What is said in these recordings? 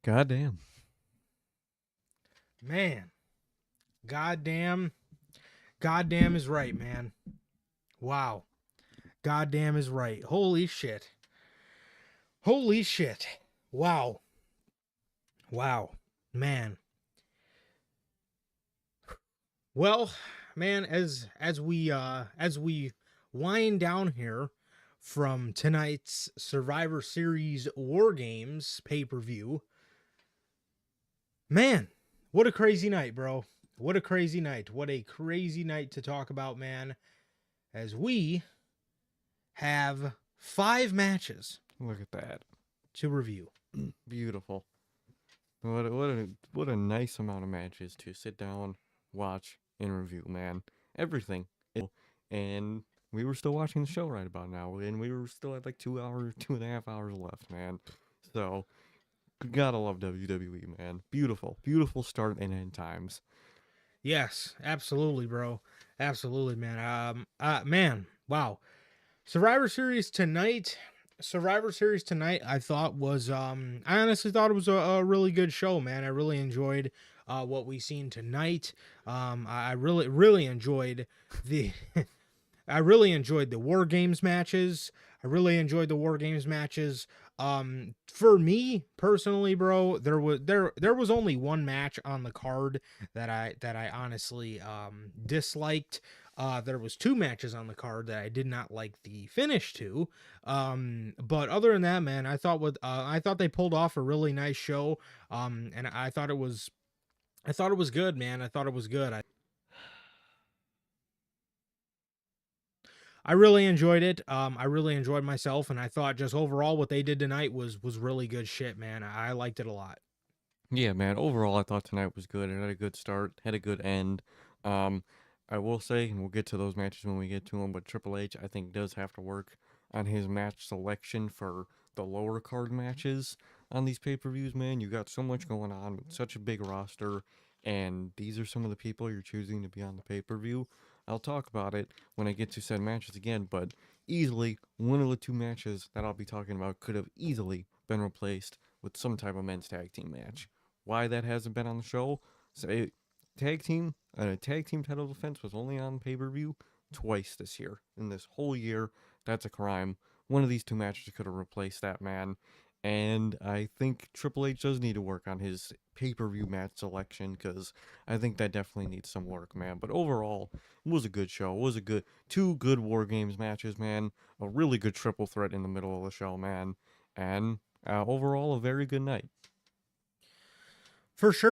Goddamn. Man, goddamn, goddamn is right, man. Wow. Goddamn is right. Holy shit. Holy shit. Wow. Wow. Man. Well, man, as we wind down here from tonight's Survivor Series War Games pay-per-view, man, what a crazy night, bro. What a crazy night. What a crazy night to talk about, man. As we have 5 matches Look at that. to review. Beautiful. What a nice amount of matches to sit down, watch, and review, man. Everything. And we were still watching the show right about now, and we were still at like 2 hours, 2.5 hours left, man. So, gotta love WWE, man. Beautiful, beautiful start and end times. Yes, absolutely, bro. Absolutely, man. Man, wow. Survivor Series tonight. I thought was I honestly thought it was a really good show, man. I really enjoyed what we seen tonight. I really enjoyed the I really enjoyed the War Games matches. For me personally, bro, there was only one match on the card that I honestly disliked. There was 2 matches on the card that I did not like the finish to. But other than that, man, I thought they pulled off a really nice show. And I thought it was good, man. I thought it was good. I really enjoyed it. I really enjoyed myself, and I thought just overall what they did tonight was really good shit, man. I liked it a lot. Yeah, man. Overall, I thought tonight was good. It had a good start, had a good end. Um, I will say, and we'll get to those matches when we get to them, but Triple H, I think, does have to work on his match selection for the lower card matches on these pay-per-views, man. You got so much going on with such a big roster, and these are some of the people you're choosing to be on the pay-per-view. I'll talk about it when I get to said matches again, but easily, one of the 2 matches that I'll be talking about could have easily been replaced with some type of men's tag team match. Why that hasn't been on the show? Say tag team title defense was only on pay-per-view twice this year. In this whole year, that's a crime. One of these 2 matches could have replaced that, man. And I think Triple H does need to work on his pay-per-view match selection, because I think that definitely needs some work, man. But overall, it was a good show. It was a good 2 good War Games matches, man. A really good triple threat in the middle of the show, man. And overall, a very good night. For sure.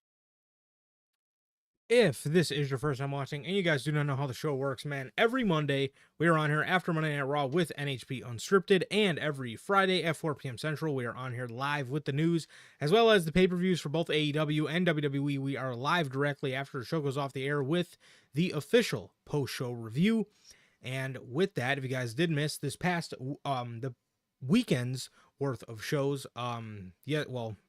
If this is your first time watching and you guys do not know how the show works, man, every Monday we are on here after Monday Night Raw with NHP Unscripted, and every Friday at 4 p.m. Central we are on here live with the news, as well as the pay-per-views for both AEW and WWE. We are live directly after the show goes off the air with the official post-show review. And with that, if you guys did miss this past the weekend's worth of shows,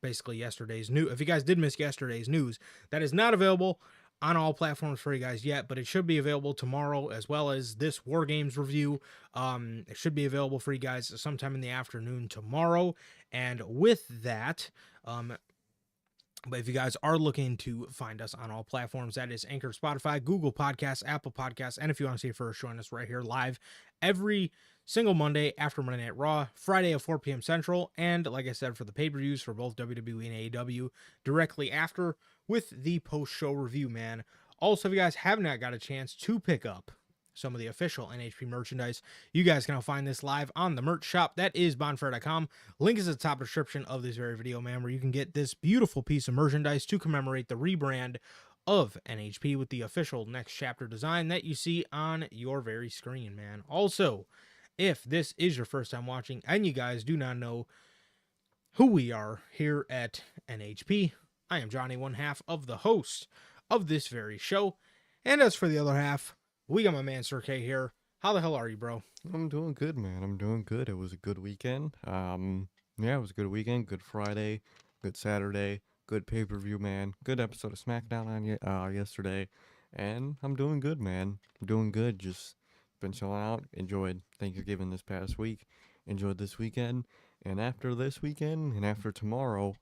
basically yesterday's news. If you guys did miss yesterday's news, that is not available on all platforms for you guys yet, but it should be available tomorrow, as well as this War Games review. It should be available for you guys sometime in the afternoon tomorrow. And with that, but if you guys are looking to find us on all platforms, that is Anchor, Spotify, Google Podcasts, Apple Podcasts, and if you want to see it first, join us right here live every single Monday after Monday Night Raw, Friday at 4 p.m. Central, and like I said, for the pay-per-views for both WWE and AEW, directly after with the post-show review, man. Also, if you guys have not got a chance to pick up some of the official NHP merchandise, you guys can now find this live on the merch shop. That is bonfire.com. Link is at the top description of this very video, man, where you can get this beautiful piece of merchandise to commemorate the rebrand of NHP with the official Next Chapter design that you see on your very screen, man. Also, if this is your first time watching and you guys do not know who we are here at NHP, I am Johnny, one half of the host of this very show. And as for the other half, we got my man Sir K here. How the hell are you, bro? I'm doing good, man. I'm doing good. It was a good weekend. Yeah, it was a good weekend. Good Friday, good Saturday, good pay-per-view, man. Good episode of SmackDown on yesterday, and I'm doing good, man. I'm doing good. Just been chilling out. Enjoyed Thanksgiving this past week. Enjoyed this weekend, and after this weekend and after tomorrow,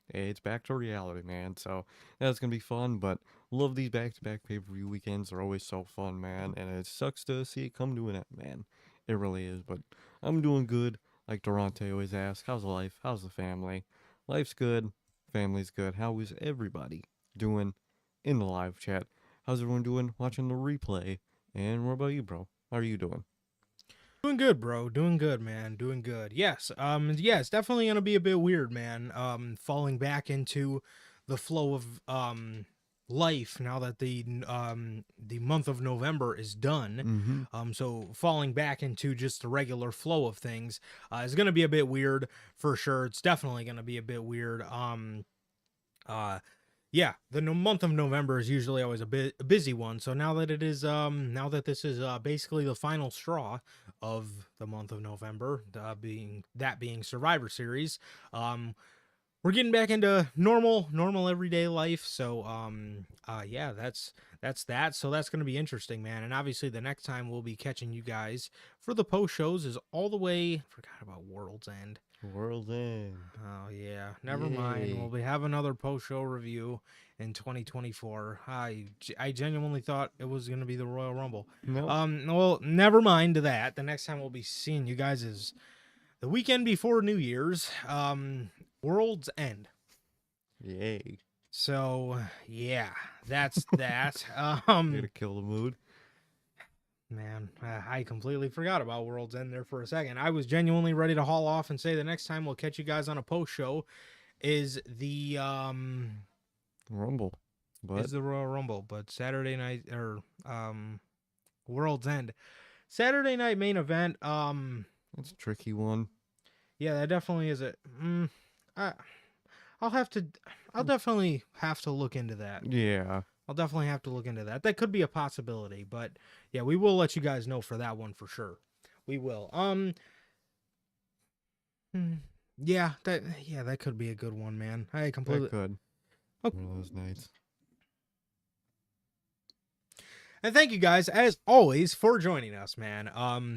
It's back to reality, man. So that's gonna be fun. But love these back-to-back pay-per-view weekends. They're always so fun, man. And it sucks to see it come to an end, man. It really is. But I'm doing good. Like Durante always asks, how's life? How's the family? Life's good. Family's good. How is everybody doing in the live chat? How's everyone doing watching the replay? And what about you, bro? How are you doing? Doing good, bro. Doing good, man. Doing good. Yes. Yeah, it's definitely gonna be a bit weird, man. Falling back into the flow of life now that the month of November is done. Mm-hmm. So falling back into just the regular flow of things is gonna be a bit weird for sure. It's definitely gonna be a bit weird. Uh yeah, the month of November is usually always a busy one. So now that it is now that this is basically the final straw of the month of November, being Survivor Series, we're getting back into normal everyday life. So yeah, that's that. So that's going to be interesting, man. And obviously the next time we'll be catching you guys for the post shows is all the way, forgot about World's End. World's End. Oh yeah, never mind. We'll have another post show review in 2024. I genuinely thought it was going to be the Royal Rumble. No. Well, never mind that. The next time we'll be seeing you guys is the weekend before New Year's. World's End. Yay. So yeah, that's that. Way to kill the mood. Man, I completely forgot about World's End there for a second. I was genuinely ready to haul off and say the next time we'll catch you guys on a post show is the Rumble. But is the Royal Rumble, but Saturday night or World's End. Saturday night main event. it's a tricky one. Yeah, that definitely is it. I'll definitely have to look into that. Yeah. I'll definitely have to look into that. That could be a possibility, but yeah, we will let you guys know for that one for sure. We will. Yeah, that could be a good one, man. I completely That could. Okay. One of those nights. And thank you guys, as always, for joining us, man.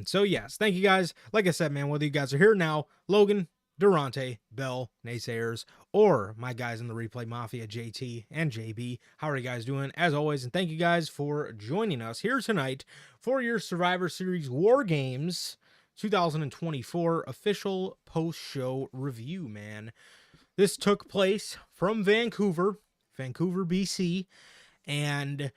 So yes, thank you guys. Like I said, man, whether you guys are here now, Logan, Durante, Bell, Naysayers, or my guys in the Replay Mafia, JT and JB. How are you guys doing? As always, and thank you guys for joining us here tonight for your Survivor Series War Games 2024 official post-show review, man. This took place from Vancouver, BC, and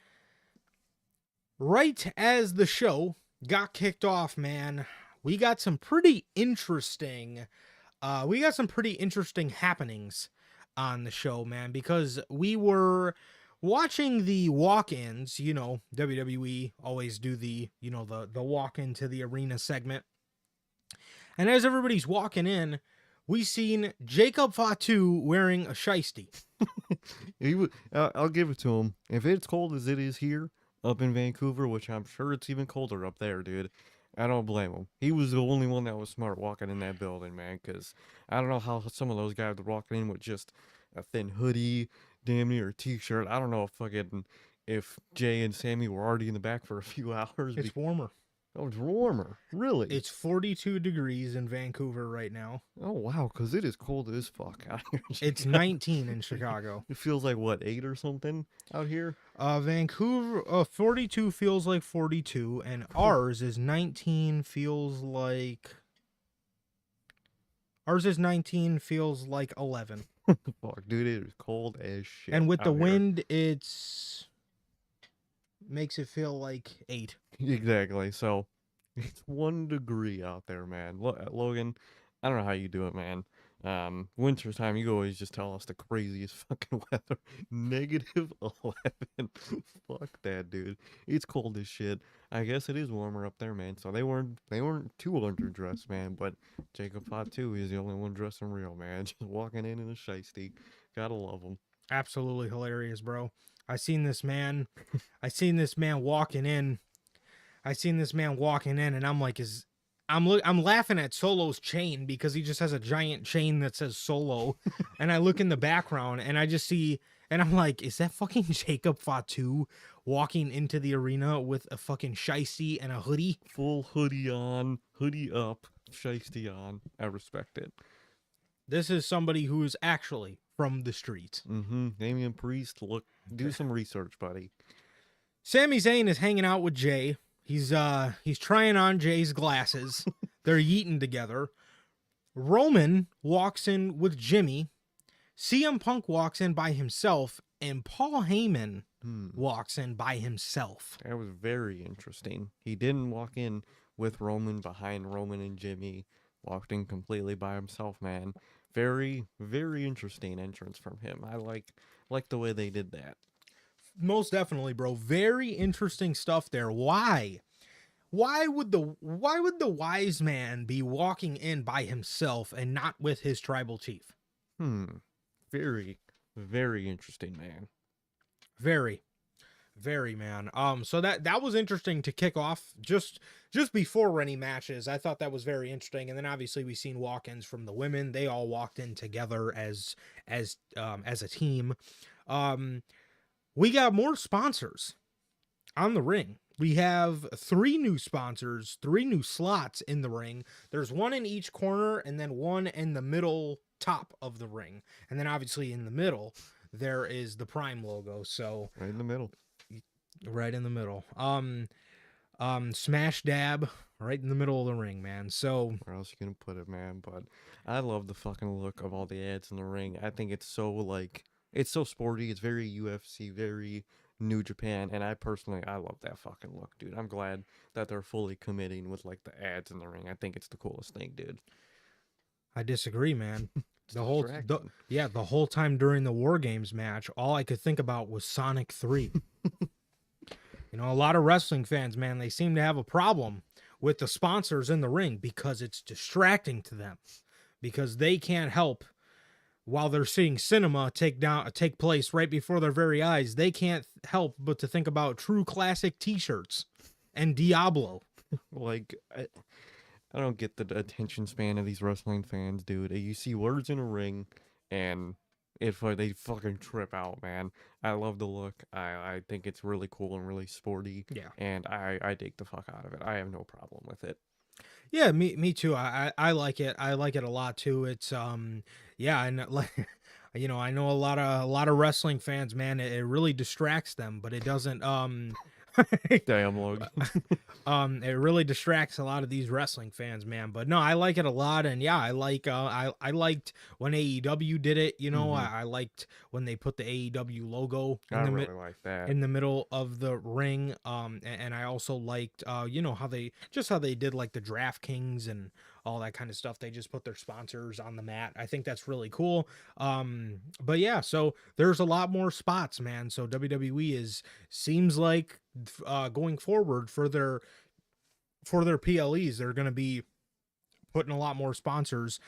right as the show got kicked off, man, we got some pretty interesting happenings on the show, man, because we were watching the walk-ins. You know, WWE always do the walk into the arena segment. And as everybody's walking in, we seen Jacob Fatu wearing a shiesty. I'll give it to him. If it's cold as it is here up in Vancouver, which I'm sure it's even colder up there, dude, I don't blame him. He was the only one that was smart walking in that building, man, because I don't know how some of those guys were walking in with just a thin hoodie, damn near a t-shirt. I don't know if Jay and Sammy were already in the back for a few hours. It's warmer. Oh, it's warmer. Really? It's 42 degrees in Vancouver right now. Oh, wow, because it is cold as fuck out here. It's 19 in Chicago. It feels like, what, 8 or something out here? Vancouver, 42 feels like 42, and ours is 19 feels like... Ours is 19 feels like 11. Fuck, dude, it is cold as shit. And with the out here. wind, it's... makes it feel like 8. Exactly. So it's 1 degree out there, man. Logan, I don't know how you do it, man. Winter time, you always just tell us the craziest fucking weather. -11. Fuck that, dude. It's cold as shit. I guess it is warmer up there, man. So they weren't too underdressed, man. But Jacob Fatu is the only one dressing real, man. Just walking in a shiesty. Gotta love him. Absolutely hilarious, bro. I seen this man walking in. And I'm like, I'm laughing at Solo's chain because he just has a giant chain that says Solo. And I look in the background and I just see, and I'm like, is that fucking Jacob Fatu walking into the arena with a fucking shiesty and a hoodie? Full hoodie on, hoodie up, shiesty on. I respect it. This is somebody who is actually from the streets. Damian Priest, look, do some research, buddy. Sami Zayn is hanging out with Jay. He's trying on Jay's glasses. They're yeeting together. Roman walks in with Jimmy. CM Punk walks in by himself, and Paul Heyman walks in by himself. That was very interesting. He didn't walk in with Roman behind Roman and Jimmy. Walked in completely by himself, man. Very, very interesting entrance from him. I like the way they did that. Most definitely, bro. Very interesting stuff there. Why? Why would the wise man be walking in by himself and not with his tribal chief? Very, very interesting, man. Very, very, man. So that was interesting to kick off just before any matches. I thought that was very interesting. And then obviously we seen walk-ins from the women. They all walked in together as a team. We got more sponsors on the ring. We have 3 new sponsors, 3 new slots in the ring. There's one in each corner and then one in the middle top of the ring. And then obviously in the middle, there is the Prime logo. So right in the middle. Right in the middle. Smash dab right in the middle of the ring, man. So where else you gonna put it, man? But I love the fucking look of all the ads in the ring. I think it's so sporty. It's very UFC, very New Japan, and I love that fucking look, dude. I'm glad that they're fully committing with like the ads in the ring. I think it's the coolest thing, dude. I disagree, man. the whole time during the War Games match, all I could think about was Sonic 3. You know, a lot of wrestling fans, man, they seem to have a problem with the sponsors in the ring because it's distracting to them, because they can't help while they're seeing cinema take place right before their very eyes. They can't help but to think about True Classic t-shirts and Diablo. Like, I don't get the attention span of these wrestling fans, dude. You see words in a ring and they fucking trip out, man. I love the look. I think it's really cool and really sporty. Yeah. And I dig the fuck out of it. I have no problem with it. Yeah, me too. I like it. I like it a lot too. It's yeah, and like you know, I know a lot of wrestling fans, man, it really distracts them, but it doesn't Damn, Logan. It really distracts a lot of these wrestling fans, man. But no, I like it a lot, and yeah, I liked when AEW did it. You know, I liked when they put the AEW logo like that in the middle of the ring. And I also liked you know, how they did like the DraftKings and all that kind of stuff. They just put their sponsors on the mat. I think that's really cool. But yeah, so there's a lot more spots, man. So WWE seems like going forward for their PLEs, they're going to be putting a lot more sponsors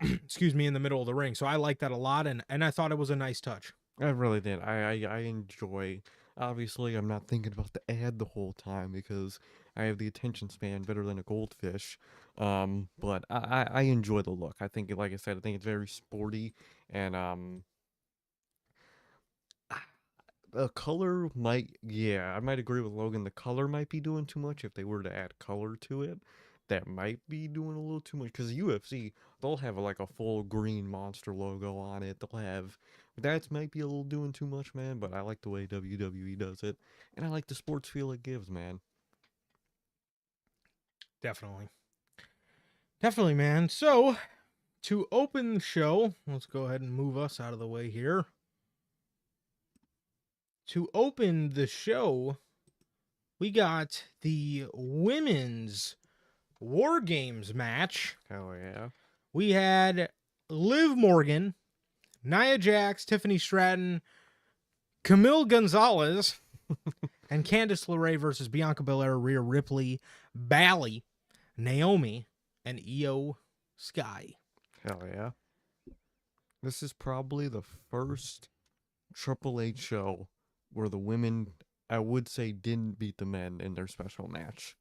excuse me, in the middle of the ring. So I like that a lot, and I thought it was a nice touch. I really did. I enjoy. Obviously, I'm not thinking about the ad the whole time because I have the attention span better than a goldfish. But I enjoy the look. I think, like I said, I think it's very sporty, and the color might, I might agree with Logan. The color might be doing too much. If they were to add color to it, that might be doing a little too much. Because UFC, they'll have like a full green monster logo on it. They'll have, that might be a little doing too much, man. But I like the way WWE does it, and I like the sports feel it gives, man. Definitely, man. So to open the show, let's go ahead and move us out of the way here. To open the show, we got the women's War Games match. Hell yeah. We had Liv Morgan, Nia Jax, Tiffany Stratton, Camille Gonzalez, and Candice LeRae versus Bianca Belair, Rhea Ripley, Bally, Naomi, and Io Sky. Hell yeah. This is probably the first Triple H show where the women, I would say, didn't beat the men in their special match.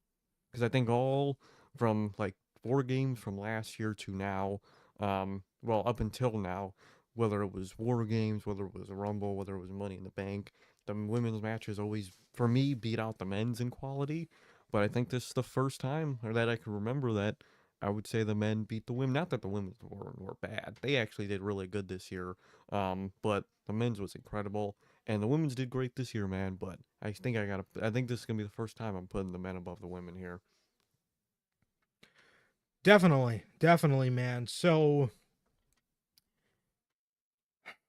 Because I think all from like 4 games from last year to now, well, up until now, whether it was War Games, whether it was a Rumble, whether it was Money in the Bank, the women's matches always, for me, beat out the men's in quality. But I think this is the first time, or that I can remember, that I would say the men beat the women. Not that the women were bad. They actually did really good this year. But the men's was incredible. And the women's did great this year, man. But I think I think this is gonna be the first time I'm putting the men above the women here. Definitely, man. So,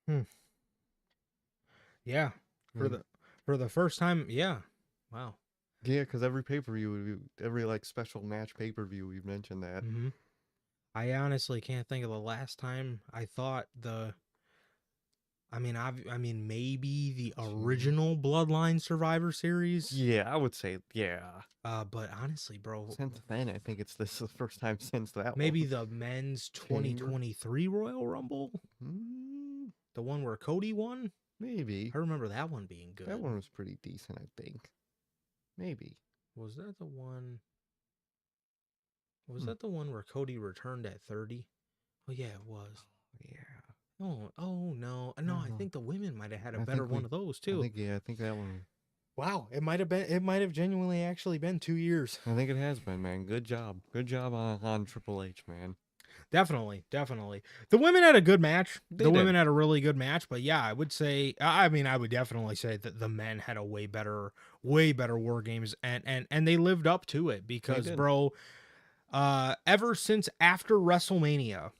hmm, yeah, for Mm. the first time, yeah. Wow. Yeah, because every pay per view, every like special match pay per view, we've mentioned that. Hmm. I honestly can't think of the last time I thought I mean, maybe the original Bloodline Survivor Series. Yeah, I would say yeah. But honestly, bro, Since then, I think it's this is the first time since that maybe one. the men's Chamber. 2023 Royal Rumble, Mm, the one where Cody won. maybe I remember that one being good. that one was pretty decent. I think maybe. Was that the one? Was Hmm. that the one where Cody returned at 30? Oh yeah, it was. Yeah. Oh no, no. I think the women might have had a I better think one of those I too. think yeah. I think that one. Wow, it might have been. It might have genuinely actually been 2 years. I think it has been, man. Good job. Good job on Triple H, man. Definitely. The women had a good match. They The did. women had a really good match, but yeah, I would say. I mean, I would definitely say that the men had a way better War Games, and they lived up to it because, did. bro, ever since after WrestleMania,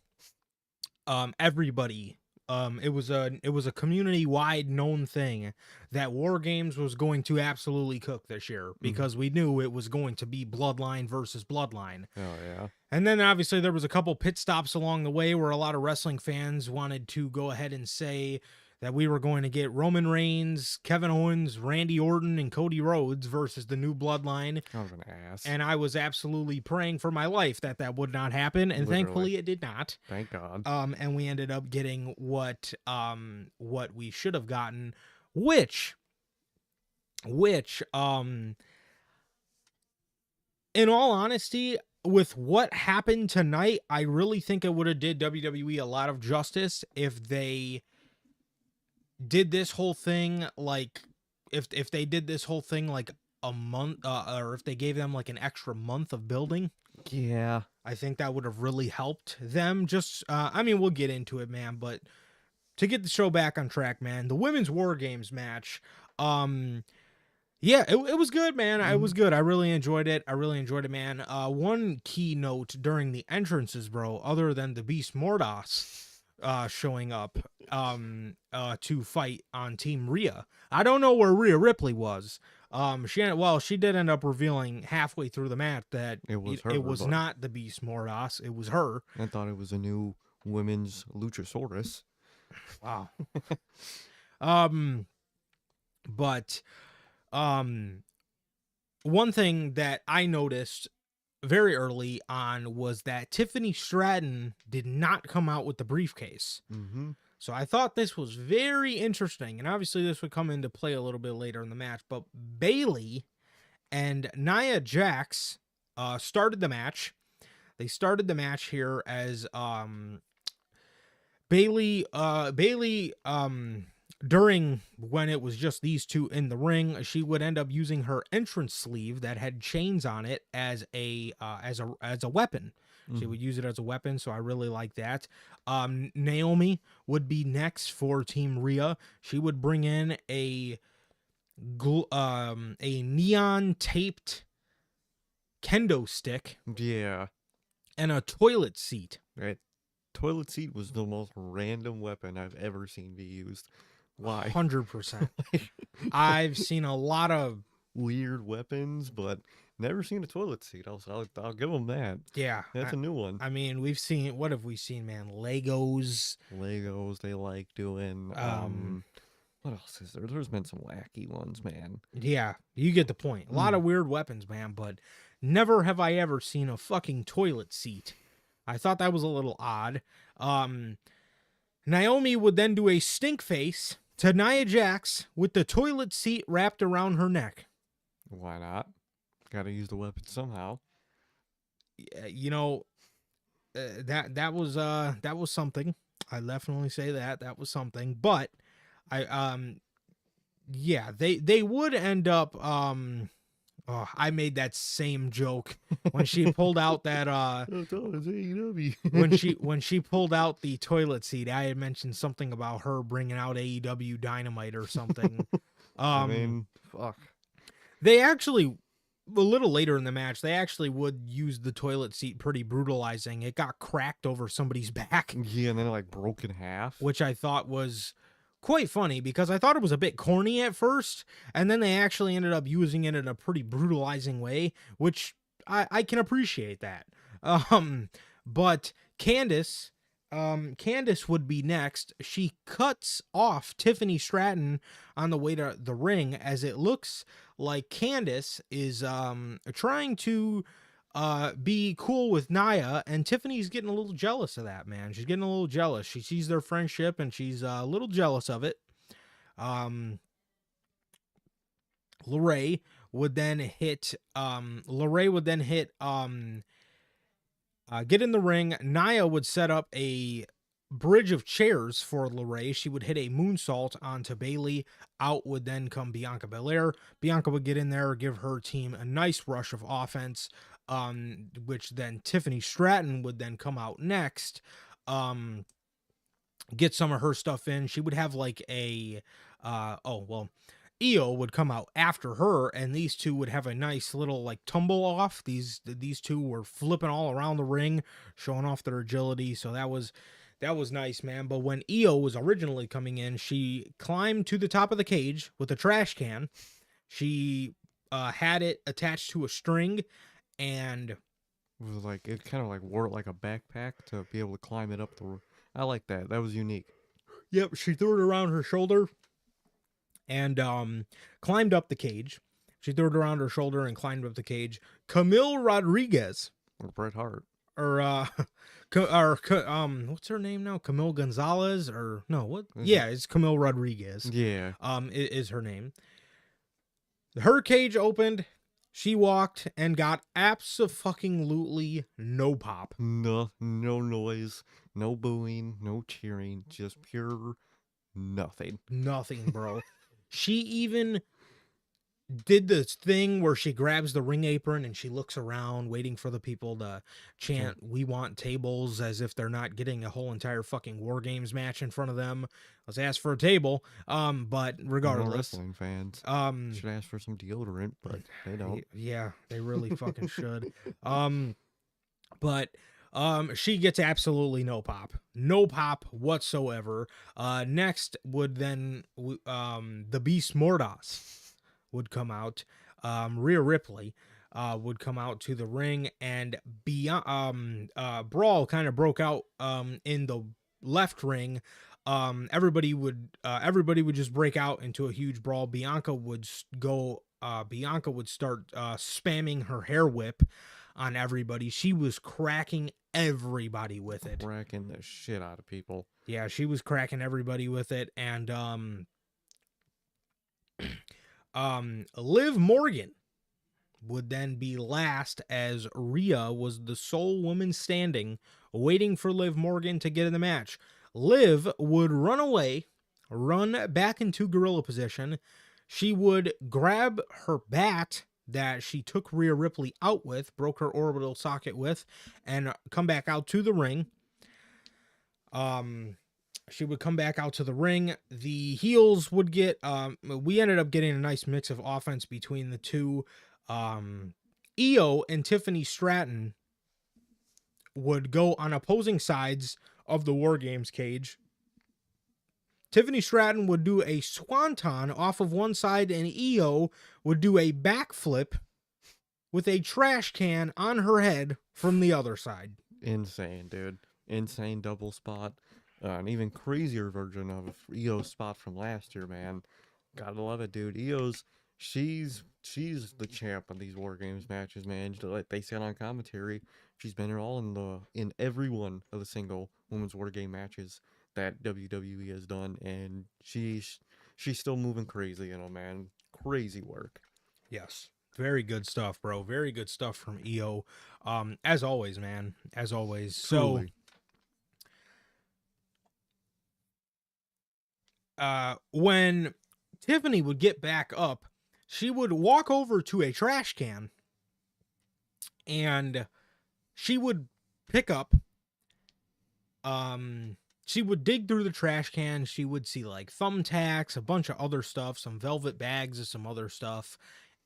everybody, it was a community wide known thing that War Games was going to absolutely cook this year because we knew it was going to be Bloodline versus Bloodline. Oh yeah. And then obviously there was a couple pit stops along the way where a lot of wrestling fans wanted to go ahead and say that we were going to get Roman Reigns, Kevin Owens, Randy Orton, and Cody Rhodes versus the new Bloodline. I was an ass. And I was absolutely praying for my life that that would not happen, and Literally. thankfully it did not. Thank God. And we ended up getting what we should have gotten, which in all honesty, with what happened tonight, I really think it would have did WWE a lot of justice if they did this whole thing like if they did this whole thing like a month or if they gave them like an extra month of building. Yeah. I think that would have really helped them. Just I mean, we'll get into it, man, but to get the show back on track, man, the women's War Games match, yeah, it was good, man. It was good. I really enjoyed it. Man. One key note during the entrances, bro, other than the Beast Mordas showing up to fight on Team Rhea. I don't know where Rhea Ripley was. She did end up revealing halfway through the match that It was her, it was but- not the Beast Mordas. It was her. I thought it was a new women's Luchasaurus. Wow. But one thing that I noticed very early on was that Tiffany Stratton did not come out with the briefcase. Mm-hmm. So I thought this was very interesting, and obviously this would come into play a little bit later in the match, but Bayley and Nia Jax started the match. They started the match here as Bayley during when it was just these two in the ring, she would end up using her entrance sleeve that had chains on it as a weapon. She would use it as a weapon, so I really like that. Naomi would be next for Team Rhea. She would bring in a neon taped kendo stick Yeah. and a toilet seat. Right. Toilet seat was the most random weapon I've ever seen be used. Why? 100%. I've seen a lot of Weird weapons, but never seen a toilet seat. I'll give them that. yeah. That's a new one. I mean, what have we seen, man? Legos. Legos they like doing. What else is there? There's been some wacky ones, man. Yeah, you get the point. A lot of weird weapons, man, but never have I ever seen a fucking toilet seat. I thought that was a little odd. Naomi would then do a stink face to Nia Jax with the toilet seat wrapped around her neck. Why not? Got to use the weapon somehow. You know, that was something. I definitely say that was something. But yeah, they would end up Oh, I made that same joke when she pulled out that It's AEW. when she pulled out the toilet seat. I had mentioned something about her bringing out AEW Dynamite or something. I Um, mean, fuck. they actually a little later in the match, they actually would use the toilet seat pretty brutalizing. It got cracked over somebody's back, Yeah, and then it, like, broke in half. which I thought was quite funny because I thought it was a bit corny at first, and then they actually ended up using it in a pretty brutalizing way, which I can appreciate that. Um, but Candice would be next. She cuts off Tiffany Stratton on the way to the ring, as it looks like Candice is trying to be cool with Naya, and Tiffany's getting a little jealous of that, man. She's getting a little jealous. She sees their friendship and she's a little jealous of it. Um Lorray would then hit get in the ring. Naya would set up a bridge of chairs for Lorray. She would hit a moonsault onto Bailey. Out would then come Bianca Belair. Bianca would get in there, give her team a nice rush of offense, which then Tiffany Stratton would then come out next, get some of her stuff in. She would have like a, Io would come out after her, and these two would have a nice little like tumble off. These two were flipping all around the ring, showing off their agility. So that was nice, man. But when Io was originally coming in, she climbed to the top of the cage with a trash can. She had it attached to a string, and It was like, it kind of like wore it like a backpack to be able to climb it up the. I like that. That was unique. yep, she threw it around her shoulder and climbed up the cage. She threw it around her shoulder and climbed up the cage. Camille Rodriguez, Or Bret Hart. or what's her name now? Camille Gonzalez, or no? What? Is Yeah, it's Camille Rodriguez. Yeah. Is her name. Her cage opened. She walked and got abso-fucking-lutely no pop. No noise, no booing, no cheering, just pure nothing. Nothing, bro. She even did this thing where she grabs the ring apron and she looks around waiting for the people to chant "We want tables," as if they're not getting a whole entire fucking War Games match in front of them. Let's ask for a table. But regardless, Wrestling fans should ask for some deodorant, but they don't. yeah, they really fucking should. But she gets absolutely no pop whatsoever. Next would then the Beast Mordas would come out. Rhea Ripley would come out to the ring, and brawl kind of broke out in the left ring. Everybody would just break out into a huge brawl. Bianca would start spamming her hair whip on everybody. She was cracking everybody with it. Cracking the shit out of people. Yeah, she was cracking everybody with it. And Liv Morgan would then be last, as Rhea was the sole woman standing, waiting for Liv Morgan to get in the match. Liv would run back into gorilla position. She would grab her bat that she took Rhea Ripley out with, broke her orbital socket with, and come back out to the ring. She would come back out to the ring. The heels would get, we ended up getting a nice mix of offense between the two. Io and Tiffany Stratton would go on opposing sides of the War Games cage. Tiffany Stratton would do a swanton off of one side, and Io would do a backflip with a trash can on her head from the other side. Insane, dude. Insane double spot. An even crazier version of Io's spot from last year, man. Gotta love it, dude. She's the champ of these War Games matches, man. Like they said on commentary, she's been in every one of the single women's War Game matches that WWE has done, and she's still moving crazy, man. Crazy work. Yes. Very good stuff, bro. Very good stuff from Io. As always, man. As always. Truly. So when Tiffany would get back up, she would walk over to a trash can and she would pick up, she would dig through the trash can. She would see like thumbtacks, a bunch of other stuff, some velvet bags of some other stuff.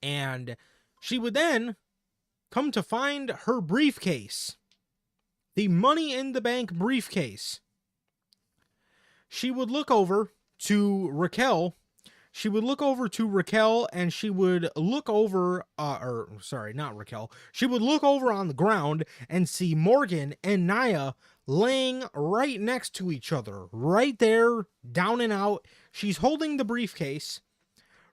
And she would then come to find her briefcase, the Money in the Bank briefcase. She would look over to Raquel. She would look over to Raquel and she would look over, not Raquel. She would look over on the ground and see Morgan and Nia laying right next to each other, right there, down and out. She's holding the briefcase.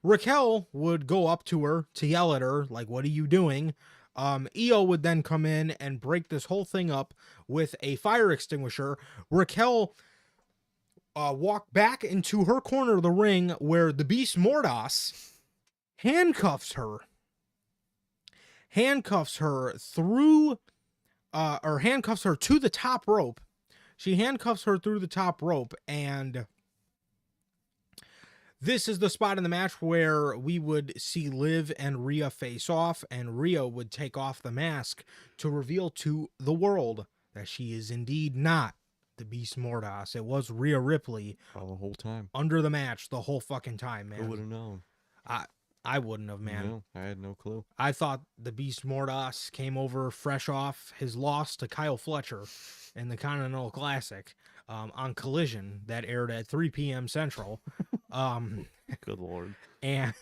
Raquel would go up to her to yell at her, like, what are you doing? Io would then come in and break this whole thing up with a fire extinguisher. Raquel walked back into her corner of the ring where the Beast Mordas handcuffs her through, or handcuffs her to the top rope. She handcuffs her through the top rope, and this is the spot in the match where we would see Liv and Rhea face off, and Rhea would take off the mask to reveal to the world that she is indeed not the Beast Mordas. It was Rhea Ripley the whole time under the match the whole fucking time, man. Who would have known? I wouldn't have, man. No, I had no clue. I thought the Beast Mordas came over fresh off his loss to Kyle Fletcher in the Continental Classic on Collision that aired at 3 p.m. Central. Good Lord. And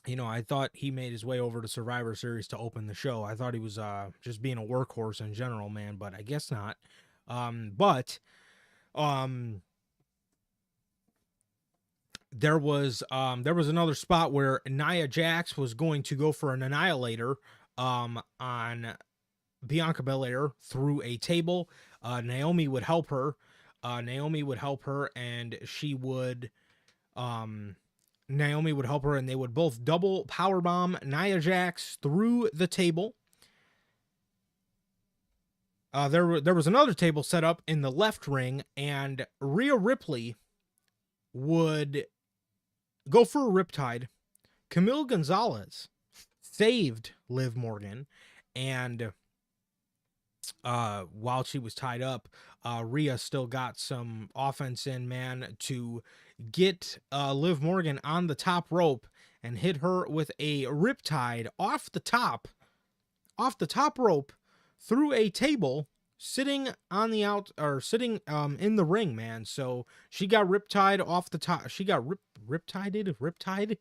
you know, I thought he made his way over to Survivor Series to open the show. I thought he was just being a workhorse in general, man, but I guess not. There was another spot where Nia Jax was going to go for an annihilator on Bianca Belair through a table. Naomi would help her. And she would Naomi would help her, and they would both double powerbomb Nia Jax through the table. There was another table set up in the left ring, and Rhea Ripley would go for a riptide. Camille Gonzalez saved Liv Morgan, and while she was tied up, Rhea still got some offense in, man, to get Liv Morgan on the top rope and hit her with a riptide off the top rope through a table sitting on the in the ring, man. So she got riptide off the top. She got riptide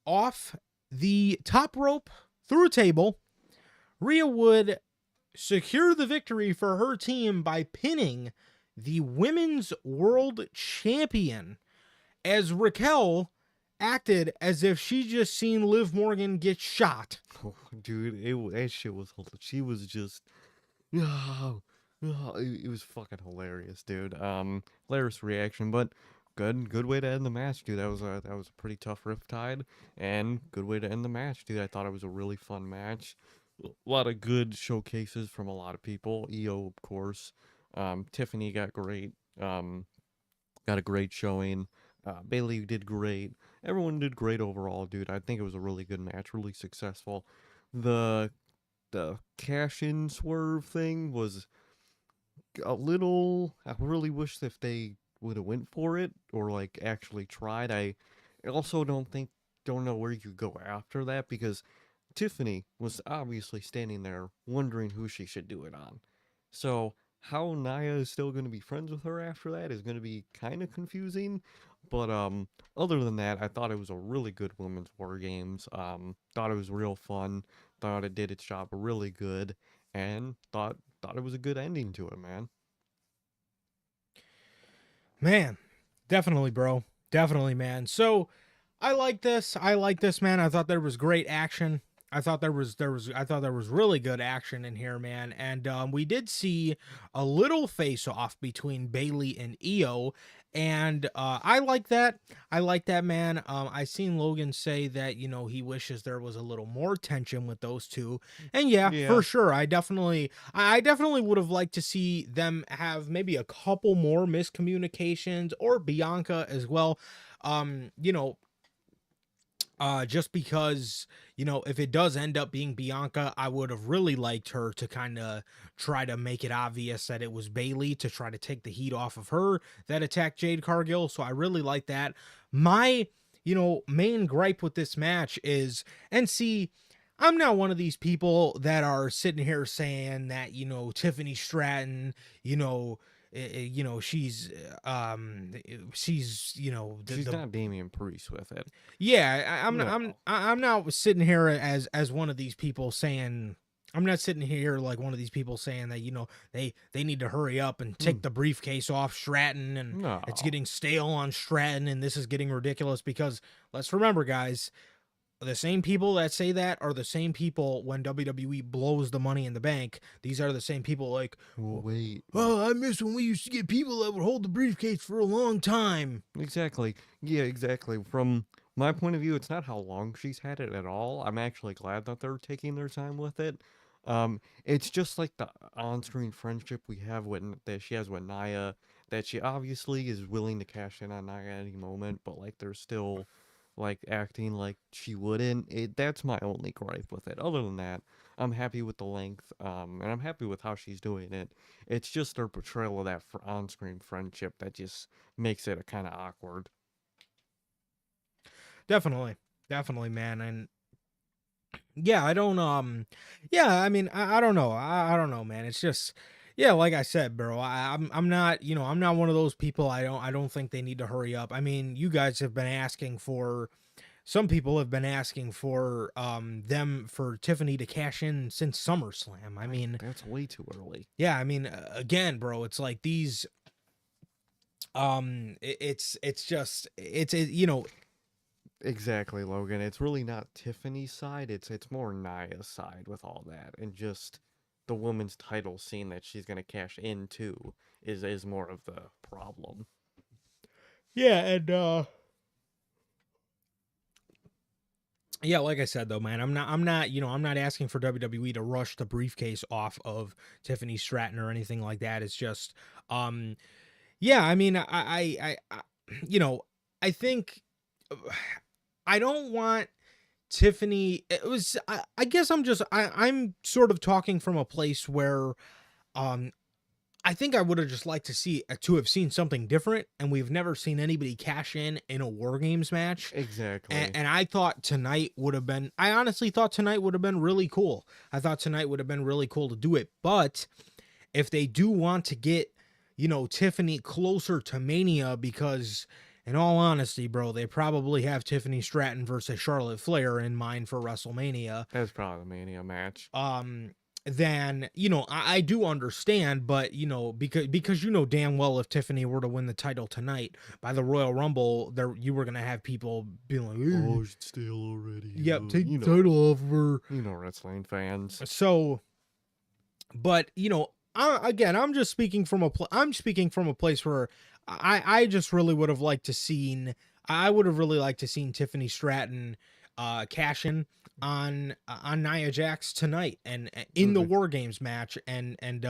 off the top rope through a table. Rhea would secure the victory for her team by pinning the Women's World Champion, as Raquel acted as if she just seen Liv Morgan get shot. Oh, dude, that shit was, she was just, it was fucking hilarious, dude. Hilarious reaction, but good way to end the match, dude. That was a pretty tough riptide, and good way to end the match, dude. I thought it was a really fun match. A lot of good showcases from a lot of people. EO, of course. Tiffany got great. Got a great showing. Bailey did great. Everyone did great overall, dude. I think it was a really good match, really successful. The cash-in swerve thing was a little. I really wish if they would have went for it or like actually tried. I also don't know where you go after that, because Tiffany was obviously standing there wondering who she should do it on. So how Nia is still going to be friends with her after that is going to be kind of confusing. But other than that, I thought it was a really good Women's War Games. Thought it was real fun. Thought it did its job really good, and thought it was a good ending to it, man. Man, definitely, bro. Definitely, man. So I like this, man. I thought there was great action. I thought there was really good action in here, man. And we did see a little face off between Bailey and Io, and I like that. I like that, man. I seen Logan say that he wishes there was a little more tension with those two, and yeah, for Yeah, sure, I definitely would have liked to see them have maybe a couple more miscommunications, or Bianca as well. Um, you know, just because if it does end up being Bianca, I would have really liked her to kind of try to make it obvious that it was Bailey, to try to take the heat off of her that attacked Jade Cargill. So I really like that. My main gripe with this match is, and see, I'm not one of these people that are sitting here saying that Tiffany Stratton, you know she's she's the not Damian Priest with it. yeah, No, I'm not sitting here as one of these people saying, I'm not sitting here like one of these people saying that they need to hurry up and Hmm. take the briefcase off Stratton, and it's No, getting stale on Stratton, and this is getting ridiculous. Because let's remember, guys, the same people that say that are the same people when WWE blows the Money in the Bank. These are the same people like, well, wait. oh, I miss when we used to get people that would hold the briefcase for a long time. Exactly. Yeah, exactly. From my point of view, it's not how long she's had it at all. I'm actually glad that they're taking their time with it. It's just like the on-screen friendship we have that she has with Naya, that she obviously is willing to cash in on Naya at any moment, but like they're still like acting like she wouldn't. That's my only gripe with it. Other than that, I'm happy with the length, and I'm happy with how she's doing it. It's just their portrayal of that on-screen friendship that just makes it a kind of awkward. Definitely, definitely, man. And yeah, I don't yeah, I mean, I don't know. I don't know, man. It's just, yeah, like I said, bro. I'm not, I'm not one of those people. I don't think they need to hurry up. I mean, you guys have been asking for, some people have been asking for them, for Tiffany to cash in since SummerSlam. I Right, mean, that's way too early. yeah, I mean, again, bro, it's like these it's just Exactly, Logan. It's really not Tiffany's side. It's more Naya's side with all that, and just the woman's title scene that she's gonna cash into is more of the problem. yeah, and yeah, like I said though, man, I'm not asking for WWE to rush the briefcase off of Tiffany Stratton or anything like that. It's just, um, yeah, I mean, I you know, I think I don't want Tiffany. It was, I guess I'm sort of talking from a place where, um, I think I would have just liked to have seen something different, and we've never seen anybody cash in a War Games match. And, Exactly. and I thought tonight would have been, I honestly thought tonight would have been really cool. I thought tonight would have been really cool to do it. But if they do want to get, Tiffany closer to Mania, because in all honesty, bro, they probably have Tiffany Stratton versus Charlotte Flair in mind for WrestleMania. That's probably the Mania match. um then I do understand, but because damn well, if Tiffany were to win the title tonight by the Royal Rumble, there you were gonna have people being like, Oh, it's stale already. yep, take You the know, title off of her. wrestling fans. So, but I'm just speaking from I'm speaking from a place where I just really would have liked to seen, I would have really liked to seen Tiffany Stratton cash in on Nia Jax tonight, and It in would the be War Games match, and It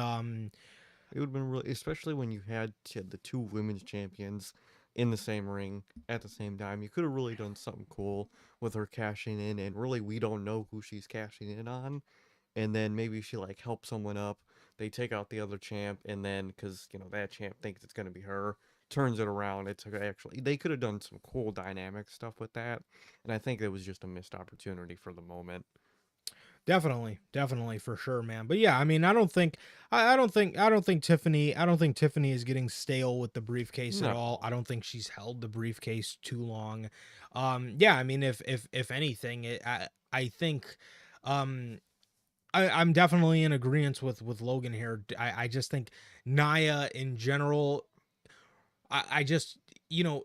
would have been really, especially when you had the two women's champions in the same ring at the same time. You could have really done something cool with her cashing in, and really, we don't know who she's cashing in on. And then maybe she like helps someone up. They take out the other champ, and then because that champ thinks it's gonna be her, turns it around. It's actually they could have done some cool dynamic stuff with that, and I think it was just a missed opportunity for the moment. definitely for sure, man. But yeah, I mean, I don't think Tiffany is getting stale with the briefcase at all. No, I don't think she's held the briefcase too long. Yeah, I mean, if anything, I think, um I'm definitely in agreement with Logan here. I just think Naya in general, I just, you know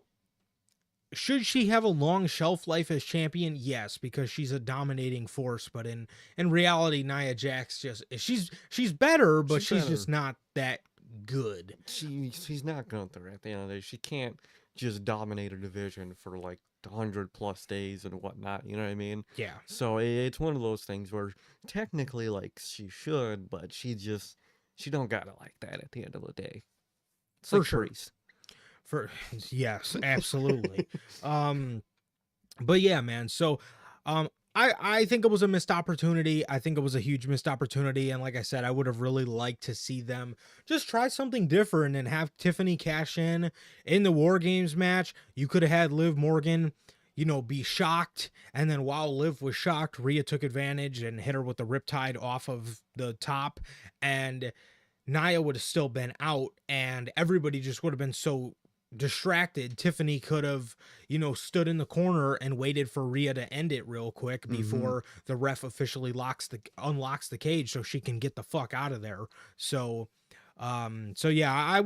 should she have a long shelf life as champion? Yes, because she's a dominating force. But in reality, Nia Jax just she's better, but She's she's better. just not that good. She's not Gunther at the end of the day. She can't just dominate a division for like 100+ days and whatnot. You know what I mean? Yeah, So it's one of those things where technically like she should, but she don't got it like that at the end of the day. It's for like sure. Priest. For yes, absolutely. But yeah, man. So, I think it was a missed opportunity. I think it was a huge missed opportunity. And like I said, I would have really liked to see them just try something different and have Tiffany cash in the War Games match. You could have had Liv Morgan, be shocked. And then while Liv was shocked, Rhea took advantage and hit her with the Riptide off of the top. And Nia would have still been out. And everybody just would have been so distracted. Tiffany could have, stood in the corner and waited for Rhea to end it real quick before the ref officially unlocks the cage so she can get the fuck out of there. So yeah, I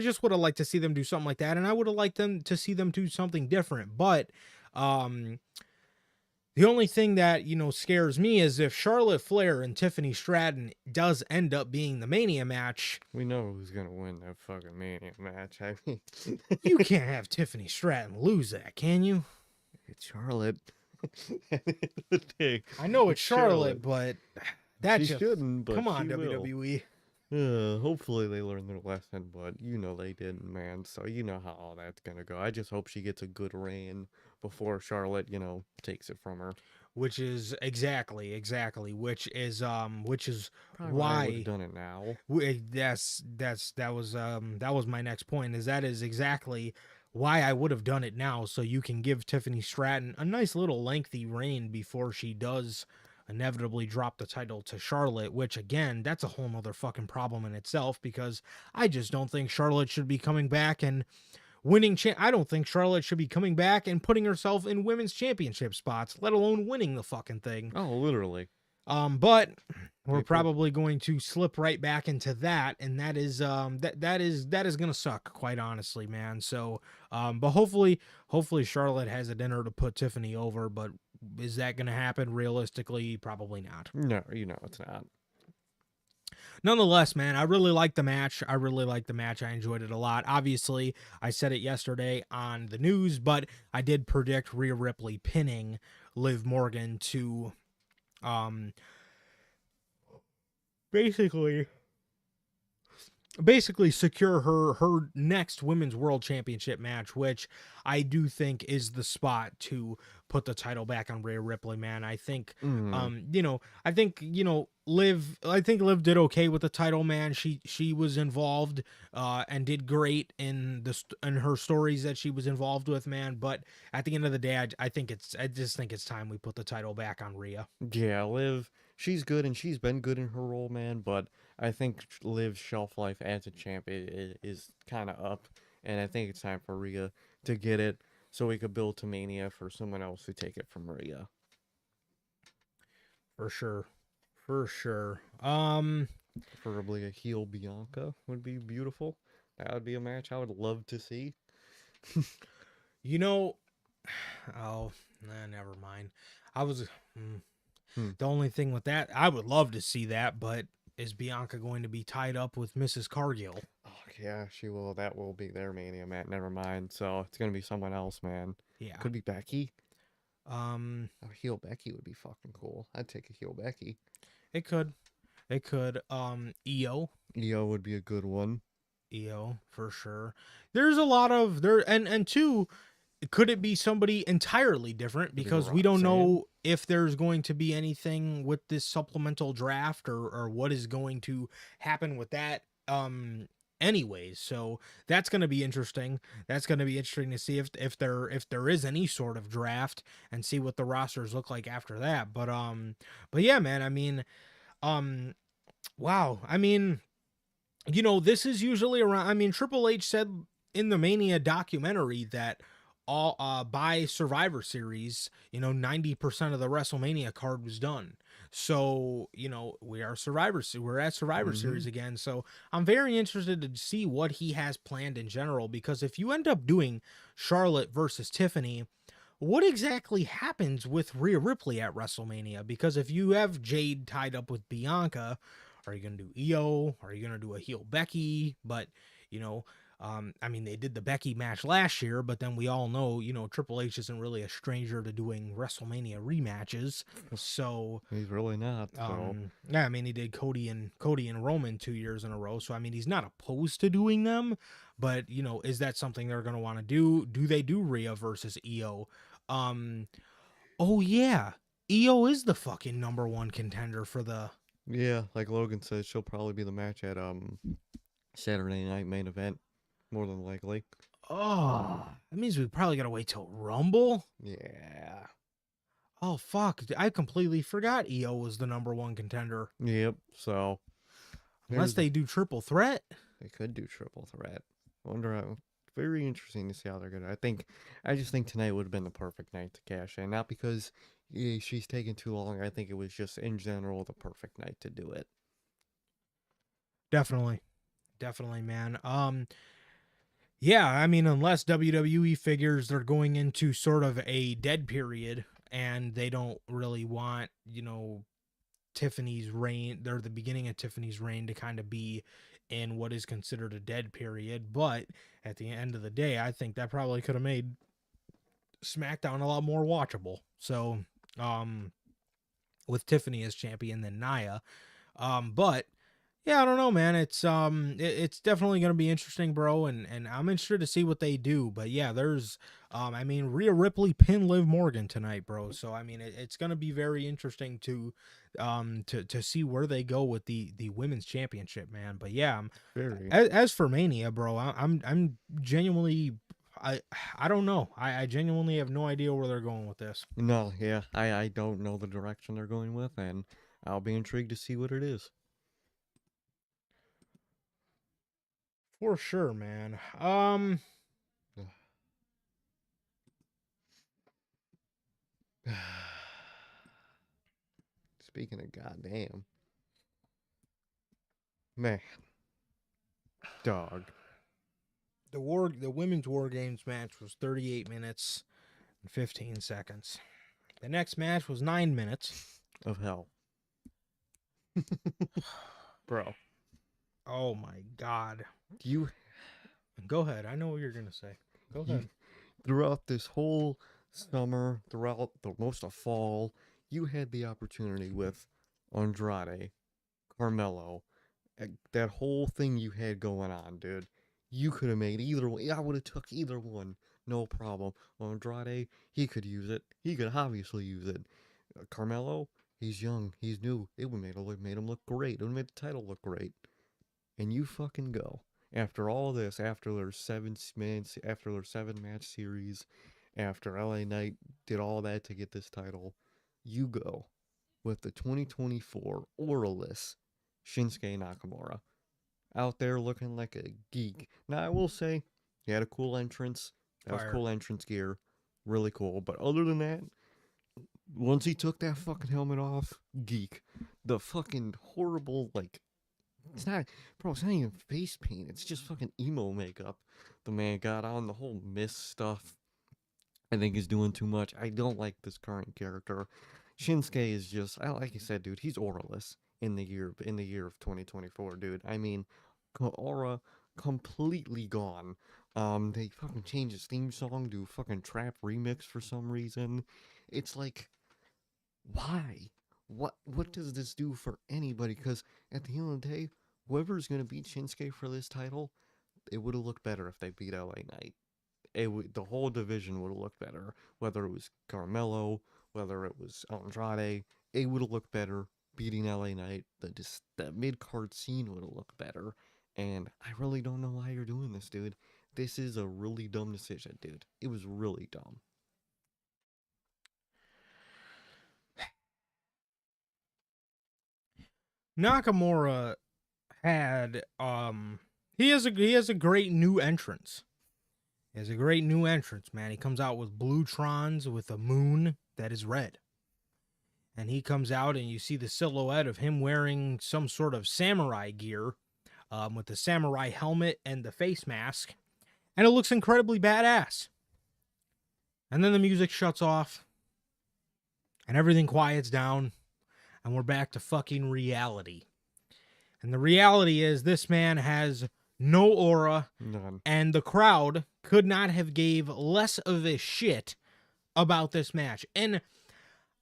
just would have liked to see them do something like that, and I would have liked them to see them do something different. But the only thing that, scares me is if Charlotte Flair and Tiffany Stratton does end up being the Mania match. We know who's gonna win that fucking Mania match. I mean, You can't have Tiffany Stratton lose that, can you? it's Charlotte. At the end of the day, I know it's Charlotte, but that she just shouldn't. But come on, she will. WWE. Hopefully they learned their lesson, but they didn't, man. So you know how all that's gonna go. I just hope she gets a good reign before Charlotte, takes it from her. Which is exactly, which is Probably why I would why have done it now. that was my next point. That is exactly why I would have done it now, so you can give Tiffany Stratton a nice little lengthy reign before she does inevitably drop the title to Charlotte, which again, that's a whole nother fucking problem in itself, because I just don't think Charlotte should be coming back and I don't think Charlotte should be coming back and putting herself in women's championship spots, let alone winning the fucking thing. Oh, literally. But we're probably going to slip right back into that, and that is that is gonna suck, quite honestly, man. So but hopefully Charlotte has it in her to put Tiffany over, but is that gonna happen realistically? Probably not. No, it's not. Nonetheless, man, I really liked the match. I enjoyed it a lot. Obviously, I said it yesterday on the news, but I did predict Rhea Ripley pinning Liv Morgan to basically secure her next women's world championship match, which I do think is the spot to put the title back on Rhea Ripley, man. I think Liv did okay with the title, man. She was involved and did great in her stories that she was involved with, man. But at the end of the day, I just think it's time we put the title back on Rhea. Yeah, Liv, she's good and she's been good in her role, man, but I think Liv's shelf life as a champ is kind of up, and I think it's time for Rhea to get it so we could build to Mania for someone else to take it from Rhea. For sure. Preferably a heel Bianca would be beautiful. That would be a match I would love to see. Never mind. The only thing with that, I would love to see that, but is Bianca going to be tied up with Mrs. Cargill? Oh, yeah, she will. That will be their Mania match. Never mind. So it's going to be someone else, man. Yeah. Could be Becky. A heel Becky would be fucking cool. I'd take a heel Becky. It could. Io. Io would be a good one. Io, for sure. There's a lot of there, and two, could it be somebody entirely different? Because we don't know if there's going to be anything with this supplemental draft or what is going to happen with that. Anyways, so that's going to be interesting. That's going to be interesting to see if there is any sort of draft and see what the rosters look like after that. But yeah, man. I mean, wow. I mean, this is usually around. I mean, Triple H said in the Mania documentary that all by Survivor Series, 90% of the WrestleMania card was done. So, we're at Survivor Mm-hmm. Series again. So I'm very interested to see what he has planned in general, because if you end up doing Charlotte versus Tiffany, what exactly happens with Rhea Ripley at WrestleMania? Because if you have Jade tied up with Bianca, are you going to do Io? Are you going to do a heel Becky? But, you know, I mean, they did the Becky match last year, but then we all know, Triple H isn't really a stranger to doing WrestleMania rematches. So, He's really not. So yeah, I mean, he did Cody and Roman 2 years in a row. So, I mean, he's not opposed to doing them, but, is that something they're going to want to do? Do they do Rhea versus Io? Um, oh yeah, Io is the fucking number one contender for the. yeah, like Logan says, she'll probably be the match at Saturday night main event, more than likely. Oh, that means we probably gotta wait till Rumble. Yeah. Oh fuck, I completely forgot Io was the number one contender. Yep. So Unless there's they do triple threat. they could do triple threat. Wonder how. Very interesting to see how they're gonna. I just think tonight would have been the perfect night to cash in. Not because she's taking too long. I think it was just in general the perfect night to do it. Definitely, man. Yeah, I mean, unless WWE figures they're going into sort of a dead period and they don't really want, Tiffany's reign, they're the beginning of Tiffany's reign to kind of be in what is considered a dead period. But at the end of the day, I think that probably could have made SmackDown a lot more watchable. So, um, with Tiffany as champion than Nia. But yeah, I don't know, man. It's definitely gonna be interesting, bro, and I'm interested to see what they do. But yeah, there's I mean, Rhea Ripley pinned Liv Morgan tonight, bro. So I mean, it's gonna be very interesting to see where they go with the women's championship, man. But yeah, Very. as for Mania, bro, I'm genuinely I don't know. I genuinely have no idea where they're going with this. No, yeah, I don't know the direction they're going with, and I'll be intrigued to see what it is. For sure, man. Speaking of goddamn, man, dog. The women's War Games match was 38 minutes and 15 seconds. The next match was 9 minutes. Of hell. Bro, Oh my god. you Go ahead. I know what you're going to say. Go you ahead. throughout this whole summer, throughout the most of fall, you had the opportunity with Andrade, Carmelo, that whole thing you had going on, dude. You could have made either one. I would have took either one, no problem. Andrade, he could use it. He could obviously use it. Carmelo, he's young, he's new. It would made him look great. It would have made the title look great. And you fucking go. After all this, after their 7 match series, after LA Knight did all that to get this title, you go with the 2024 Oralist Shinsuke Nakamura out there looking like a geek. Now I will say he had a cool entrance. That was Fire. cool entrance gear, really cool. But other than that, once he took that fucking helmet off, geek. The fucking horrible it's not, bro. It's not even face paint. It's just fucking emo makeup. The man got on the whole mist stuff. I think is doing too much. I don't like this current character. Shinsuke is just, like I said, dude. He's auraless in the year of 2024, dude. I mean, aura completely gone. They fucking changed his theme song to fucking trap remix for some reason. It's like, why? What does this do for anybody? Because at the end of the day, whoever's gonna beat Shinsuke for this title, it would have looked better if they beat LA Knight. The whole division would have looked better. Whether it was Carmelo, whether it was Andrade, it would have looked better beating LA Knight. The mid card scene would have looked better. And I really don't know why you're doing this, dude. This is a really dumb decision, dude. It was really dumb. Nakamura had he has a great new entrance. He has a great new entrance, man. He comes out with blue trons with a moon that is red. and he comes out, and you see the silhouette of him wearing some sort of samurai gear, with the samurai helmet and the face mask, and it looks incredibly badass. And then the music shuts off, and everything quiets down, and we're back to fucking reality. And the reality is this man has no aura, None. and the crowd could not have gave less of a shit about this match. And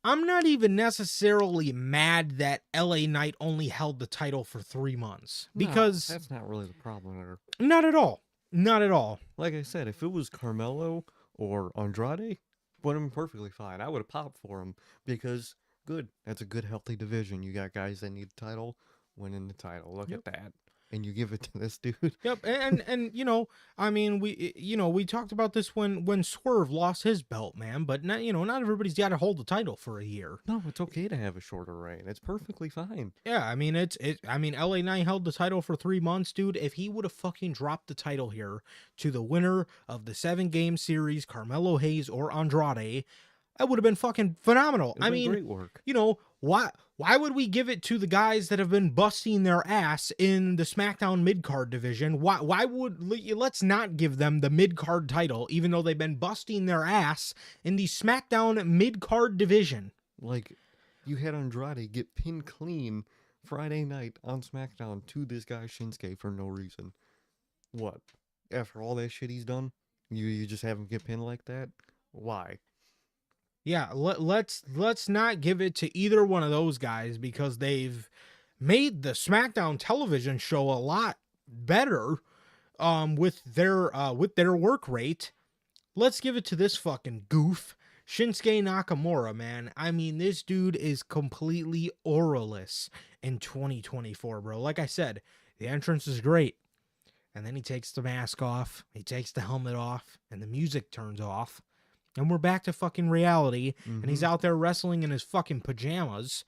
I'm not even necessarily mad that LA Knight only held the title for 3 months, because no, that's not really the problem there. not at all. Not at all. Like I said, if it was Carmelo or Andrade, would have been perfectly fine. I would have popped for him because good. That's a good, healthy division. You got guys that need the title, winning the title. Look at that. And you give it to this dude. Yep, and you know, I mean, we talked about this when Swerve lost his belt, man. But not not everybody's got to hold the title for a year. No, it's okay to have a shorter reign. It's perfectly fine. Yeah, I mean I mean LA Knight held the title for 3 months, dude. If he would have fucking dropped the title here to the winner of the 7-game series, Carmelo Hayes or Andrade, that would have been fucking phenomenal. I mean, great work. Why would we give it to the guys that have been busting their ass in the SmackDown mid-card division? Why would let's not give them the mid-card title, even though they've been busting their ass in the SmackDown mid-card division? Like, you had Andrade get pinned clean Friday night on SmackDown to this guy Shinsuke for no reason. What? After all that shit he's done, you just have him get pinned like that? Why? Yeah, let's not give it to either one of those guys, because they've made the SmackDown television show a lot better with their work rate. Let's give it to this fucking goof, Shinsuke Nakamura, man. I mean, this dude is completely auraless in 2024, bro. Like I said, the entrance is great. And then he takes the mask off, he takes the helmet off, and the music turns off. And we're back to fucking reality, and he's out there wrestling in his fucking pajamas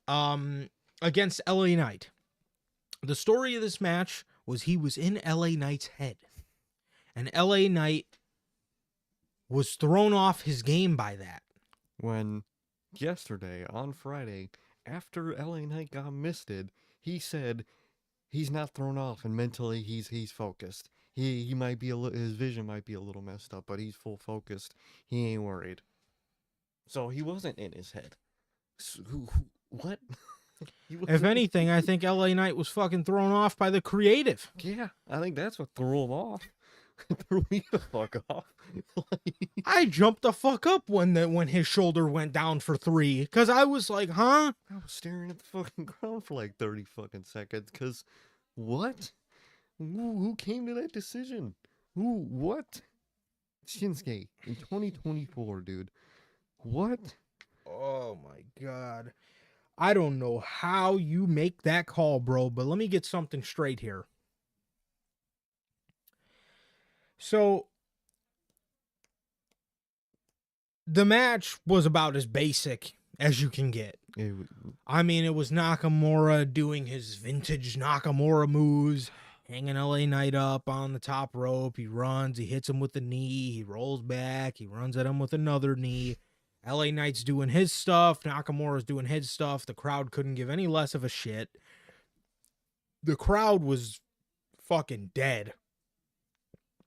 against LA Knight. The story of this match was he was in LA Knight's head, and LA Knight was thrown off his game by that. When yesterday, on Friday, after LA Knight got misted, he said he's not thrown off and mentally he's focused. He might be his vision might be a little messed up, but he's full focused. He ain't worried. So he wasn't in his head. So, what? If anything, I think LA Knight was fucking thrown off by the creative. Yeah, I think that's what threw him off. Threw me the fuck off. I jumped the fuck up when his shoulder went down for 3, because I was like, huh? I was staring at the fucking ground for like 30 fucking seconds, because what? Who came to that decision? What? Shinsuke in 2024, dude. What? Oh my god. I don't know how you make that call, bro, but let me get something straight here. So, the match was about as basic as you can get. I mean, it was Nakamura doing his vintage Nakamura moves, hanging LA Knight up on the top rope. He runs, he hits him with the knee, he rolls back, he runs at him with another knee. LA Knight's doing his stuff, Nakamura's doing his stuff. The crowd couldn't give any less of a shit. The crowd was fucking dead.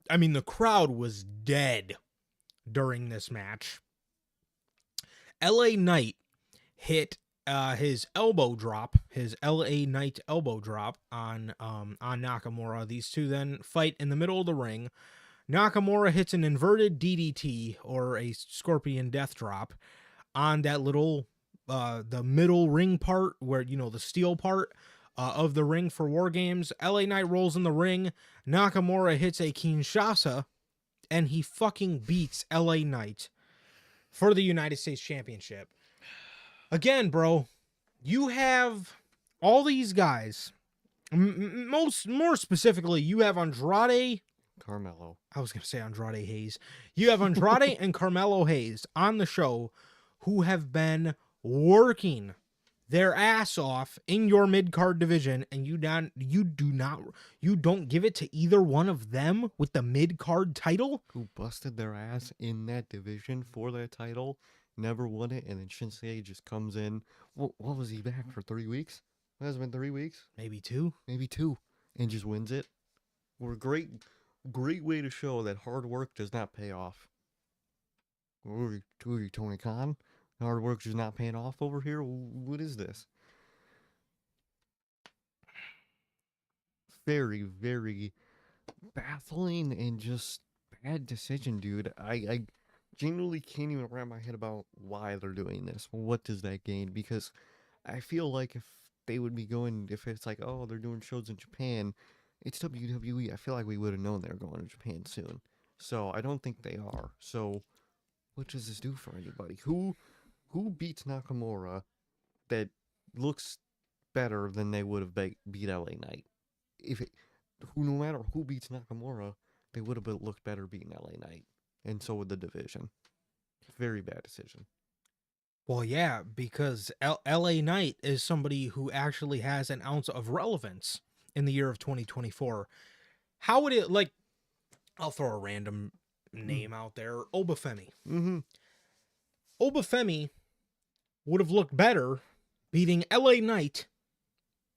I mean, the crowd was dead during this match. LA Knight hit his elbow drop, his LA Knight elbow drop on Nakamura. These two then fight in the middle of the ring. Nakamura hits an inverted DDT, or a scorpion death drop, on that little the middle ring part, where the steel part of the ring for War Games. LA Knight rolls in the ring. Nakamura hits a Kinshasa, and he fucking beats LA Knight for the United States Championship. Again, bro, you have all these guys. More specifically, you have Andrade. Carmelo. I was going to say Andrade Hayes. You have Andrade and Carmelo Hayes on the show, who have been working their ass off in your mid-card division, and you don't give it to either one of them with the mid-card title? Who busted their ass in that division for that title never won it, and then Shinsuke just comes in. What was he back for 3 weeks? It has been 3 weeks, Maybe 2. maybe 2, and just wins it. We're great way to show that hard work does not pay off. Who are you, Tony Khan? Hard work is not paying off over here. What is this? Very, very baffling and just bad decision, dude. I genuinely can't even wrap my head about why they're doing this. What does that gain? Because I feel like if they would be going, if it's like, oh, they're doing shows in Japan, it's WWE. I feel like we would have known they were going to Japan soon. So I don't think they are. So what does this do for anybody? Who beats Nakamura that looks better than they would have beat LA Knight? No matter who beats Nakamura, they would have looked better beating LA Knight, and so would the division. Very bad decision. Well, yeah, because LA Knight is somebody who actually has an ounce of relevance in the year of 2024. How would it, like, I'll throw a random name out there, Obafemi. Mm-hmm. Obafemi would have looked better beating LA Knight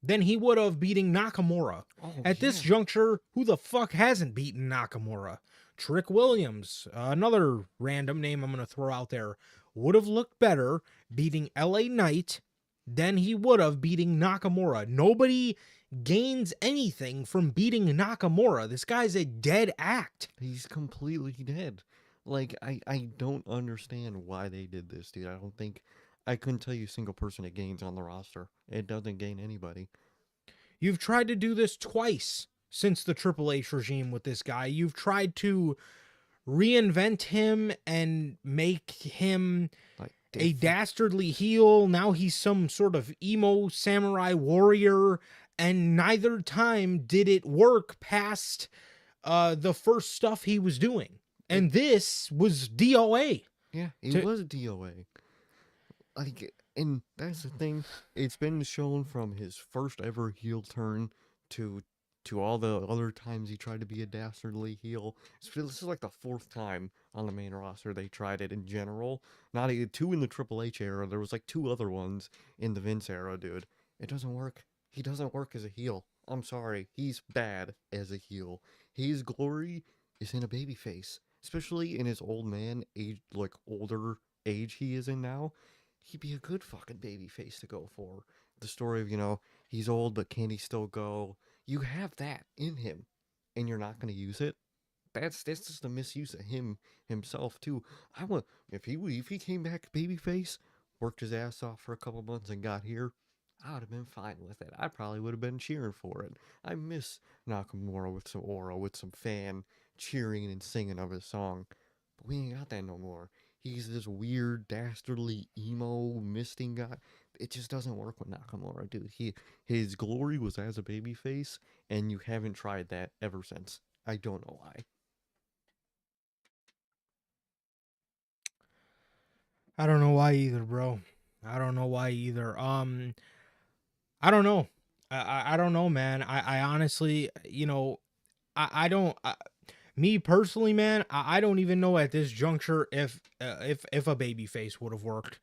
than he would have beating Nakamura. At this juncture, who the fuck hasn't beaten Nakamura? Trick Williams, another random name I'm going to throw out there, would have looked better beating LA Knight than he would have beating Nakamura. Nobody gains anything from beating Nakamura. This guy's a dead act. He's completely dead. Like, I don't understand why they did this, dude. I couldn't tell you a single person it gains on the roster. It doesn't gain anybody. You've tried to do this twice since the Triple H regime with this guy. You've tried to reinvent him and make him Like a dastardly heel. Now he's some sort of emo samurai warrior, and neither time did it work past the first stuff he was doing. And this was DOA. Yeah, it was DOA. Like, and that's the thing. It's been shown from his first ever heel turn to all the other times he tried to be a dastardly heel. This is like the 4th time on the main roster they tried it in general. Not even 2 in the Triple H era. There was like 2 other ones in the Vince era, dude. It doesn't work. He doesn't work as a heel. I'm sorry. He's bad as a heel. His glory is in a babyface. Especially in his old man age, like older age he is in now. He'd be a good fucking babyface to go for. The story of, he's old, but can he still go? You have that in him, and you're not going to use it. That's just a misuse of himself too. If he came back babyface, worked his ass off for a couple months and got here, I would have been fine with it. I probably would have been cheering for it. I miss Nakamura with some aura, with some fan cheering and singing of his song, but we ain't got that no more. He's this weird, dastardly, emo, misting guy. It just doesn't work with Nakamura, dude. His glory was as a babyface, and you haven't tried that ever since. I don't know why. I don't know why either, bro. I don't know why either. I don't know. I don't know, man. I honestly, I don't. Me personally, man, I don't even know at this juncture if a babyface would have worked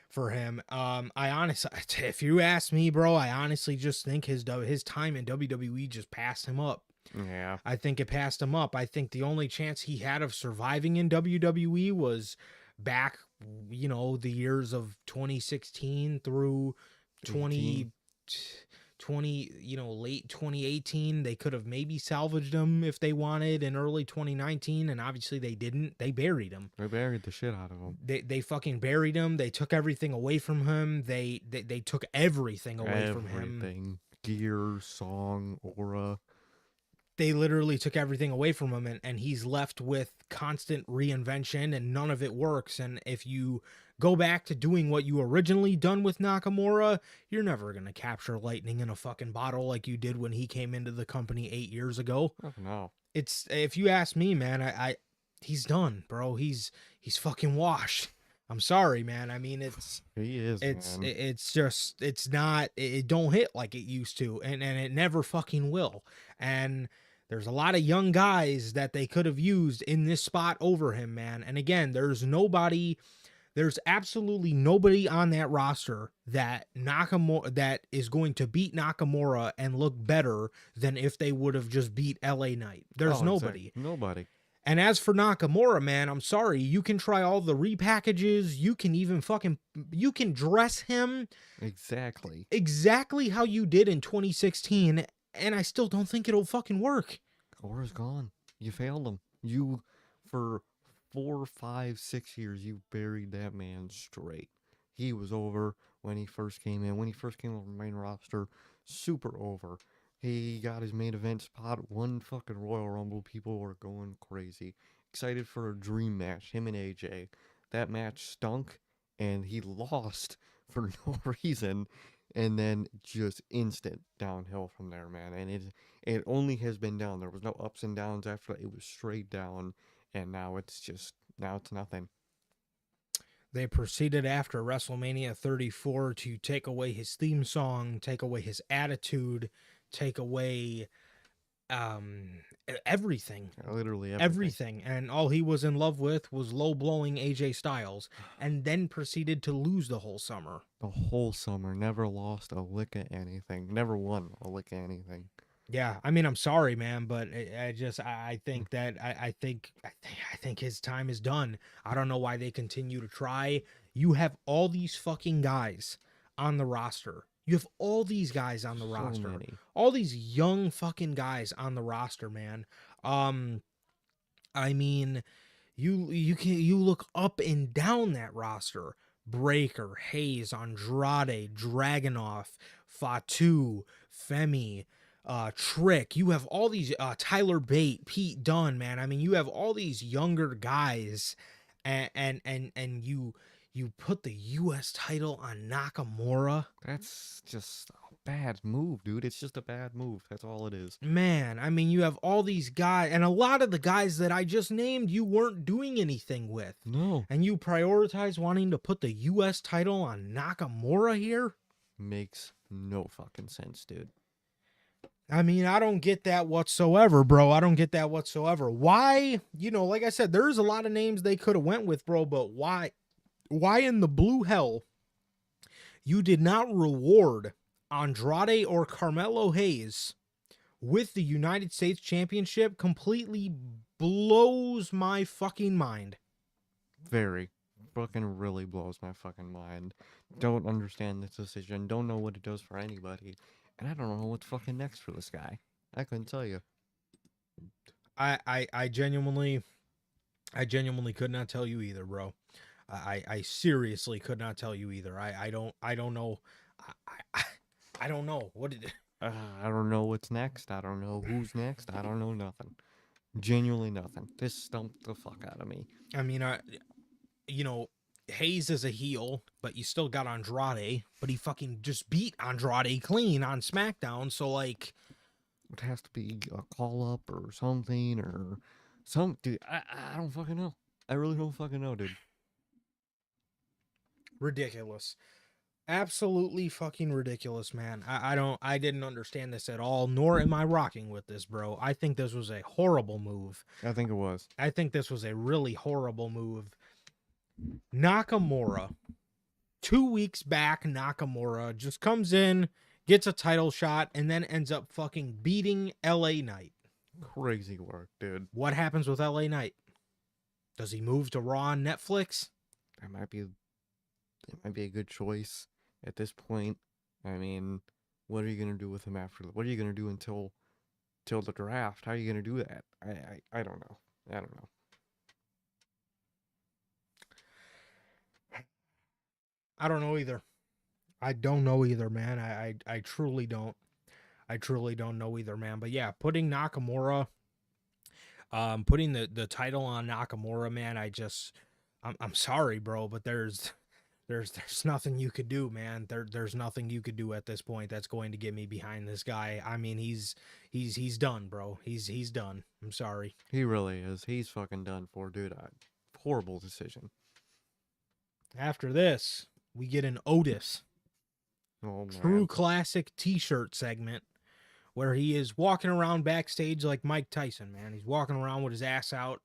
for him. I honestly, if you ask me, bro, I honestly just think his time in WWE just passed him up. Yeah. I think it passed him up. I think the only chance he had of surviving in WWE was back, the years of 2016 through 2020, late 2018. They could have maybe salvaged him if they wanted in early 2019, and obviously they didn't. They buried him. They buried the shit out of him. They fucking buried him. They took everything away from him. They took everything away from him. Everything. Gear, song, aura. They literally took everything away from him, and he's left with constant reinvention, and none of it works. And if you go back to doing what you originally done with Nakamura, you're never going to capture lightning in a fucking bottle like you did when he came into the company 8 years ago. Oh, no. It's, if you ask me, man, he's done, bro. He's fucking washed. I'm sorry, man. I mean, he is, man. It's just, it's not, it don't hit like it used to, and it never fucking will. And there's a lot of young guys that they could have used in this spot over him, man. And again, there's nobody There's absolutely nobody on that roster that is going to beat Nakamura and look better than if they would have just beat LA Knight. There's Oh, exactly. nobody. Nobody. And as for Nakamura, man, I'm sorry. You can try all the repackages. You can even you can dress him Exactly. exactly how you did in 2016, and I still don't think it'll fucking work. Aura's gone. You failed him. You, for 4, 5, 6 years, you buried that man straight. He was over when he first came in. When he first came on the main roster, super over. He got his main event spot, one fucking Royal Rumble. People were going crazy. Excited for a dream match, him and AJ. That match stunk, and he lost for no reason. And then just instant downhill from there, man. And it only has been down. There was no ups and downs after that. It was straight down, and now it's nothing. They proceeded after WrestleMania 34 to take away his theme song, take away his attitude, take away everything. Literally everything. And all he was in love with was low blowing AJ Styles, and then proceeded to lose the whole summer. The whole summer, never lost a lick of anything. Never won a lick of anything. Yeah, I mean, I'm sorry, man, but I think that I think his time is done. I don't know why they continue to try. You have all these fucking guys on the roster. You have all these guys on the roster. Many. All these young fucking guys on the roster, man. I mean, you look up and down that roster. Breaker, Hayes, Andrade, Dragunov, Fatu, Femi, Trick. You have all these Tyler Bate, Pete Dunne, man. I mean, you have all these younger guys, and you put the U.S. title on Nakamura. That's just a bad move, dude. It's just a bad move. That's all it is. Man, I mean, you have all these guys, and a lot of the guys that I just named, you weren't doing anything with. No. And you prioritize wanting to put the U.S. title on Nakamura here? Makes no fucking sense, dude. I mean, I don't get that whatsoever, bro. I don't get that whatsoever. Why? You know, like I said, there's a lot of names they could have went with, bro, but why in the blue hell you did not reward Andrade or Carmelo Hayes with the United States Championship completely blows my fucking mind. Very. Fucking really blows my fucking mind. Don't understand this decision. Don't know what it does for anybody. And I don't know what's fucking next for this guy. I couldn't tell you. I genuinely could not tell you either, bro. I seriously could not tell you either. I don't know. I don't know. What did I don't know what's next. I don't know who's next. I don't know nothing. Genuinely nothing. This stumped the fuck out of me. I mean, you know, Hayes is a heel, but you still got Andrade, but he fucking just beat Andrade clean on SmackDown. So like, it has to be a call up or something or some dude. I don't fucking know. I really don't fucking know, dude. Ridiculous. Absolutely fucking ridiculous, man. I didn't understand this at all, nor am I rocking with this, bro. I think this was a horrible move. I think it was. I think this was a really horrible move. Nakamura, 2 weeks back, Nakamura just comes in, gets a title shot, and then ends up fucking beating LA Knight. Crazy work, dude. What happens with LA Knight? Does he move to Raw on Netflix? It might be a good choice at this point. I mean, what are you gonna do with him after? What are you gonna do until the draft? How are you gonna do that? I don't know. I don't know. I don't know either. I don't know either, man. I truly don't. I truly don't know either, man. But yeah, putting Nakamura, putting the title on Nakamura, man. I'm sorry, bro, but there's nothing you could do, man. There's nothing you could do at this point that's going to get me behind this guy. I mean, he's done, bro. He's done. I'm sorry. He really is. He's fucking done for, dude. Horrible decision. After this, we get an Otis True Classic t-shirt segment where he is walking around backstage like Mike Tyson, man. He's walking around with his ass out,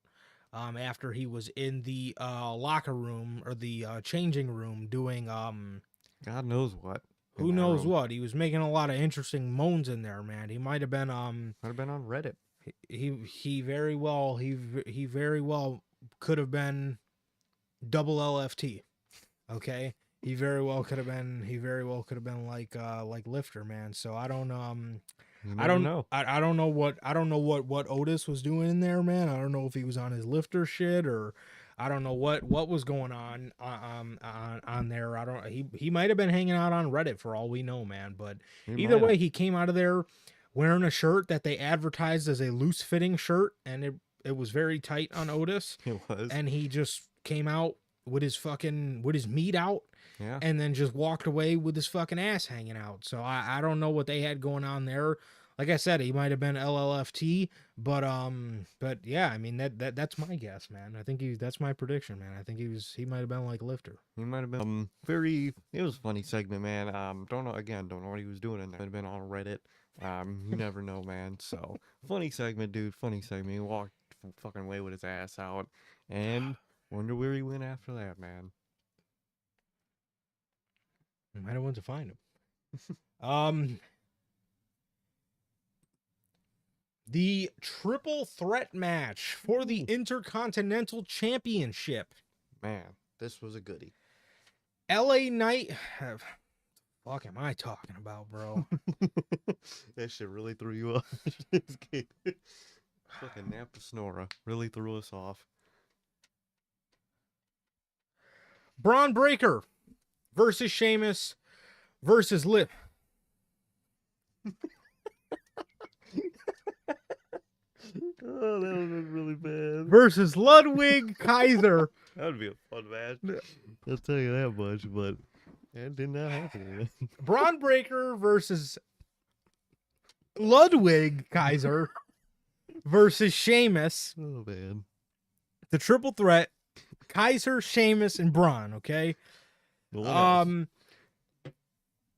after he was in the locker room or the changing room doing God knows what in who that knows room. what. He was making a lot of interesting moans in there, man. He might have been Might have been on Reddit. he very well he very well could have been double LFT. Okay. He very well could have been like Lifter, man. So I don't You never know. I don't know what Otis was doing in there, man. I don't know if he was on his Lifter shit or I don't know what was going on there. I don't he might have been hanging out on Reddit for all we know, man. But He either might have. way, he came out of there wearing a shirt that they advertised as a loose fitting shirt, and it was very tight on Otis, It was. and he just came out with his meat out Yeah. and then just walked away with his fucking ass hanging out. So I don't know what they had going on there. Like I said, he might have been LLFT, but yeah, I mean that's my guess, man. I think that's my prediction, man. I think he might have been like Lifter. He might have been very. It was a funny segment, man. Don't know what he was doing in there. Might have been on Reddit. You never know, man. So funny segment, dude. Funny segment. He walked fucking away with his ass out, and wonder where he went after that, man. I might have went to find him. The triple threat match for the Intercontinental Championship. Man, this was a goodie. LA Knight. Fuck am I talking about, bro? That shit really threw you off. Fucking Napa Snora really threw us off. Braun Breaker versus Sheamus versus Lip. Oh, that would be really bad. Versus Ludwig Kaiser. That would be a fun match. I'll tell you that much, but that did not happen. Braun Breaker versus Ludwig Kaiser versus Sheamus. Oh, man. The triple threat. Kaiser, Sheamus, and Braun, okay? No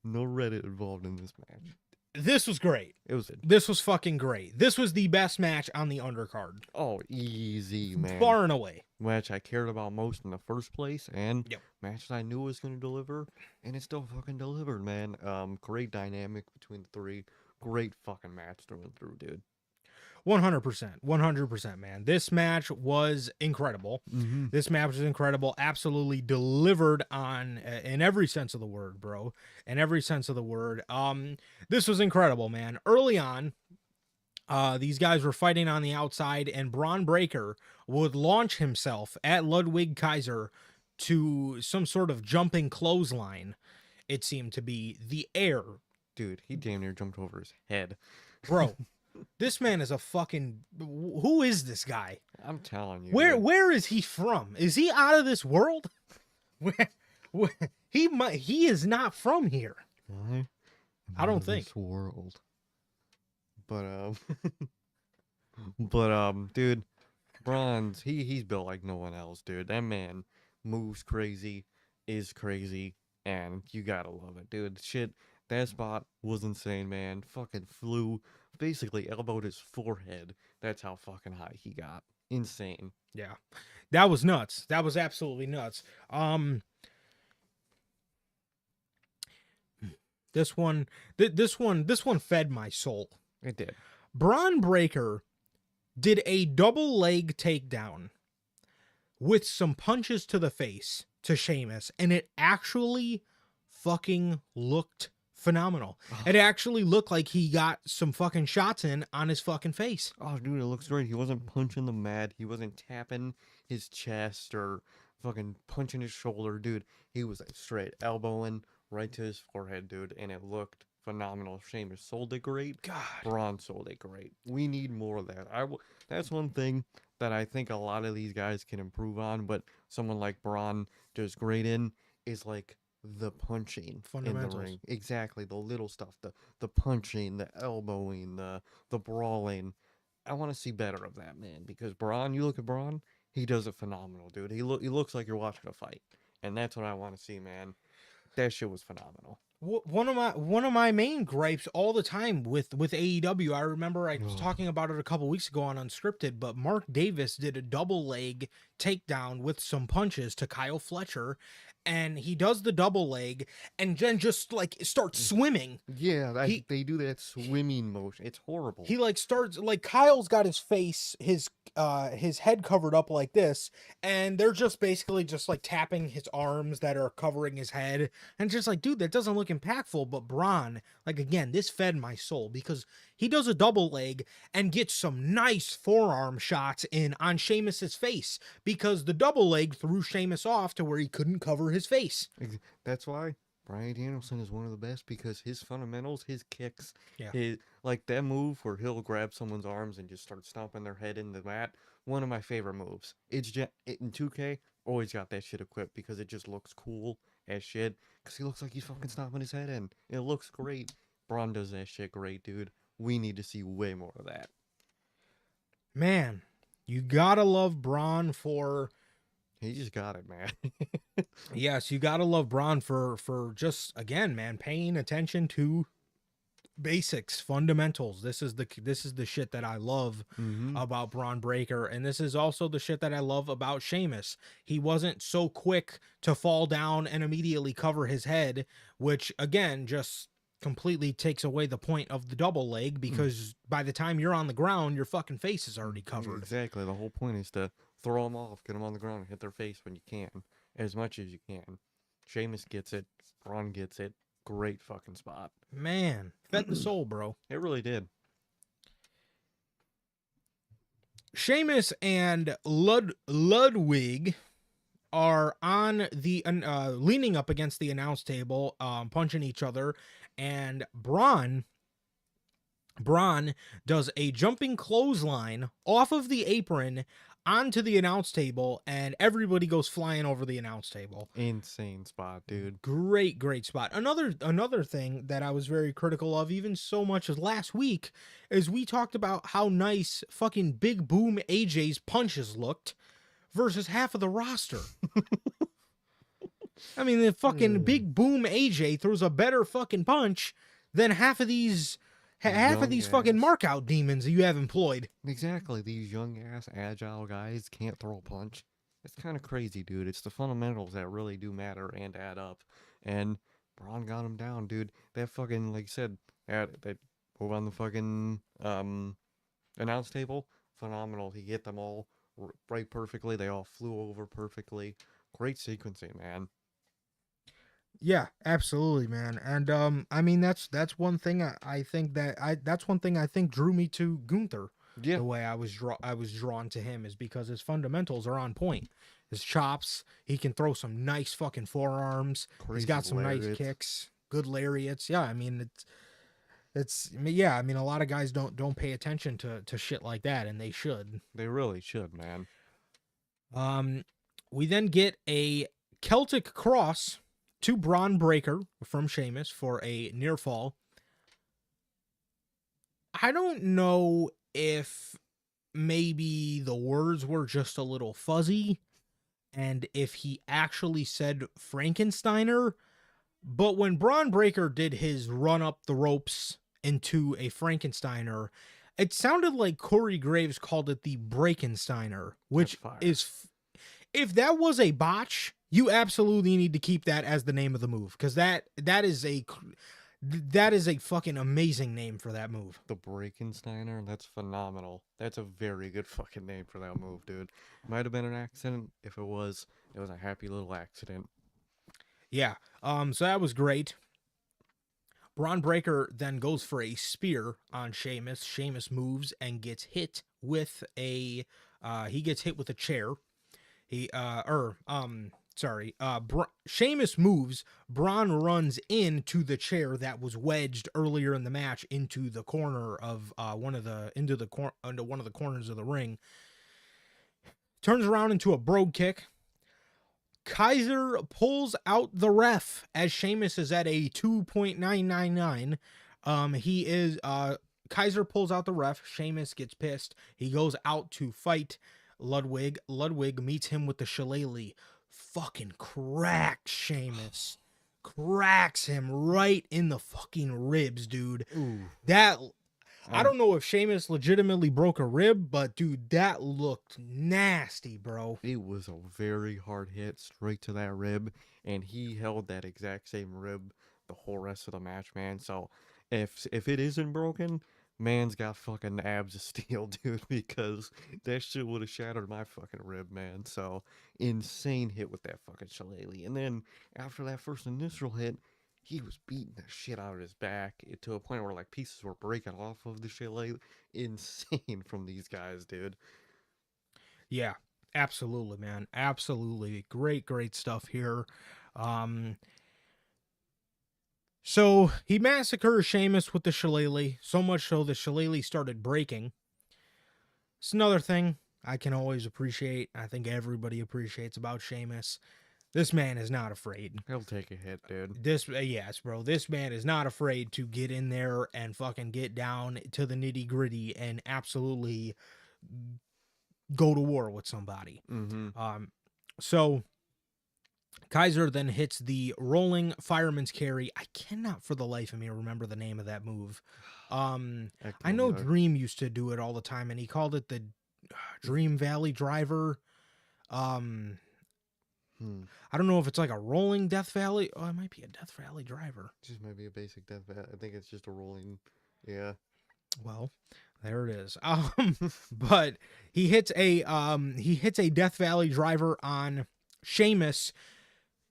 Reddit involved in this match. This was great. This was fucking great. This was the best match on the undercard. Oh, easy, man. Far and away. Match I cared about most in the first place, and Yep. match that I knew was going to deliver, and it still fucking delivered, man. Great dynamic between the three. Great fucking match through and through, dude. 100%. 100%, man. This match was incredible. Mm-hmm. This match was incredible. Absolutely delivered on in every sense of the word, bro. In every sense of the word. This was incredible, man. Early on, these guys were fighting on the outside, and Braun Breaker would launch himself at Ludwig Kaiser to some sort of jumping clothesline. It seemed to be the air. Dude, he damn near jumped over his head. Bro, this man is a fucking... Who is this guy? I'm telling you. Where is he from? Is he out of this world? He is not from here. I don't think. This world. But dude, Braun's he's built like no one else, dude. That man moves crazy, is crazy, and you gotta love it, dude. Shit, that spot was insane, man. Fucking flew, basically elbowed his forehead. That's how fucking high he got. Insane. Yeah. That was nuts. That was absolutely nuts. This one fed my soul. It did. Braun Breaker did a double leg takedown with some punches to the face to Sheamus, and it actually fucking looked phenomenal. It actually looked like he got some fucking shots in on his fucking face. Oh, dude, it looks great. He wasn't punching the mat. He wasn't tapping his chest or fucking punching his shoulder, dude. He was like straight elbowing right to his forehead, dude, and it looked phenomenal. Sheamus sold it great. God. Braun sold it great. We need more of that. That's one thing that I think a lot of these guys can improve on, but someone like Braun does great in is like the punching in the ring. Exactly, the little stuff, the punching, the elbowing, the brawling. I want to see better of that, man, because Braun, you look at Braun, he does it phenomenal, dude. He looks like you're watching a fight, and that's what I want to see, man. That shit was phenomenal. One of my main gripes all the time with AEW. I remember I was Ugh. talking about it a couple weeks ago on Unscripted, but Mark Davis did a double leg takedown with some punches to Kyle Fletcher, and he does the double leg and then just like starts swimming. Yeah, He they do that swimming motion. It's horrible. he like starts like Kyle's got his head covered up like this, and they're just basically just like tapping his arms that are covering his head, and just like, dude, that doesn't look impactful. But Braun, like, again, this fed my soul because he does a double leg and gets some nice forearm shots in on Sheamus's face because the double leg threw Sheamus off to where he couldn't cover his face. That's why Bryan Danielson is one of the best, because his fundamentals, his kicks, Yeah. his, like that move where he'll grab someone's arms and just start stomping their head into the mat. One of my favorite moves. It's just in 2K. Always got that shit equipped because it just looks cool as shit. Because he looks like he's fucking stomping his head in. It looks great. Braun does that shit great, dude. We need to see way more of that. Man, you gotta love Braun for. He just got it, man. Yes, you gotta love Braun for just, again, man, paying attention to basics, fundamentals. This is the shit that I love about Braun Breaker, and this is also the shit that I love about Sheamus. He wasn't so quick to fall down and immediately cover his head, which again just completely takes away the point of the double leg, because by the time you're on the ground, your fucking face is already covered. Exactly. The whole point is to throw them off, get them on the ground, and hit their face when you can, as much as you can. Sheamus gets it. Braun gets it. Great fucking spot. Man, fed the soul, bro. It really did. Sheamus and Ludwig are on the leaning up against the announce table, punching each other, and Braun does a jumping clothesline off of the apron onto the announce table, and everybody goes flying over the announce table. Insane spot, dude. Great spot. Another thing that I was very critical of, even so much as last week, is we talked about how nice fucking Big Boom AJ's punches looked versus half of the roster. I mean, the fucking Big Boom AJ throws a better fucking punch than half of these fucking markout demons that you have employed. Exactly. These young ass agile guys can't throw a punch. It's kind of crazy, dude. It's the fundamentals that really do matter and add up. And Braun got him down, dude. That fucking, like you said, that move on the fucking announce table, phenomenal. He hit them all right perfectly. They all flew over perfectly. Great sequencing, man. Yeah, absolutely, man. And I mean, that's one thing I think drew me to Gunther. Yeah. The way I was drawn to him is because his fundamentals are on point. His chops, he can throw some nice fucking forearms. He's got some nice kicks, good lariats. Yeah, I mean yeah, I mean, a lot of guys don't pay attention to shit like that, and they should. They really should, man. We then get a Celtic cross to Braun Breaker from Sheamus for a near fall. I don't know if maybe the words were just a little fuzzy and if he actually said Frankensteiner, but when Braun Breaker did his run up the ropes into a Frankensteiner, it sounded like Corey Graves called it the Breakensteiner, which is, if that was a botch, you absolutely need to keep that as the name of the move, because that is a fucking amazing name for that move. The Breakensteiner, that's phenomenal. That's a very good fucking name for that move, dude. Might have been an accident. If it was a happy little accident. Yeah. So that was great. Braun Breaker then goes for a spear on Sheamus. Sheamus moves and gets hit with a chair. Sheamus moves. Braun runs into the chair that was wedged earlier in the match into the corner of one of the corners of the ring. Turns around into a brogue kick. Kaiser pulls out the ref as Sheamus is at a 2.999. Kaiser pulls out the ref. Sheamus gets pissed. He goes out to fight Ludwig. Ludwig meets him with the shillelagh. Fucking cracked Sheamus. cracks him right in the fucking ribs, dude. Ooh. That I Um, don't know if Sheamus legitimately broke a rib, but dude, that looked nasty, bro. it was a very hard hit straight to that rib, and he held that exact same rib the whole rest of the match, man. So if it isn't broken, man's got fucking abs of steel, dude, because that shit would have shattered my fucking rib, man. So insane hit with that fucking shillelagh. And then after that first initial hit, he was beating the shit out of his back to a point where like pieces were breaking off of the shillelagh. Insane from these guys, dude. Yeah, absolutely, man. Absolutely. Great, great stuff here. Um, so he massacres Sheamus with the shillelagh, so much so the shillelagh started breaking. It's another thing I can always appreciate. I think everybody appreciates about Sheamus. This man is not afraid. He'll take a hit, dude. Yes, bro. This man is not afraid to get in there and fucking get down to the nitty gritty and absolutely go to war with somebody. Mm-hmm. So Kaiser then hits the rolling fireman's carry. I cannot for the life of me remember the name of that move. I know Either. Dream used to do it all the time, and he called it the Dream Valley Driver. I don't know if it's like a rolling Death Valley. Oh, it might be a Death Valley Driver. Just maybe a basic death. I think it's just a rolling. Yeah. Well, there it is. But he hits a Death Valley Driver on Sheamus.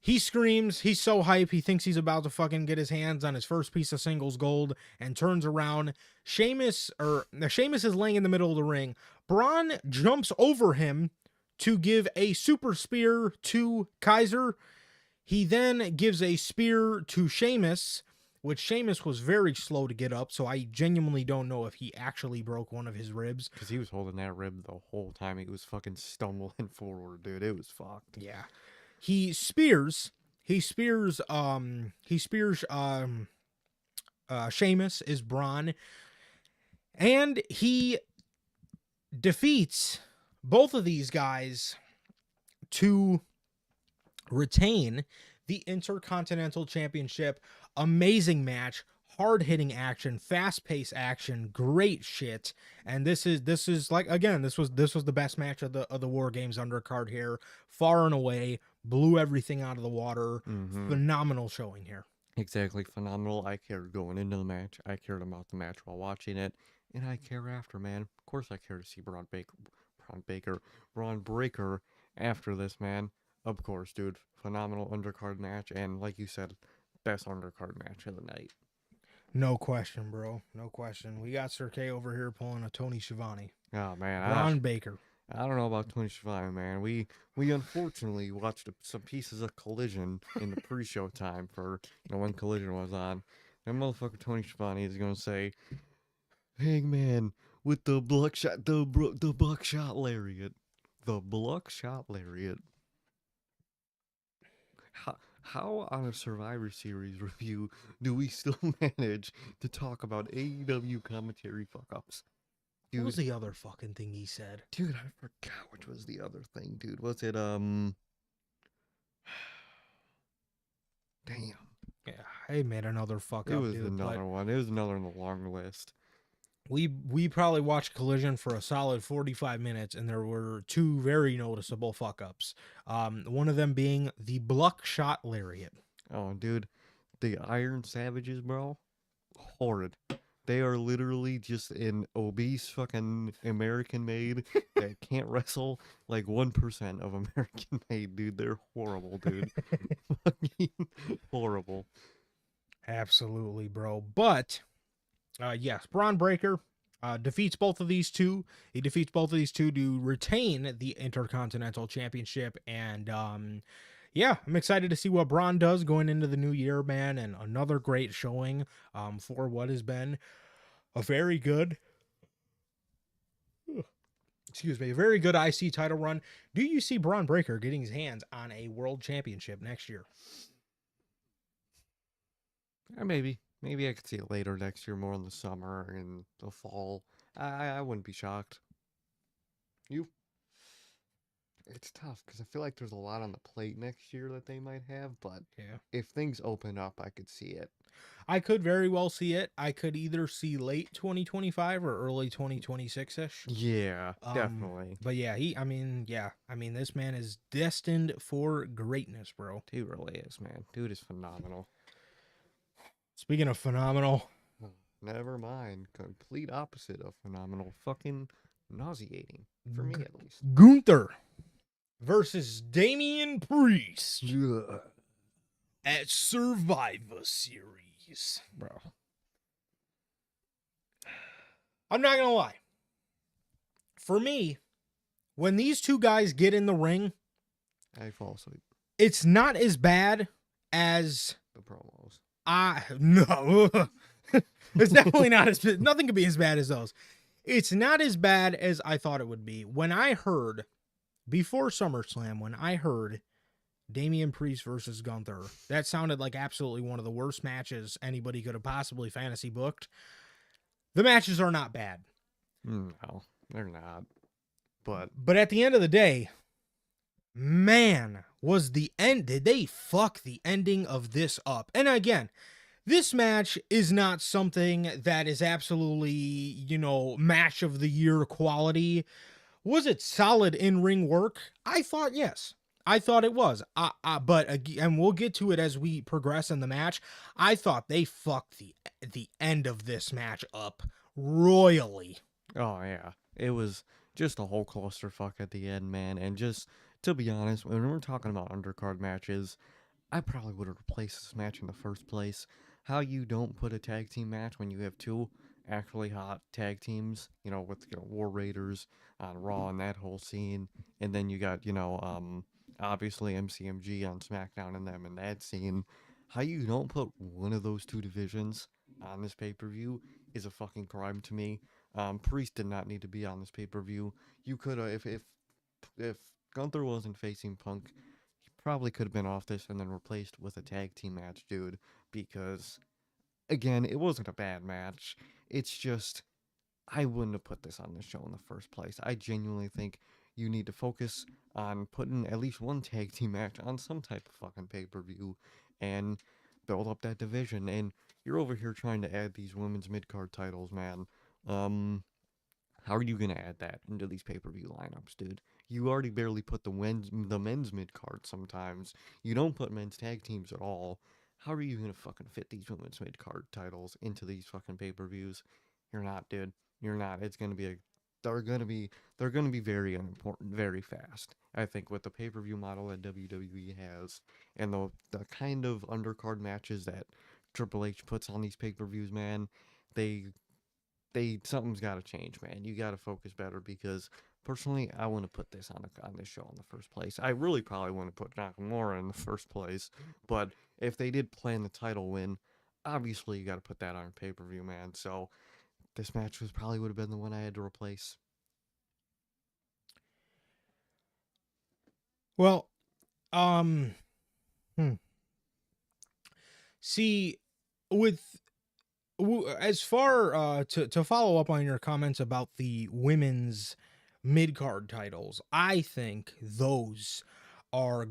He screams, he's so hype, he thinks he's about to fucking get his hands on his first piece of singles gold and turns around. Sheamus is laying in the middle of the ring. Braun jumps over him to give a super spear to Kaiser. He then gives a spear to Sheamus, which Sheamus was very slow to get up, so I genuinely don't know if he actually broke one of his ribs. Because he was holding that rib the whole time. He was fucking stumbling forward, dude. It was fucked. Yeah. He spears Sheamus is Braun, and he defeats both of these guys to retain the Intercontinental Championship. Amazing match, hard-hitting action, fast-paced action, great shit. And this is like, again, this was the best match of the War Games undercard here, far and away. Blew everything out of the water. Mm-hmm. Phenomenal showing here. Exactly. Phenomenal. I cared going into the match. I cared about the match while watching it. And I care after, man. Of course I care to see Braun Breaker after this, man. Of course, dude. Phenomenal undercard match. And like you said, best undercard match of the night. No question, bro. No question. We got Sir K over here pulling a Tony Schiavone. Oh, man. Braun Baker. I don't know about 25, man. We unfortunately watched some pieces of Collision in the pre-show time for when Collision was on. And motherfucker Tony Schiavone is gonna say, "Hangman with the buckshot, the buckshot lariat, the buckshot lariat." How on a Survivor Series review do we still manage to talk about AEW commentary fuck-ups? What was the other fucking thing he said? Dude, I forgot which was the other thing, dude. Was it, damn. Yeah, he made another fuck It up, was dude. another one. It was another on the long list. We probably watched Collision for a solid 45 minutes, and there were two very noticeable fuck ups. One of them being the Buckshot Lariat. Oh, dude. The Iron Savages, bro. Horrid. They are literally just an obese fucking American made that can't wrestle like 1% of American made, dude. They're horrible, dude. Fucking horrible. Absolutely, bro. But, yes, Braun Breaker defeats both of these two. He defeats both of these two to retain the Intercontinental Championship. And, yeah, I'm excited to see what Braun does going into the new year, man. And another great showing for what has been a very good, a very good IC title run. Do you see Braun Breaker getting his hands on a world championship next year? Maybe. Maybe I could see it later next year, more in the summer and the fall. I wouldn't be shocked. You? It's tough because I feel like there's a lot on the plate next year that they might have, but Yeah. if things open up, I could see it. I could very well see it. I could either see late 2025 or early 2026 ish. Yeah, definitely. But yeah, this man is destined for greatness, bro. Dude really is, man. Dude is phenomenal. Speaking of phenomenal, Never mind. Complete opposite of phenomenal. Fucking nauseating. For me, at least. Gunther versus Damian Priest at Survivor Series. Bro. I'm not gonna lie. For me, when these two guys get in the ring, I fall asleep. it's not as bad as The promos. no. It's definitely not as nothing could be as bad as those. It's not as bad as I thought it would be. When I heard before SummerSlam, when I heard Damian Priest versus Gunther, that sounded like absolutely one of the worst matches anybody could have possibly fantasy booked. The matches are not bad. No, they're not. But at the end of the day, man, was the end. Did they fuck the ending of this up? And again, this match is not something that is absolutely, match of the year quality. Was it solid in-ring work? I thought yes. I thought it was. But again, we'll get to it as we progress in the match. I thought they fucked the end of this match up royally. Oh, yeah. It was just a whole clusterfuck at the end, man. And just, to be honest, when we're talking about undercard matches, I probably would have replaced this match in the first place. How you don't put a tag team match when you have two actually hot tag teams, with, War Raiders on Raw and that whole scene. And then you got, obviously MCMG on SmackDown and them in that scene. How you don't put one of those two divisions on this pay-per-view is a fucking crime to me. Priest did not need to be on this pay-per-view. You could have, if Gunther wasn't facing Punk, he probably could have been off this and then replaced with a tag team match, dude. Because, again, it wasn't a bad match. It's just, I wouldn't have put this on the show in the first place. I genuinely think you need to focus on putting at least one tag team match on some type of fucking pay-per-view and build up that division. And you're over here trying to add these women's mid-card titles, man. How are you going to add that into these pay-per-view lineups, dude? You already barely put the men's mid-card sometimes. You don't put men's tag teams at all. How are you going to fucking fit these women's mid-card titles into these fucking pay-per-views? You're not, dude. You're not. It's going to be they're going to be very unimportant very fast. I think with the pay-per-view model that WWE has and the kind of undercard matches that Triple H puts on these pay-per-views, man, something's got to change, man. You got to focus better because personally, I wouldn't put this on this show in the first place. I really probably wouldn't put Nakamura in the first place, but if they did plan the title win, obviously you got to put that on pay-per-view, man. So this match probably would have been the one I had to replace. Well, see, as far to follow up on your comments about the women's mid-card titles, I think those are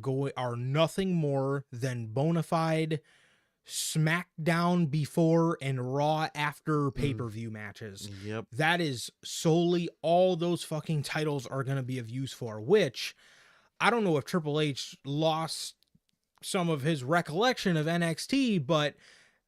nothing more than bona fide SmackDown before and Raw after pay-per-view matches. Yep. That is solely all those fucking titles are going to be of use for, which I don't know if Triple H lost some of his recollection of NXT, but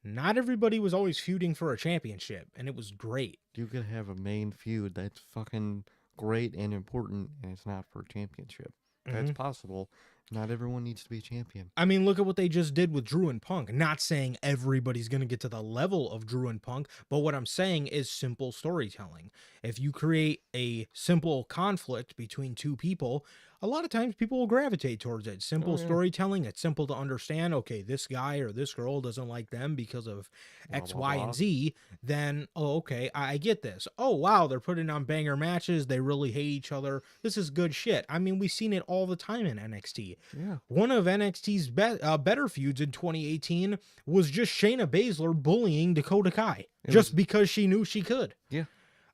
not everybody was always feuding for a championship, and it was great. You could have a main feud that's fucking great and important, and it's not for a championship. That's possible. Not everyone needs to be a champion. I mean, look at what they just did with Drew and Punk. Not saying everybody's going to get to the level of Drew and Punk, but what I'm saying is simple storytelling. If you create a simple conflict between two people, a lot of times people will gravitate towards it. Simple storytelling. It's simple to understand. Okay, this guy or this girl doesn't like them because of X, Y, and Z. Then, okay, I get this. Oh, wow, they're putting on banger matches. They really hate each other. This is good shit. I mean, we've seen it all the time in NXT. Yeah. One of NXT's better feuds in 2018 was just Shayna Baszler bullying Dakota Kai because she knew she could. Yeah.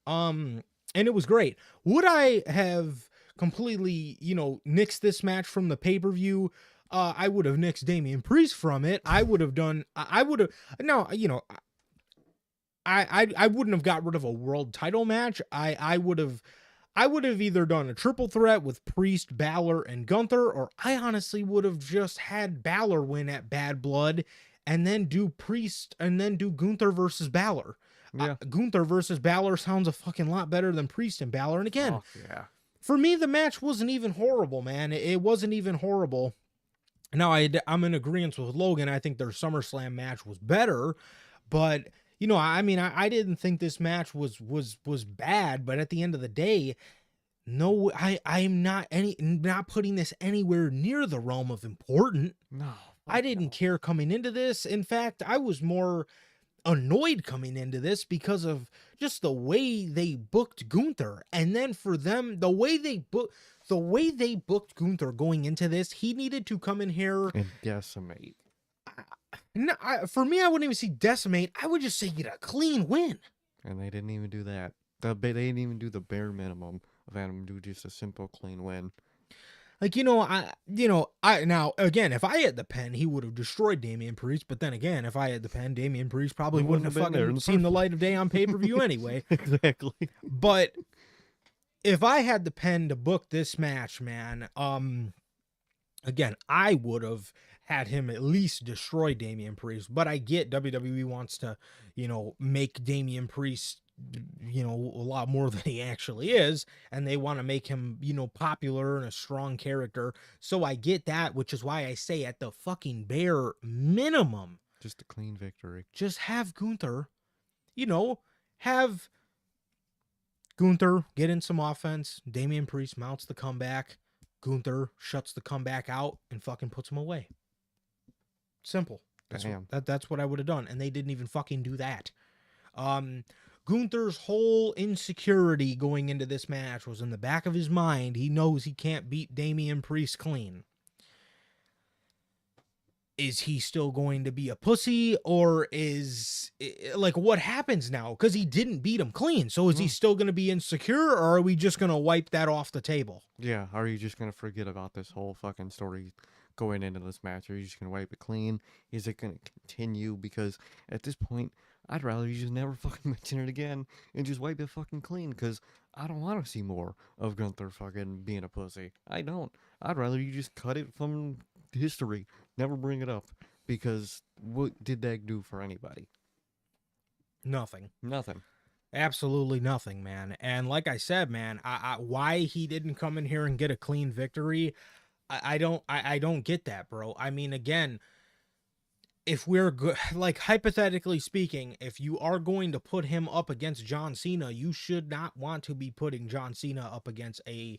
And it was great. Would I have completely, nixed this match from the pay-per-view. I would have nixed Damian Priest from it. I would have done, I would have, no, I wouldn't have got rid of a world title match. I would have either done a triple threat with Priest, Balor, and Gunther, or I honestly would have just had Balor win at Bad Blood and then do Priest and then do Gunther versus Balor. Yeah. Gunther versus Balor sounds a fucking lot better than Priest and Balor. And again, Oh, yeah. for me, the match wasn't even horrible, man. It wasn't even horrible. Now, I'm in agreement with Logan. I think their SummerSlam match was better, but I didn't think this match was bad. But at the end of the day, no, I'm not putting this anywhere near the realm of important. No. I didn't care coming into this. In fact, I was more annoyed coming into this because of just the way they booked Gunther. And then for them, the way they booked Gunther going into this, he needed to come in here and decimate. No, for me, I wouldn't even see decimate. I would just say get a clean win. And they didn't even do that. They didn't even do the bare minimum of having him do just a simple clean win. Like, now again, if I had the pen, he would have destroyed Damian Priest. But then again, if I had the pen, Damian Priest probably wouldn't have fucking seen the light of day on pay-per-view anyway. Exactly. But if I had the pen to book this match, man, again, I would have had him at least destroy Damian Priest. But I get WWE wants to, make Damian Priest, a lot more than he actually is. And they want to make him, popular and a strong character. So I get that, which is why I say at the fucking bare minimum, just a clean victory. Just have Gunther, have Gunther get in some offense. Damian Priest mounts the comeback. Gunther shuts the comeback out and fucking puts him away. Simple. That's what I would have done. And they didn't even fucking do that. Gunther's whole insecurity going into this match was in the back of his mind. He knows he can't beat Damian Priest clean. Is he still going to be a pussy, or is what happens now? Because he didn't beat him clean. So is he still going to be insecure, or are we just going to wipe that off the table? Yeah. Are you just going to forget about this whole fucking story going into this match? Or are you just going to wipe it clean? Is it going to continue? Because at this point, I'd rather you just never fucking mention it again and just wipe it fucking clean, because I don't want to see more of Gunther fucking being a pussy. I don't. I'd rather you just cut it from history. Never bring it up, because what did that do for anybody? Nothing. Nothing. Absolutely nothing, man. And like I said, man, why he didn't come in here and get a clean victory, I don't get that, bro. I mean, again, if we're hypothetically speaking, if you are going to put him up against John Cena, you should not want to be putting John Cena up against a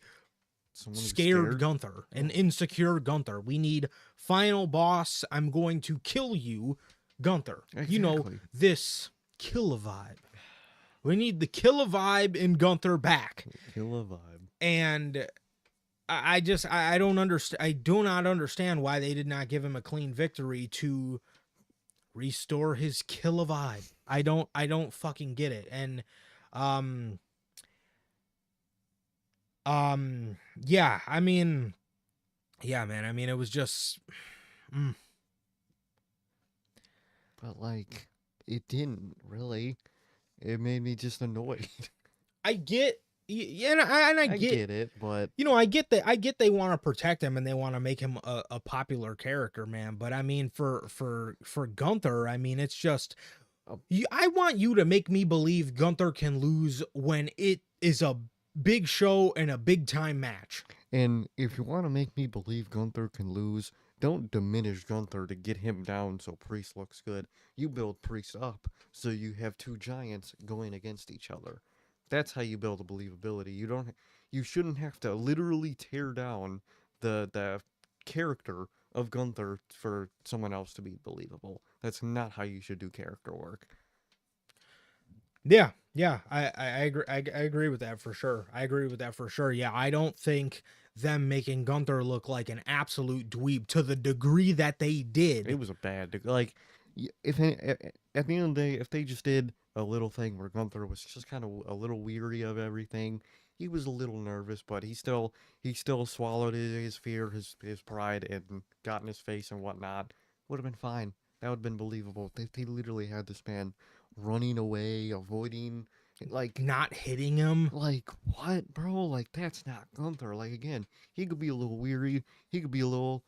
scared Gunther, an insecure Gunther. We need final boss, I'm going to kill you, Gunther. Exactly. This killer vibe. We need the killer vibe in Gunther back. Killer vibe. And I don't understand. I do not understand why they did not give him a clean victory to restore his killer vibe. I don't fucking get it. And yeah, I mean, yeah, man. I mean, it was just, but it didn't really. It made me just annoyed. I get, yeah, and I get it, but I get that. I get they want to protect him and they want to make him a popular character, man. But I mean, for Gunther, I mean, it's just, I want you to make me believe Gunther can lose when it is a big show and a big time match. And if you want to make me believe Gunther can lose, don't diminish Gunther to get him down so Priest looks good. You build Priest up so you have two giants going against each other. That's how you build a believability. You shouldn't have to literally tear down the character of Gunther for someone else to be believable. That's not how you should do character work. Yeah, I agree. I agree with that for sure. Yeah, I don't think them making Gunther look like an absolute dweeb to the degree that they did. It was a bad, if at the end of the day, if they just did a little thing where Gunther was just kind of a little weary of everything, he was a little nervous, but he still swallowed his fear, his pride, and got in his face and whatnot. Would have been fine. That would have been believable. They literally had this man running away, avoiding, like Not hitting him. like what, bro? Like that's not Gunther. Like again, he could be a little weary. He could be a little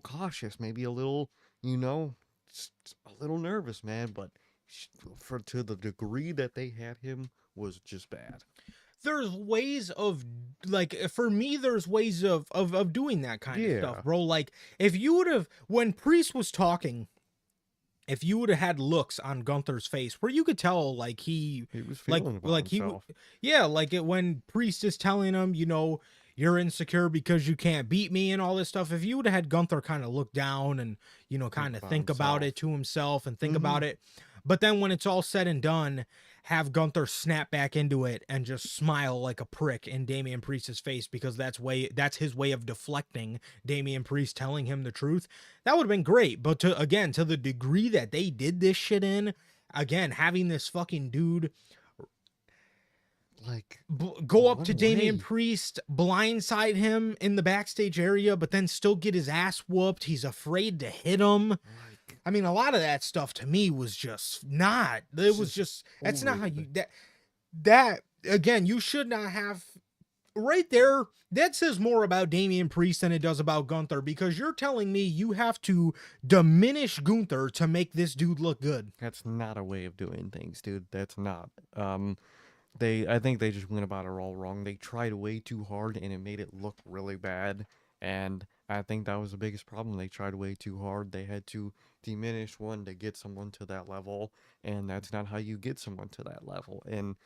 cautious, maybe a little, you know, a little nervous, man. But for to the degree that they had him was just bad. There's ways of, like, for me, there's ways of doing that kind of Yeah, stuff, bro. Like, if you would have, when Priest was talking, if you would have had looks on Gunther's face where you could tell, like, he was like feeling about like he himself. yeah, like it when Priest is telling him, you're insecure because you can't beat me and all this stuff. If you would have had Gunther kind of look down and, Think kind of about think about himself. it to himself and think Mm-hmm. about it, but then when it's all said and done, have Gunther snap back into it and just smile like a prick in Damian Priest's face because that's his way of deflecting Damian Priest telling him the truth. That would have been great. But to the degree that they did this shit in, again, having this fucking dude Like go up run to Damian away. Priest, blindside him in the backstage area, but then still get his ass whooped. He's afraid to hit him. Like I mean, a lot of that stuff to me was just not. It was just just that's not over how the. you that again. You should not have right there. That says more about Damian Priest than it does about Gunther because you're telling me you have to diminish Gunther to make this dude look good. That's not a way of doing things, dude. That's not. I think they just went about it all wrong. They tried way too hard and it made it look really bad. And I think that was the biggest problem. They tried way too hard. They had to diminish one to get someone to that level, and that's not how you get someone to that level. And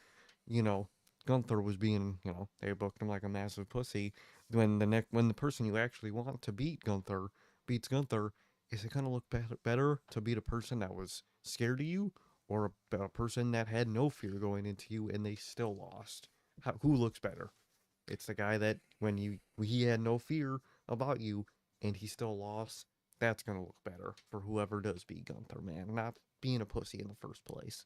you know, Gunther was being, they booked him like a massive pussy. When the person you actually want to beat Gunther beats Gunther, is it gonna look better to beat a person that was scared of you, or a person that had no fear going into you and they still lost? Who looks better? It's the guy that when he had no fear about you and he still lost. That's gonna look better for whoever does beat Gunther, man. Not being a pussy in the first place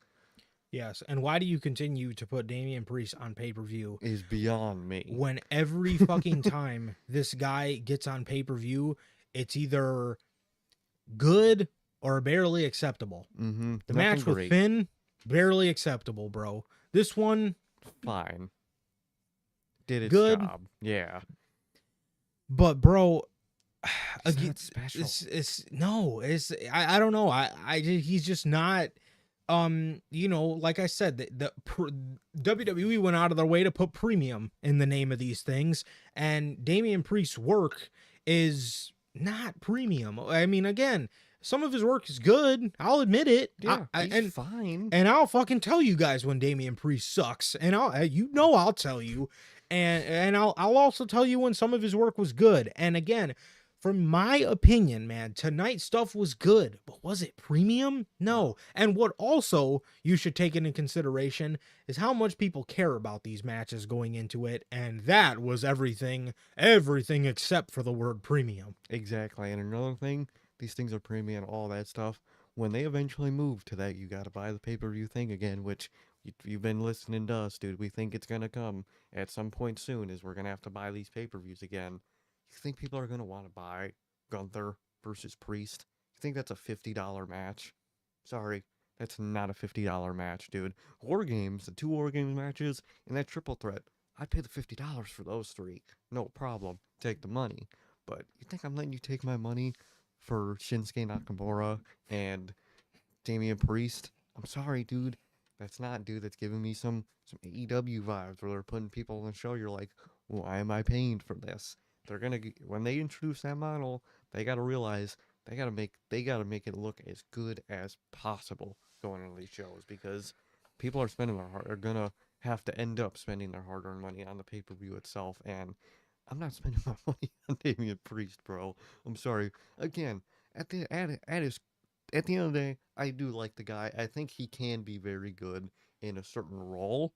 Yes, and why do you continue to put Damian Priest on pay-per-view is beyond me. when every fucking time this guy gets on pay-per-view, it's either good or barely acceptable? Mm-hmm. The Nothing match with great. Finn, barely acceptable, bro. This one, Fine. Did its good, job. Yeah. but bro, He's again, not special. it's no, I don't know. He's just not. Like I said, WWE went out of their way to put premium in the name of these things, and Damian Priest's work is not premium. I mean, again, some of his work is good. I'll admit it. Yeah, he's And fine. I'll fucking tell you guys when Damian Priest sucks, and I'll tell you, and I'll also tell you when some of his work was good. And again, from my opinion, man, tonight's stuff was good, but was it premium? No. And what also you should take into consideration is how much people care about these matches going into it, and that was everything except for the word premium. Exactly. And another thing, these things are premium, all that stuff. When they eventually move to that, you gotta buy the pay-per-view thing again, which you've been listening to us, dude. We think it's gonna come at some point soon, is we're gonna have to buy these pay-per-views again. You think people are gonna want to buy Gunther versus Priest? You think that's a $50 match? Sorry, that's not a $50 match, dude. War Games, the two War Games matches, and that triple threat. I'd pay the $50 for those three. No problem. Take the money. But you think I'm letting you take my money for Shinsuke Nakamura and Damian Priest? I'm sorry, dude. That's not, dude. That's giving me some AEW vibes where they're putting people on the show. You're like, why am I paying for this? They're gonna when they introduce that model, they gotta realize they gotta make it look as good as possible going into these shows because people are gonna have to end up spending their hard-earned money on the pay-per-view itself, and I'm not spending my money on Damian Priest, bro. I'm sorry. Again, at the at his at the end of the day, I do like the guy. I think he can be very good in a certain role.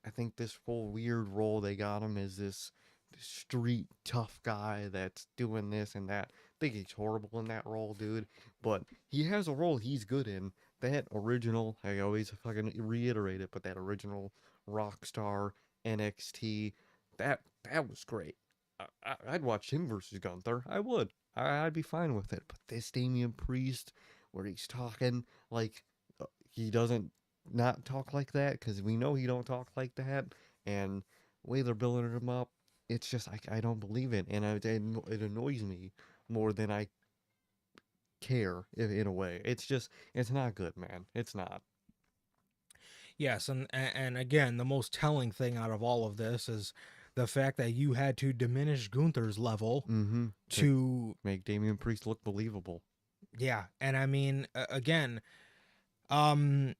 I think this whole weird role they got him is this street tough guy that's doing this and that. I think he's horrible in that role, dude. But he has a role he's good in. That original, I always fucking reiterate it, but that original rock star NXT. That was great. I'd watch him versus Gunther. I would. I'd be fine with it. But this Damian Priest, where he's talking like he doesn't not talk like that, because we know he don't talk like that, and the way they're building him up, it's just I don't believe it, and it annoys me more than I care in a way. It's not good, man. It's not. Yes, and again, the most telling thing out of all of this is the fact that you had to diminish Gunther's level Mm-hmm. to Make Damian Priest look believable. yeah, and I mean again, um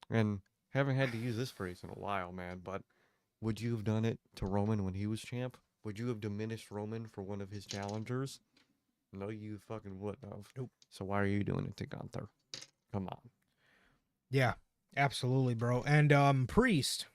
And haven't had to use this phrase in a while, man, but would you have done it to Roman when he was champ? Would you have diminished Roman for one of his challengers? No, you fucking wouldn't have. Nope. So why are you doing it to Gunther? Come on. yeah, absolutely, bro. And Priest,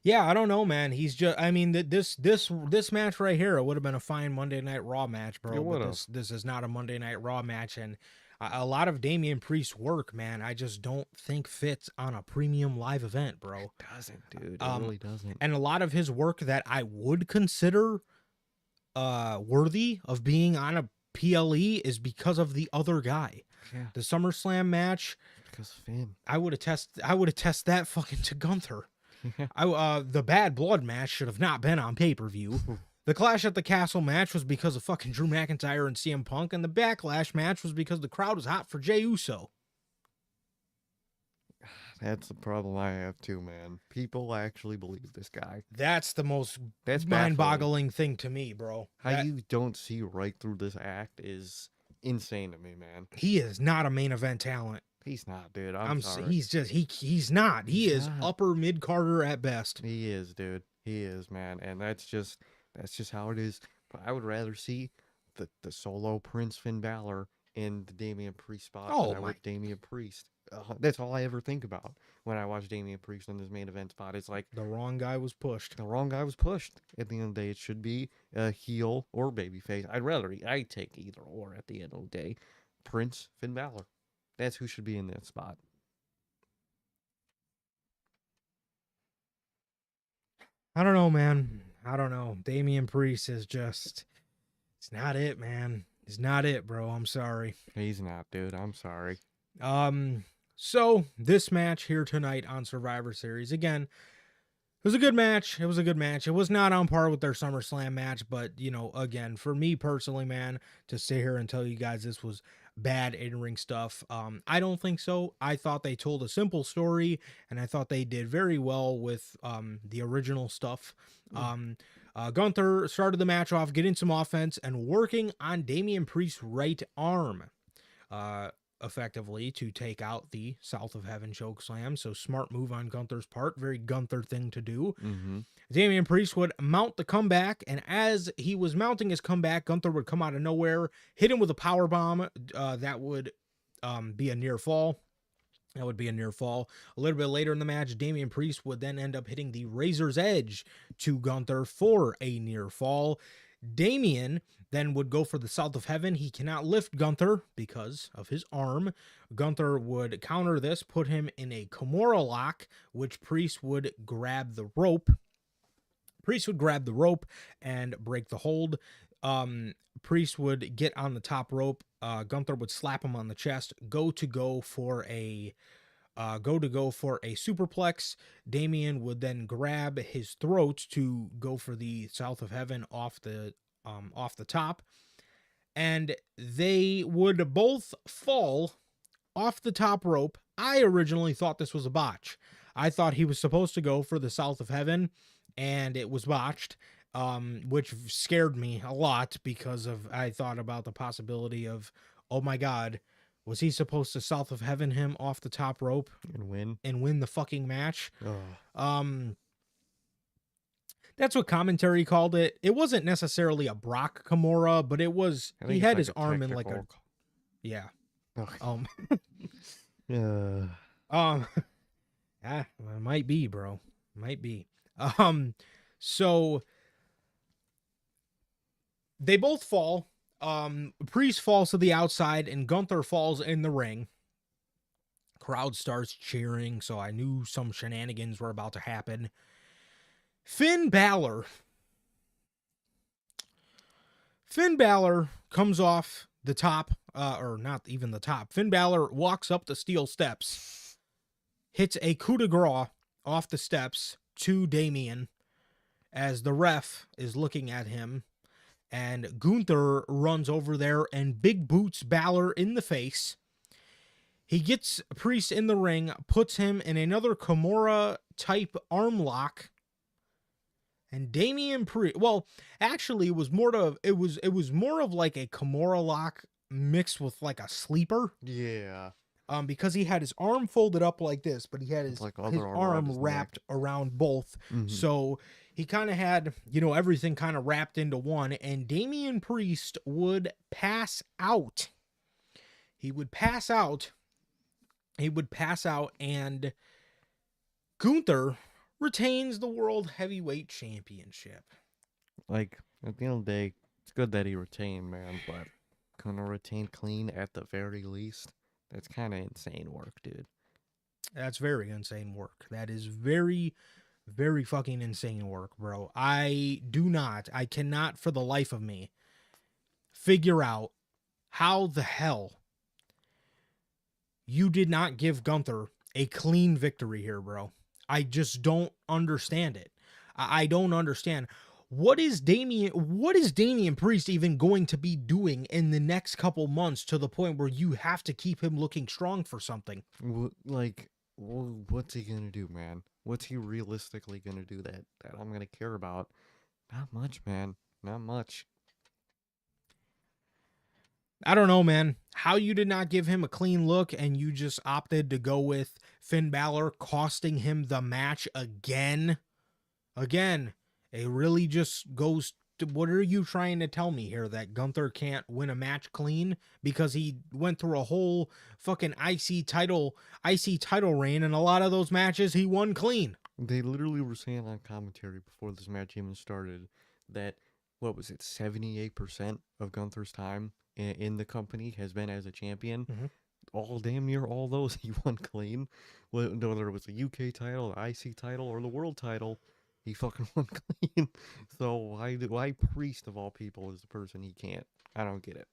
yeah, I don't know, man. He's just I mean this match right here, it would have been a fine Monday Night Raw match, It bro, but would've. this is not a Monday Night Raw match, and a lot of Damian Priest's work, man, I just don't think fits on a premium live event, bro. Doesn't, dude. It Um, really doesn't. And a lot of his work that I would consider worthy of being on a PLE is because of the other guy. Yeah, The SummerSlam match, because Finn. I would attest that fucking to Gunther. Yeah. The Bad Blood match should have not been on pay-per-view. The Clash at the Castle match was because of fucking Drew McIntyre and CM Punk, and the Backlash match was because the crowd was hot for Jey Uso. That's the problem I have too, man. People actually believe this guy. That's the most That's baffling. mind-boggling thing to me, bro. How you don't see right through this act is insane to me, man. He is not a main event talent. He's not, dude. I'm sorry. He's just he's not. He He's is not. upper mid Carter at best. He is, dude. He is, man. And that's just how it is. But I would rather see the solo Prince Finn Balor in the Damian Priest spot than I would Damian Priest. That's all I ever think about when I watch Damian Priest in this main event spot. It's like The wrong guy was pushed. the wrong guy was pushed. At the end of the day, it should be a heel or babyface. I'd take either or at the end of the day. Prince Finn Balor. That's who should be in that spot. I don't know, man. I don't know. Damian Priest is just it's not it, man. It's not it, bro. I'm sorry. He's not, dude. I'm sorry. So this match here tonight on Survivor Series, again, it was a good match. It was a good match. It was not on par with their SummerSlam match, but you know, again, for me personally, man, to sit here and tell you guys this was bad in-ring stuff, I don't think so. I thought they told a simple story, and I thought they did very well with the original stuff. Gunther started the match off getting some offense and working on Damian Priest's right arm. Effectively to take out the South of Heaven chokeslam. So smart move on Gunther's part. Very Gunther thing to do. Mm-hmm. Damian Priest would mount the comeback, and as he was mounting his comeback, Gunther would come out of nowhere, hit him with a power bomb. That would be a near fall. That would be a near fall. A little bit later in the match, Damian Priest would then end up hitting the Razor's Edge to Gunther for a near fall. Damian then would go for the South of Heaven. He cannot lift Gunther because of his arm. Gunther would counter this, put him in a Kimura lock, which Priest would grab the rope. Priest would grab the rope and break the hold. Priest would get on the top rope. Gunther would slap him on the chest. Go to go for a superplex. Damian would then grab his throat to go for the South of Heaven off the top, and they would both fall off the top rope. I originally thought this was a botch. I thought he was supposed to go for the South of Heaven, and it was botched, which scared me a lot because I thought about the possibility of, oh my God, was he supposed to South of Heaven him off the top rope and win the fucking match? Oh. That's what commentary called it. It wasn't necessarily a Brock Kimura, but it was. He had his arm in like a. Yeah. Okay. Yeah, it might be, bro. Might be. So they both fall. Priest falls to the outside and Gunther falls in the ring. Crowd starts cheering, so I knew some shenanigans were about to happen. Finn Balor. Finn Balor comes off the top, or not even the top. Finn Balor walks up the steel steps, hits a coup de grace off the steps to Damian as the ref is looking at him. And Gunther runs over there and big boots Balor in the face. He gets Priest in the ring, puts him in another Kimura type arm lock. And Damian Priest, well, actually, it was more of like a Kimura lock mixed with like a sleeper. Yeah. Because he had his arm folded up like this, but he had his Like arm wrapped around both. Mm-hmm. So he kind of had, everything kind of wrapped into one. And Damian Priest would pass out. He would pass out, and Gunther retains the World Heavyweight Championship. Like, at the end of the day, it's good that he retained, man, but gonna retain clean at the very least? That's kind of insane work, dude. That's very insane work. That is very, very fucking insane work, bro. I cannot for the life of me figure out how the hell you did not give Gunther a clean victory here, bro. I just don't understand it. I don't understand. What is Damian Priest even going to be doing in the next couple months to the point where you have to keep him looking strong for something? What's he gonna do, man? What's he realistically gonna do that I'm gonna care about? Not much, man. Not much. I don't know, man. How you did not give him a clean look and you just opted to go with Finn Balor, costing him the match again. Again, it really just goes to, what are you trying to tell me here? That Gunther can't win a match clean because he went through a whole fucking IC title reign, and a lot of those matches he won clean. They literally were saying on commentary before this match even started that, what was it, 78% of Gunther's time in the company has been as a champion. Mm-hmm. Damn near all those he won clean. Whether it was the UK title, the IC title, or the world title, he fucking won clean. So why Priest of all people is the person he can't? I don't get it.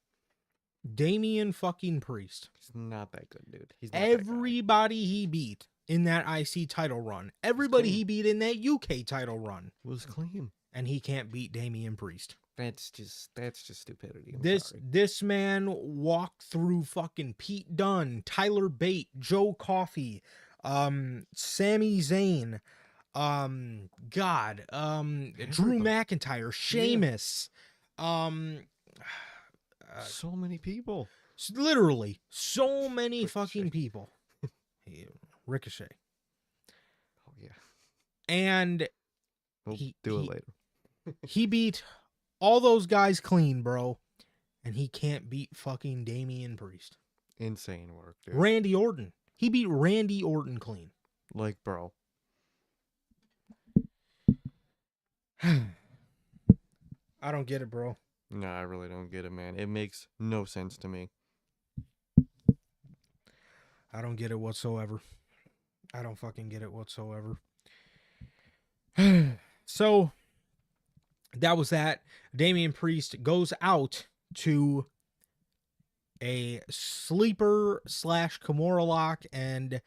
Damian fucking Priest. He's not that good, dude. He's not everybody he beat in that IC title run. Everybody he beat in that UK title run was clean. And he can't beat Damian Priest. That's just stupidity. This man walked through fucking Pete Dunne, Tyler Bate, Joe Coffey, Sami Zayn, Drew McIntyre, Sheamus, so many people. Literally, so many fucking people. Ricochet. Oh yeah. And we'll do it later. He beat all those guys clean, bro. And he can't beat fucking Damian Priest. Insane work, dude. Randy Orton. He beat Randy Orton clean. Like, bro. I don't get it, bro. No, I really don't get it, man. It makes no sense to me. I don't get it whatsoever. I don't fucking get it whatsoever. So, that was that. Damian Priest goes out to a sleeper / Kimura lock, and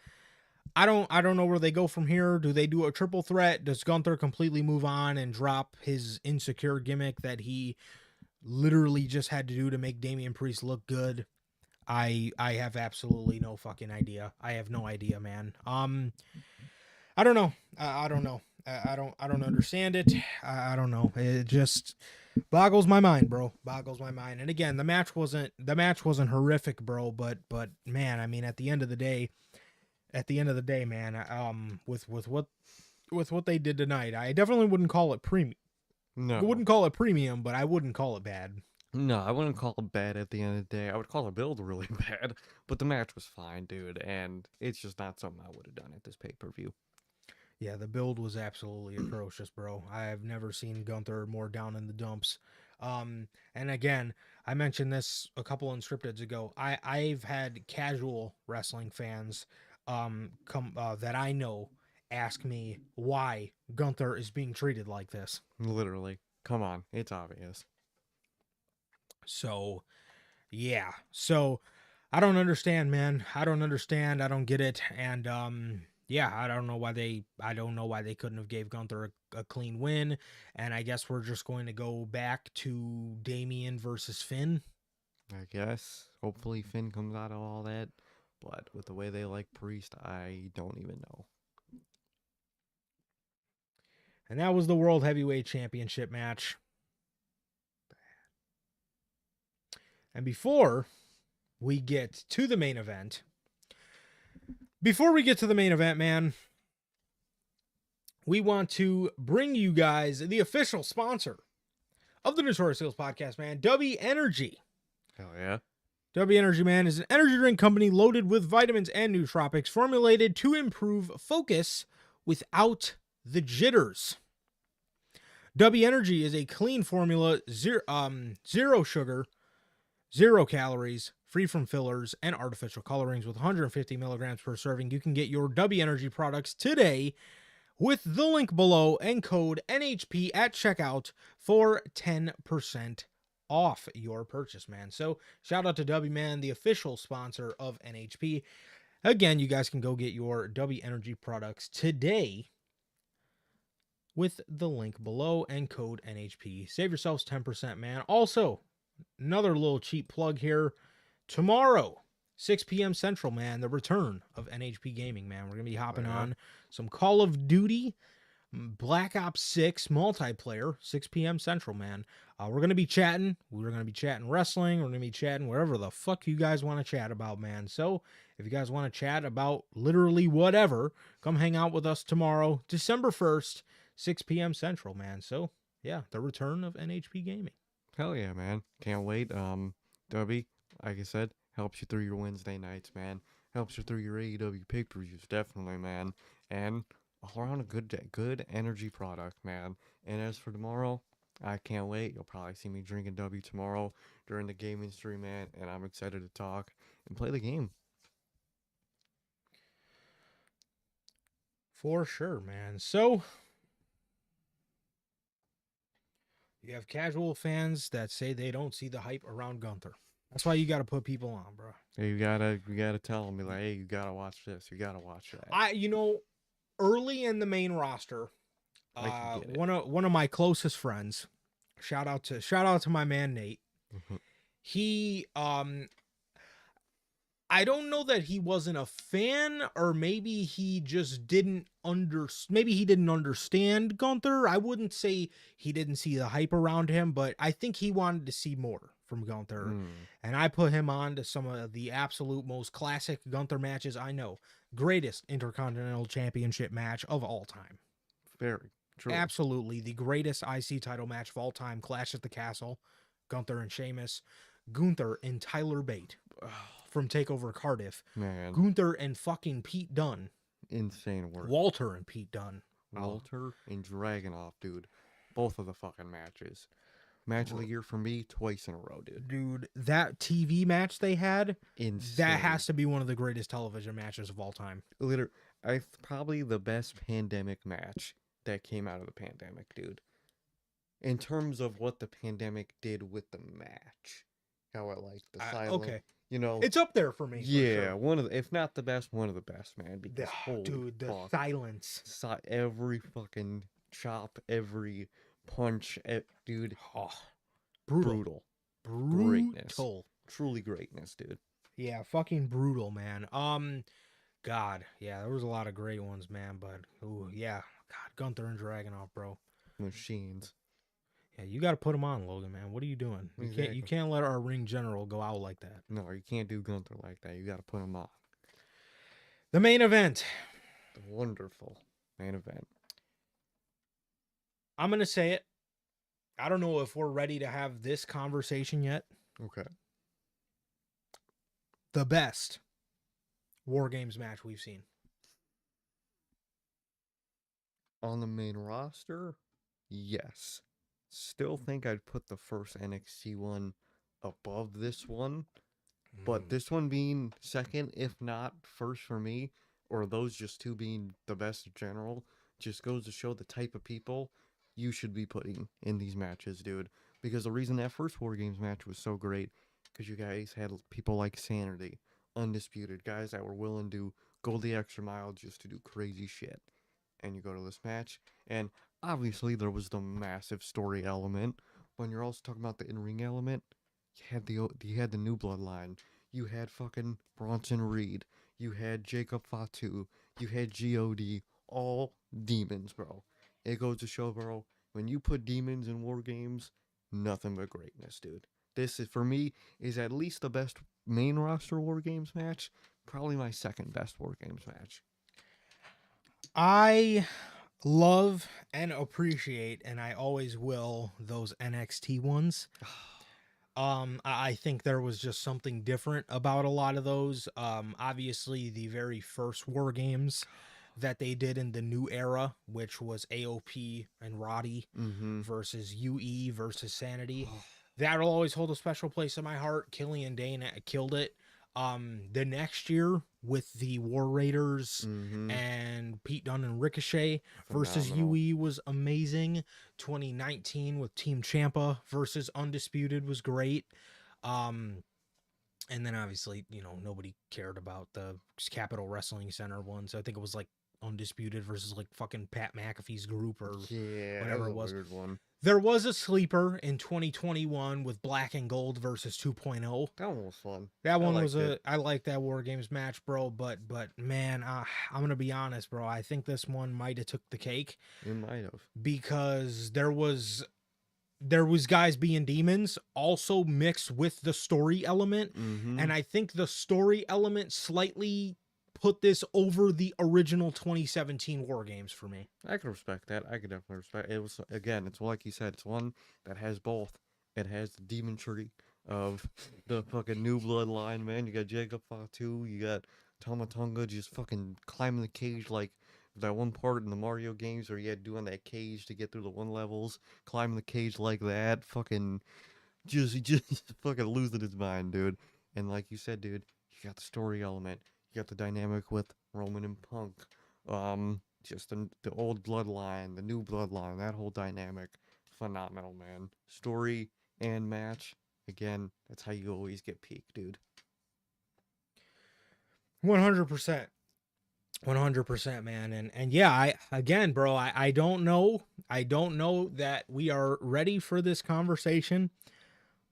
I don't know where they go from here. Do they do a triple threat? Does Gunther completely move on and drop his insecure gimmick that he literally just had to do to make Damian Priest look good? I have absolutely no fucking idea. I have no idea, man. I don't know. I don't know. I don't understand it. I don't know. It just boggles my mind, bro. Boggles my mind. And again, the match wasn't horrific, bro, but man, I mean, at the end of the day, man, with what they did tonight, I definitely wouldn't call it premium. No. I wouldn't call it premium, but I wouldn't call it bad. No, I wouldn't call it bad at the end of the day. I would call the build really bad, but the match was fine, dude, and it's just not something I would have done at this pay-per-view. Yeah, the build was absolutely atrocious, bro. I have never seen Gunther more down in the dumps. And again, I mentioned this a couple unscripteds ago. I've had casual wrestling fans come that I know ask me why Gunther is being treated like this. Literally. Come on. It's obvious. So, yeah. So, I don't understand, man. I don't understand. I don't get it. And yeah, I don't know why they couldn't have gave Gunther a clean win. And I guess we're just going to go back to Damian versus Finn. I guess. Hopefully Finn comes out of all that. But with the way they like Priest, I don't even know. And that was the World Heavyweight Championship match. And before we get to the main event, man, we want to bring you guys the official sponsor of the Notorious Sales Podcast, man, W Energy. Hell yeah. W Energy, man, is an energy drink company loaded with vitamins and nootropics formulated to improve focus without the jitters. W Energy is a clean formula, zero sugar, 0 calories, free from fillers and artificial colorings with 150 milligrams per serving. You can get your W Energy products today with the link below and code NHP at checkout for 10% off your purchase, man. So shout out to W, man, the official sponsor of NHP. Again, you guys can go get your W Energy products today with the link below and code NHP. Save yourselves 10%, man. Also, another little cheap plug here. Tomorrow, 6 p.m. Central, man, the return of NHP Gaming, man. We're going to be hopping on some Call of Duty Black Ops 6 multiplayer, 6 p.m. Central, man. We're going to be chatting. We're going to be chatting wrestling. We're going to be chatting whatever the fuck you guys want to chat about, man. So if you guys want to chat about literally whatever, come hang out with us tomorrow, December 1st, 6 p.m. Central, man. So, yeah, the return of NHP Gaming. Hell yeah, man. Can't wait. W, like I said, helps you through your Wednesday nights, man. Helps you through your AEW pay-per-views, definitely, man. And all around a good energy product, man. And as for tomorrow, I can't wait. You'll probably see me drinking W tomorrow during the gaming stream, man. And I'm excited to talk and play the game. For sure, man. So, you have casual fans that say they don't see the hype around Gunther. That's why you got to put people on, bro. Hey, you gotta tell them, be like, hey, you gotta watch this, you gotta watch that. Early in the main roster, one of my closest friends, shout out to my man Nate. He I don't know that he wasn't a fan, or maybe he just didn't understand Gunther. I wouldn't say he didn't see the hype around him, but I think he wanted to see more from Gunther. And I put him on to some of the absolute most classic Gunther matches I know. Greatest Intercontinental Championship match of all time. Very true. Absolutely the greatest IC title match of all time. Clash at the Castle. Gunther and Sheamus. Gunther and Tyler Bate from TakeOver Cardiff. Man. Gunther and fucking Pete Dunne. Insane work. Walter and Pete Dunne. Walter and Dragunov, dude. Both of the fucking matches. Match of the year for me, twice in a row, dude. Dude, that TV match they had, insane. That has to be one of the greatest television matches of all time. Literally, probably the best pandemic match that came out of the pandemic, dude. In terms of what the pandemic did with the match. How it, like, the silent, okay. You know, it's up there for me. Yeah, sure. One of the, if not the best, one of the best, man. Because dude, the silence, every fucking chop, every punch, dude. Brutal. Greatness, truly greatness, dude. Yeah, fucking brutal, man. God, yeah, there was a lot of great ones, man. But yeah, God, Gunther and Dragunov, bro, machines. Yeah, you got to put him on, Logan, man. What are you doing? You can't let our ring general go out like that. No, you can't do Gunther like that. You got to put him on. The main event. The wonderful main event. I'm going to say it. I don't know if we're ready to have this conversation yet. Okay. The best War Games match we've seen. On the main roster, yes. Still think I'd put the first NXT one above this one. But this one being second, if not first for me, or those just two being the best in general, just goes to show the type of people you should be putting in these matches, dude. Because the reason that first War Games match was so great, because you guys had people like Sanity, Undisputed, guys that were willing to go the extra mile just to do crazy shit. And you go to this match, and obviously there was the massive story element. When you're also talking about the in-ring element, you had the new Bloodline, you had fucking Bronson Reed, you had Jacob Fatu, you had God, all demons, bro. It goes to show, bro, when you put demons in war games, nothing but greatness, dude. This is, for me, is at least the best main roster war games match. Probably my second best war games match. I love and appreciate, and I always will, those NXT ones. I think there was just something different about a lot of those. Obviously the very first War Games that they did in the new era, which was AOP and Roddy Mm-hmm. versus UE versus Sanity. That'll always hold a special place in my heart. Killian Dane killed it. The next year with the War Raiders Mm-hmm. and Pete Dunne and Ricochet versus Phenomenal. UE was amazing. 2019 with Team Champa versus Undisputed was great. Um, and then obviously, nobody cared about the Capitol Wrestling Center ones. I think it was like Undisputed versus like fucking Pat McAfee's group or Yeah, that whatever was it a was. weird one. There was a sleeper in 2021 with Black and Gold versus 2.0. That one was fun. That I one was liked it. I like that War Games match, bro. But man, I'm gonna be honest, bro. I think this one might have took the cake It might have. because there was guys being demons also mixed with the story element, Mm-hmm. and I think the story element slightly put this over the original 2017 War Games for me. I can respect that. I can definitely respect it. Was, again, it's like you said, it's one that has both. It has the demon tree of the fucking new bloodline, man. You got Jacob Fatu, you got Tomatonga just fucking climbing the cage like that one part in the Mario games where you had doing that cage to get through the one levels, climbing the cage like that, fucking just fucking losing his mind, dude. And like you said, dude, you got the story element, you got the dynamic with Roman and Punk, just the old bloodline, the new bloodline, that whole dynamic, phenomenal, man. Story and match, again, that's how you always get peak, dude. 100%. 100%, man. And yeah, I don't know. I don't know that we are ready for this conversation,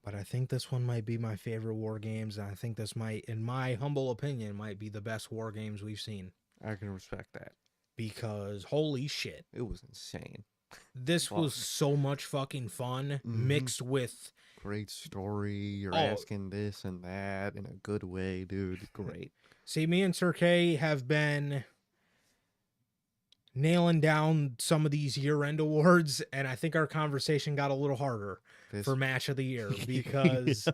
but I think this one might be my favorite War Games, and I think this might, in my humble opinion, might be the best War Games we've seen, I can respect that. because holy shit. It was insane. This Fun. was so much fucking fun mixed with Great story. You're Oh. asking this and that in a good way, dude. Great. See, me and Sir K have been nailing down some of these year-end awards, and I think our conversation got a little harder This for match of the year because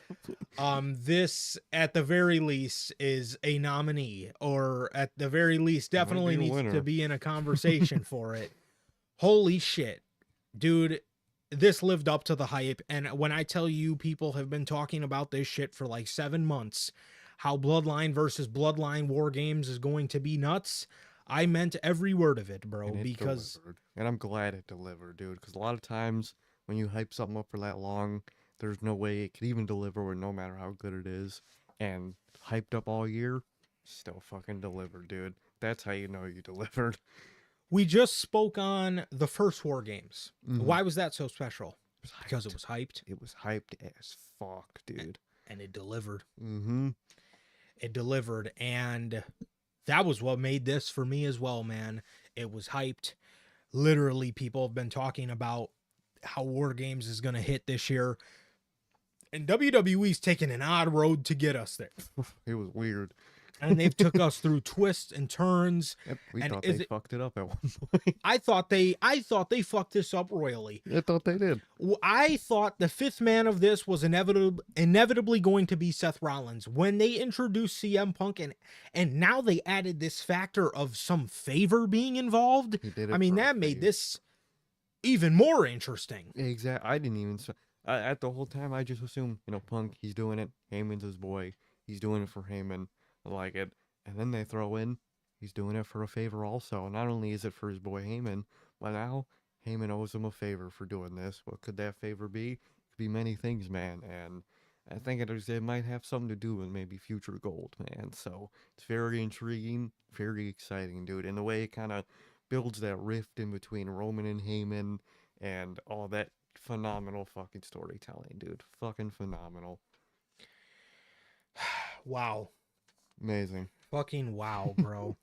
this at the very least is a nominee, or at the very least definitely be a needs to winner. be in a conversation for it. Holy shit, dude, this lived up to the hype. And when I tell you, people have been talking about this shit for like 7 months, how Bloodline versus Bloodline War Games is going to be nuts, I meant every word of it, bro, and it because delivered. And I'm glad it delivered, dude. Because a lot of times when you hype something up for that long, there's no way it could even deliver, or no matter how good it is. And hyped up all year, still fucking delivered, dude. That's how you know you delivered. we just spoke on the first War Games. Mhm. Why was that so special? It was Because it hyped. was hyped It was hyped as fuck, dude. and it delivered. Mm-hmm. It delivered, and that was what made this for me as well, man. It was hyped. Literally, people have been talking about how War Games is going to hit this year, and WWE's taken an odd road to get us there. It was weird. And they've took us through twists and turns. Yep, we And thought is they it- fucked it up at one point. I thought they fucked this up royally. I thought they did. I thought the fifth man of this was inevitably going to be Seth Rollins. When they introduced CM Punk, and now they added this factor of some favor being involved. He did it I mean, for a that made favor. this even more interesting. Exactly. I didn't even. At the whole time, I just assumed, Punk, he's doing it. Heyman's his boy. He's doing it for Heyman. I like it. And then they throw in he's doing it for a favor also. Not only is it for his boy Heyman, but now Heyman owes him a favor for doing this. What could that favor be? It could be many things, man. And I think it might have something to do with maybe future gold, man. So it's very intriguing, very exciting, dude. And the way it kind of builds that rift in between Roman and Heyman and all that phenomenal fucking storytelling, dude. Fucking phenomenal. Wow. Amazing. Fucking wow, bro.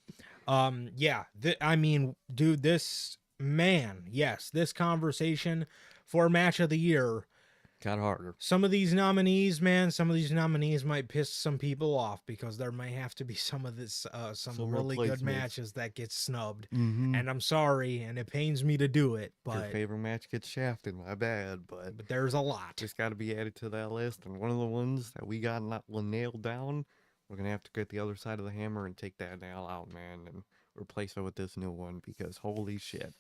Yeah, I mean, dude, this man, yes, this conversation for match of the year. Got harder. Some of these nominees, man, some of these nominees might piss some people off because there may have to be some of this, some really good matches that get snubbed. Mm-hmm. And I'm sorry, and it pains me to do it, Your but favorite match gets shafted, my bad, but there's a lot. it's got to be added to that list. And one of the ones that we got nailed down, we're gonna have to get the other side of the hammer and take that nail out, man, and replace it with this new one because holy shit.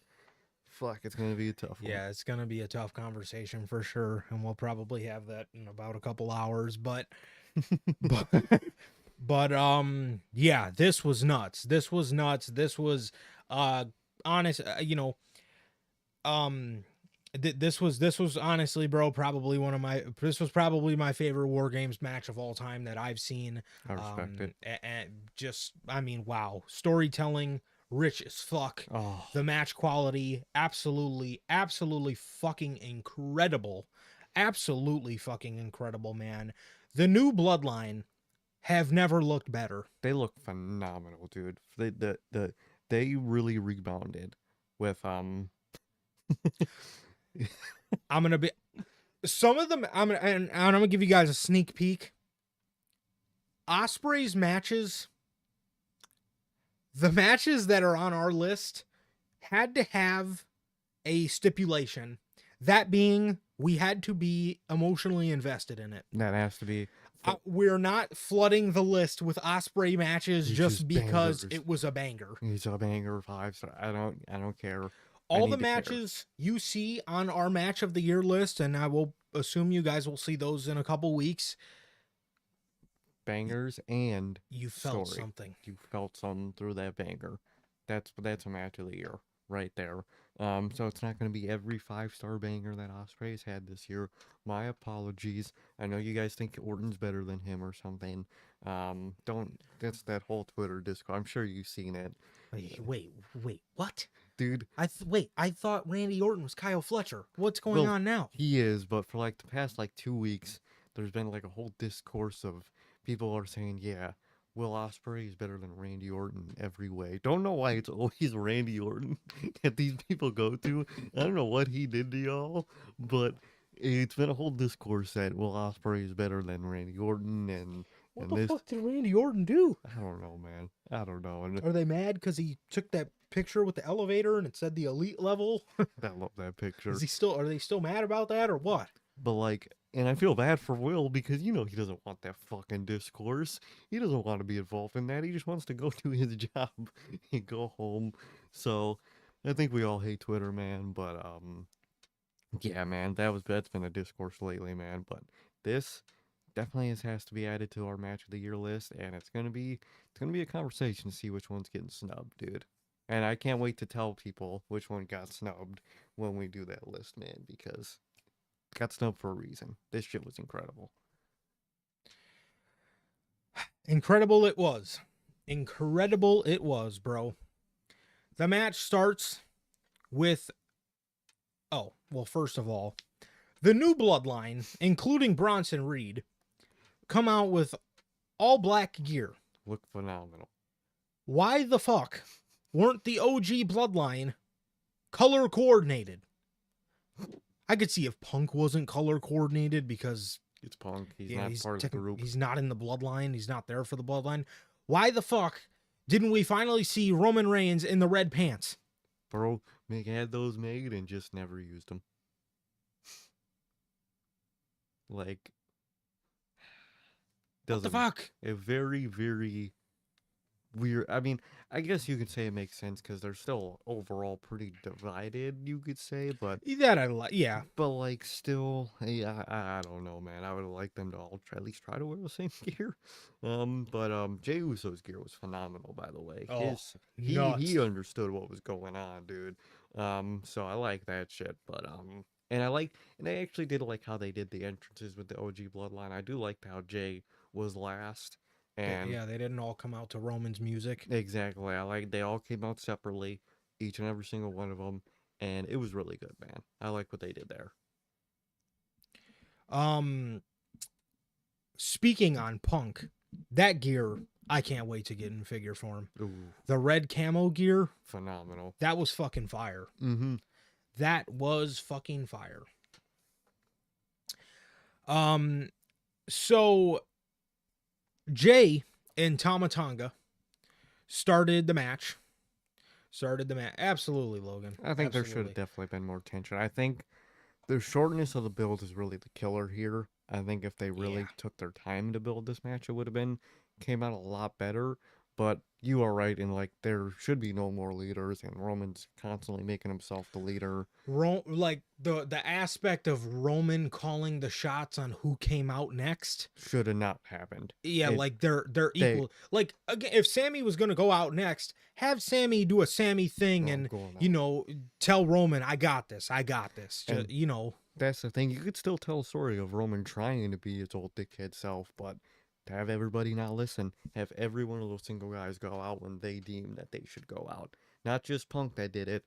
Fuck, it's gonna be a tough one. Yeah, it's gonna be a tough conversation for sure, and we'll probably have that in about a couple hours. But, yeah, this was nuts. This was nuts. This was, honest. This was honestly, bro, probably this was probably my favorite War Games match of all time that I've seen. I respect it. And just, I mean, wow, storytelling. Rich as fuck. Oh, The match quality, absolutely fucking incredible. Absolutely fucking incredible, man. The new Bloodline have never looked better. they look phenomenal, dude. They really rebounded with I'm gonna be some of them. I'm gonna give you guys a sneak peek. Osprey's matches. The matches that are on our list had to have a stipulation. That being, we had to be emotionally invested in it. that has to be. We're not flooding the list with Osprey matches just because bangers. it was a banger. He's a banger 5-star. I don't care. All the matches you see on our match of the year list, and I will assume you guys will see those in a couple weeks. Bangers and you felt story. something. You felt something through that banger. That's a match of the year right there. So it's not going to be every 5-star banger that Osprey's had this year. My apologies. I know you guys think Orton's better than him or something. That's that whole Twitter disco. I'm sure you've seen it. Wait, what? Dude. I thought Randy Orton was Kyle Fletcher. What's going on now? He is, but for like the past 2 weeks, there's been like a whole discourse of people are saying, yeah, Will Ospreay is better than Randy Orton every way. Don't know why it's always Randy Orton that these people go to. I don't know what he did to y'all, but it's been a whole discourse that Will Ospreay is better than Randy Orton and what the fuck did Randy Orton do? I don't know, man. I don't know. And are they mad because he took that picture with the elevator and it said the elite level? I love that picture. Are they still mad about that or what? But and I feel bad for Will because, he doesn't want that fucking discourse. He doesn't want to be involved in that. He just wants to go do his job and go home. So I think we all hate Twitter, man. But, yeah, man, that's been a discourse lately, man. But this definitely has to be added to our match of the year list. And it's going to be a conversation to see which one's getting snubbed, dude. And I can't wait to tell people which one got snubbed when we do that list, man, because got snubbed for a reason. This shit was incredible. Incredible it was. Incredible it was, bro. The match starts with... Oh, well, first of all, the new Bloodline, including Bronson Reed, come out with all black gear. Look phenomenal. Why the fuck weren't the OG Bloodline color coordinated? I could see if Punk wasn't color coordinated because it's Punk. He's not part of the group. He's not in the Bloodline. He's not there for the Bloodline. Why the fuck didn't we finally see Roman Reigns in the red pants? Bro, Mick had those made and just never used them. What the fuck? A very, very weird. I mean, I guess you could say it makes sense because they're still overall pretty divided. You could say, That I like. Yeah. but like still, yeah, I don't know, man. I would like them to all try, at least try to wear the same gear. But Jey Uso's gear was phenomenal, by the way. Oh, His he nuts. understood what was going on, dude. So I like that shit. But and I actually did like how they did the entrances with the OG Bloodline. I do like how Jay was last, and Yeah, they didn't all come out to Roman's music. exactly, I like they all came out separately, each and every single one of them, and it was really good, man. I like what they did there. Um, Speaking on Punk, that gear I can't wait to get in figure form. Ooh, The red camo gear, phenomenal. that was fucking fire. Mm-hmm. That was fucking fire. Um, so Jay and Tamatanga started the match. Absolutely, Logan. I think there should have Absolutely. definitely been more tension. I think the shortness of the build is really the killer here. I think if they Yeah. really took their time to build this match, it would have came out a lot better. But you are right in like there should be no more leaders, and Roman's constantly making himself the leader. Like the aspect of Roman calling the shots on who came out next. Should have not happened. Yeah, It like they're they equal. Like again, if Sammy was gonna go out next, have Sammy do a Sammy thing and going you out. know tell Roman, I got this. And You know, that's the thing. You could still tell a story of Roman trying to be his old dickhead self, but to have everybody not listen, have every one of those single guys go out when they deem that they should go out. Not just Punk that did it.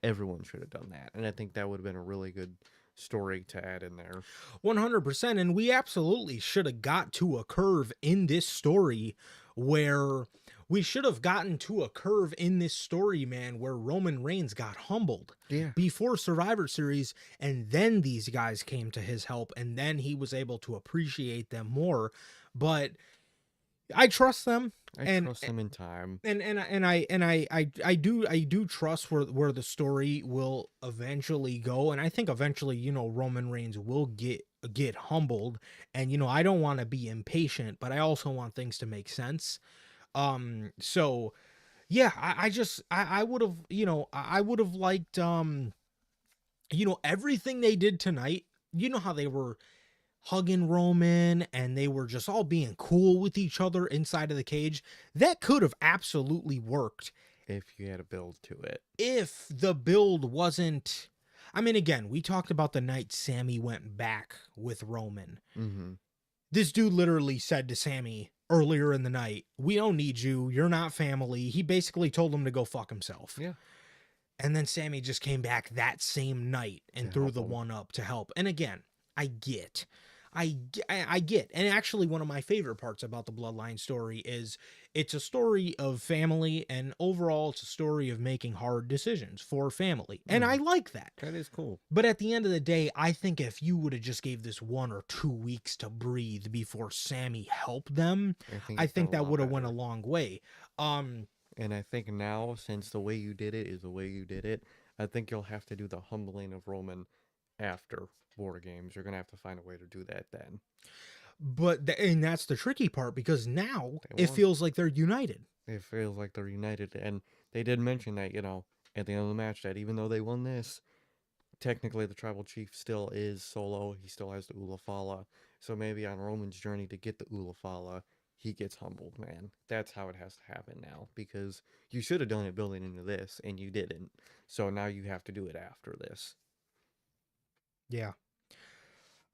Everyone should have done that, and I think that would have been a really good story to add in there. 100%. And we absolutely should have got to a curve in this story where we should have gotten to a curve in this story, man, where Roman Reigns got humbled Yeah, before Survivor Series. And then these guys came to his help, and then he was able to appreciate them more. But I trust them. I And trust them in time. I do trust where the story will eventually go, and I think eventually Roman Reigns will get humbled, and I don't want to be impatient, but I also want things to make sense. So yeah, I would have I would have liked everything they did tonight. You know how they were hugging Roman and they were just all being cool with each other inside of the cage. That could have absolutely worked If you had a build to it, if the build wasn't. I mean, again, we talked about the night Sammy went back with Roman. mm-hmm. This dude literally said to Sammy earlier in the night, "We don't need you. You're not family." He basically told him to go fuck himself. Yeah, And then Sammy just came back that same night and to threw help the them. one up to help. And again, I get. And actually, one of my favorite parts about the Bloodline story is it's a story of family, and overall, it's a story of making hard decisions for family. And I like that. That is cool. But at the end of the day, I think if you would have just gave this 1 or 2 weeks to breathe before Sammy helped them, I It's been think a that lot would have went a better. long way. And I think now, since the way you did it is the way you did it, I think you'll have to do the humbling of Roman after War Games. You're gonna have to find a way to do that then. And that's the tricky part because now They it won. feels like they're united. It feels like they're united, and they did mention that at the end of the match that even though they won this, technically the tribal chief still is Solo. He still has the Ulafala. So maybe on Roman's journey to get the Ulafala, he gets humbled, man. That's how it has to happen now because you should have done it building into this and you didn't. So now you have to do it after this. Yeah.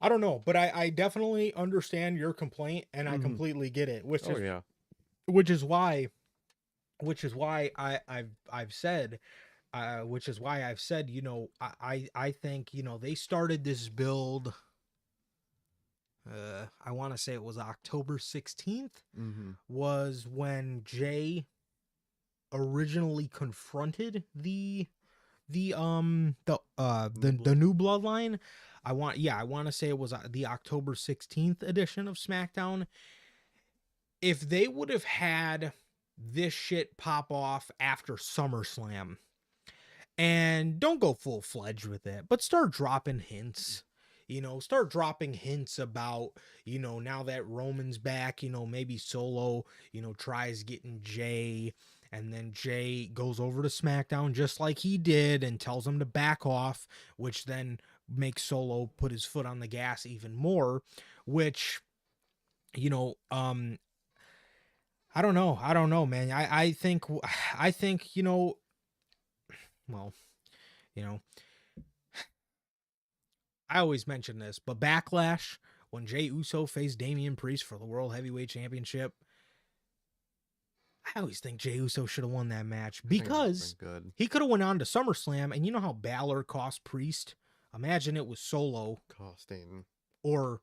I don't know, but I definitely understand your complaint and I Mm-hmm. completely get it, Oh yeah. which is why I've said I think, they started this build I want to say it was October 16th Mm-hmm. was when Jay originally confronted the new bloodline. I want to say it was the October 16th edition of SmackDown. If they would have had this shit pop off after SummerSlam, and don't go full fledged with it, but start dropping hints. start dropping hints about, now that Roman's back, maybe Solo, tries getting Jay, and then Jay goes over to SmackDown just like he did and tells him to back off, which then makes Solo put his foot on the gas even more, which, you know, um, I don't know. I don't know, man. I think, well, you know, I always mention this, but Backlash, when Jey Uso faced Damian Priest for the World Heavyweight Championship, I always think Jey Uso should have won that match I think that would have been because good. he could have went on to SummerSlam, and you know how Balor cost Priest? Imagine it was Solo, Costing. or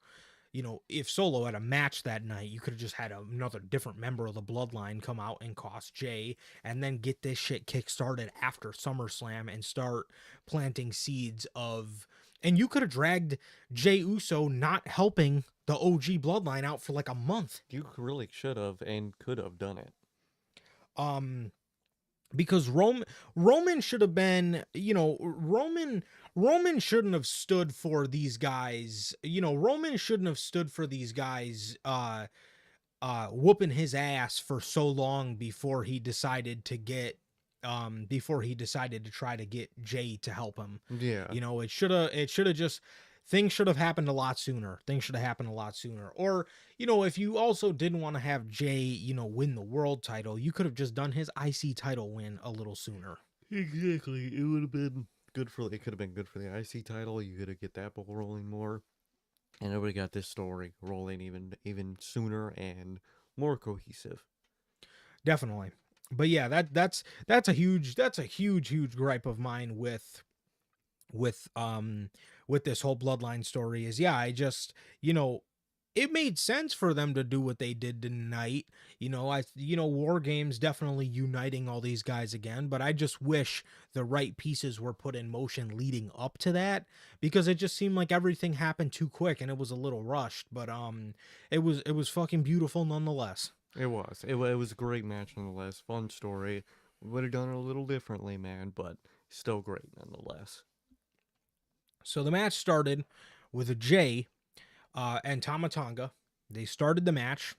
if Solo had a match that night, you could have just had another different member of the Bloodline come out and cost Jay, and then get this shit kickstarted after SummerSlam and start planting seeds of. And you could have dragged Jey Uso not helping the OG Bloodline out for like a month. You really should have and could have done it. Um, because Roman should have been, Roman shouldn't have stood for these guys. Roman shouldn't have stood for these guys whooping his ass for so long before he decided to try to get Jay to help him. Yeah. It should have just, things should have happened a lot sooner. Or, if you also didn't want to have Jay, win the world title, you could have just done his IC title win a little sooner. Exactly. It would have been good for. It could have been good for the IC title. You could have get that ball rolling more, and everybody got this story rolling even sooner and more cohesive. Definitely. But yeah, that's a huge gripe of mine with with this whole Bloodline story is, yeah, I just, it made sense for them to do what they did tonight. War Games definitely uniting all these guys again, but I just wish the right pieces were put in motion leading up to that, because it just seemed like everything happened too quick and it was a little rushed, but it was fucking beautiful nonetheless. It was. It was a great match nonetheless. Fun story. Would have done it a little differently, man, but still great nonetheless. So the match started with a Jay and Tama Tonga. They started the match.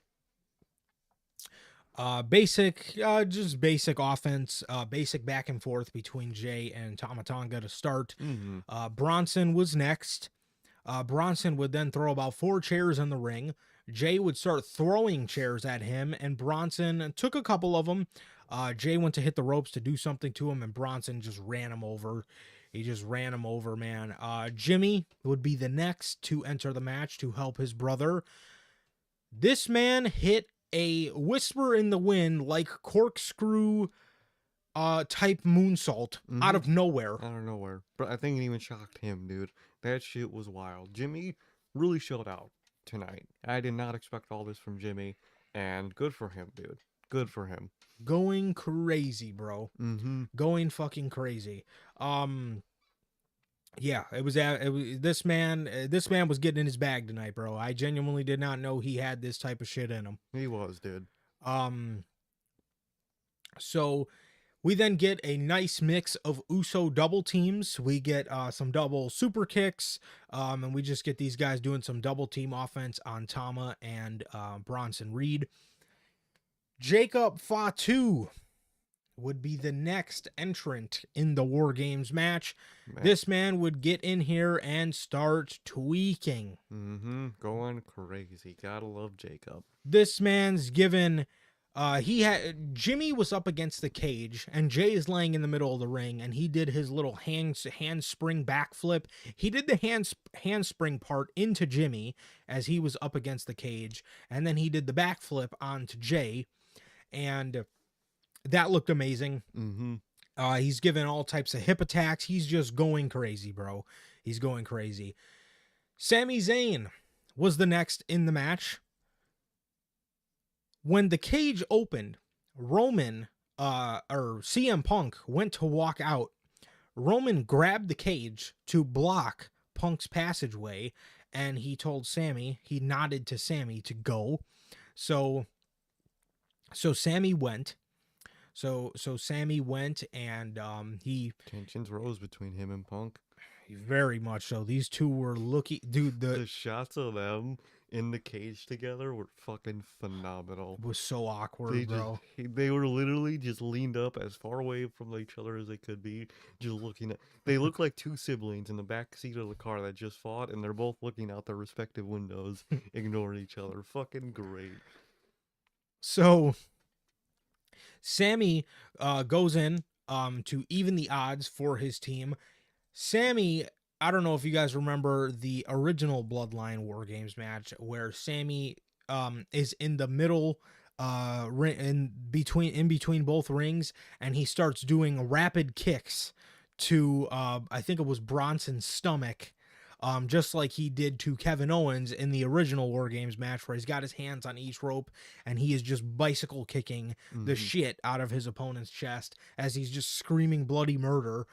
Just basic offense, basic back and forth between Jay and Tama Tonga to start. Mm-hmm. Bronson was next. Bronson would then throw about 4 chairs in the ring. Jay would start throwing chairs at him, and Bronson took a couple of them. Jay went to hit the ropes to do something to him, and Bronson just ran him over. He just ran him over, man. Jimmy would be the next to enter the match to help his brother. This man hit a whisper in the wind like corkscrew type moonsault out of nowhere. Out of nowhere. But I think it even shocked him, dude. That shit was wild. Jimmy really showed out tonight. I did not expect all this from Jimmy, and good for him, dude. Good for him. Going crazy, bro. Mm-hmm. Going fucking crazy. Yeah, it was this man was getting in his bag tonight, bro. I genuinely did not know he had this type of shit in him. He was, dude. So we then get a nice mix of Uso double teams. We get some double super kicks, and we just get these guys doing some double team offense on Tama and Bronson Reed. Jacob Fatu would be the next entrant in the War Games match. Man. This man would get in here and start tweaking. Going crazy. Gotta love Jacob. This man's given... Jimmy was up against the cage, and Jay is laying in the middle of the ring, and he did his little handspring backflip. He did the handspring part into Jimmy as he was up against the cage, and then he did the backflip onto Jay, and that looked amazing. He's given all types of hip attacks. He's just going crazy, bro. He's going crazy. Sami Zayn was the next in the match. When the cage opened, Roman or CM Punk went to walk out. Roman grabbed the cage to block Punk's passageway, and he nodded to Sami to go. So Sami went. So Sami went, and he... Tensions rose between him and Punk. Very much so. These two were looking, dude. The shots of them in the cage together were fucking phenomenal. Was so They awkward, just bro. they were literally just leaned up as far away from each other as they could be, just looking at. They look like two siblings in the back seat of the car that just fought, and they're both looking out their respective windows, ignoring each other. Fucking great. So Sammy goes in to even the odds for his team. Sammy, I don't know if you guys remember the original Bloodline War Games match where Sammy is in the middle in between both rings, and he starts doing rapid kicks to I think it was Bronson's stomach, just like he did to Kevin Owens in the original War Games match, where he's got his hands on each rope and he is just bicycle kicking the shit out of his opponent's chest as he's just screaming bloody murder.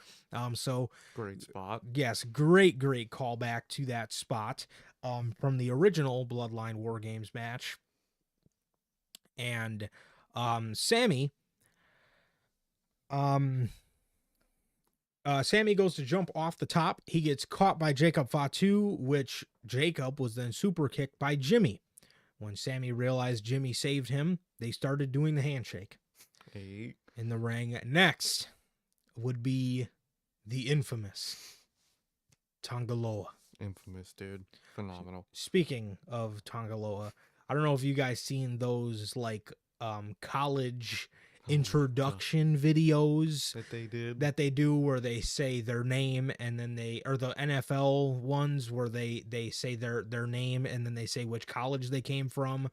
So Great spot. yes, great callback to that spot from the original Bloodline War Games match. And Sammy Sammy goes to jump off the top. He gets caught by Jacob Fatu, which Jacob was then super kicked by Jimmy. When Sammy realized Jimmy saved him, they started doing the handshake Hey. in the ring. Next would be the infamous Tongaloa. Infamous, dude. Phenomenal. Speaking of Tongaloa, I don't know if you guys seen those like college introduction videos that they do where they say their name and then or the NFL ones where they say their name and then they say which college they came from.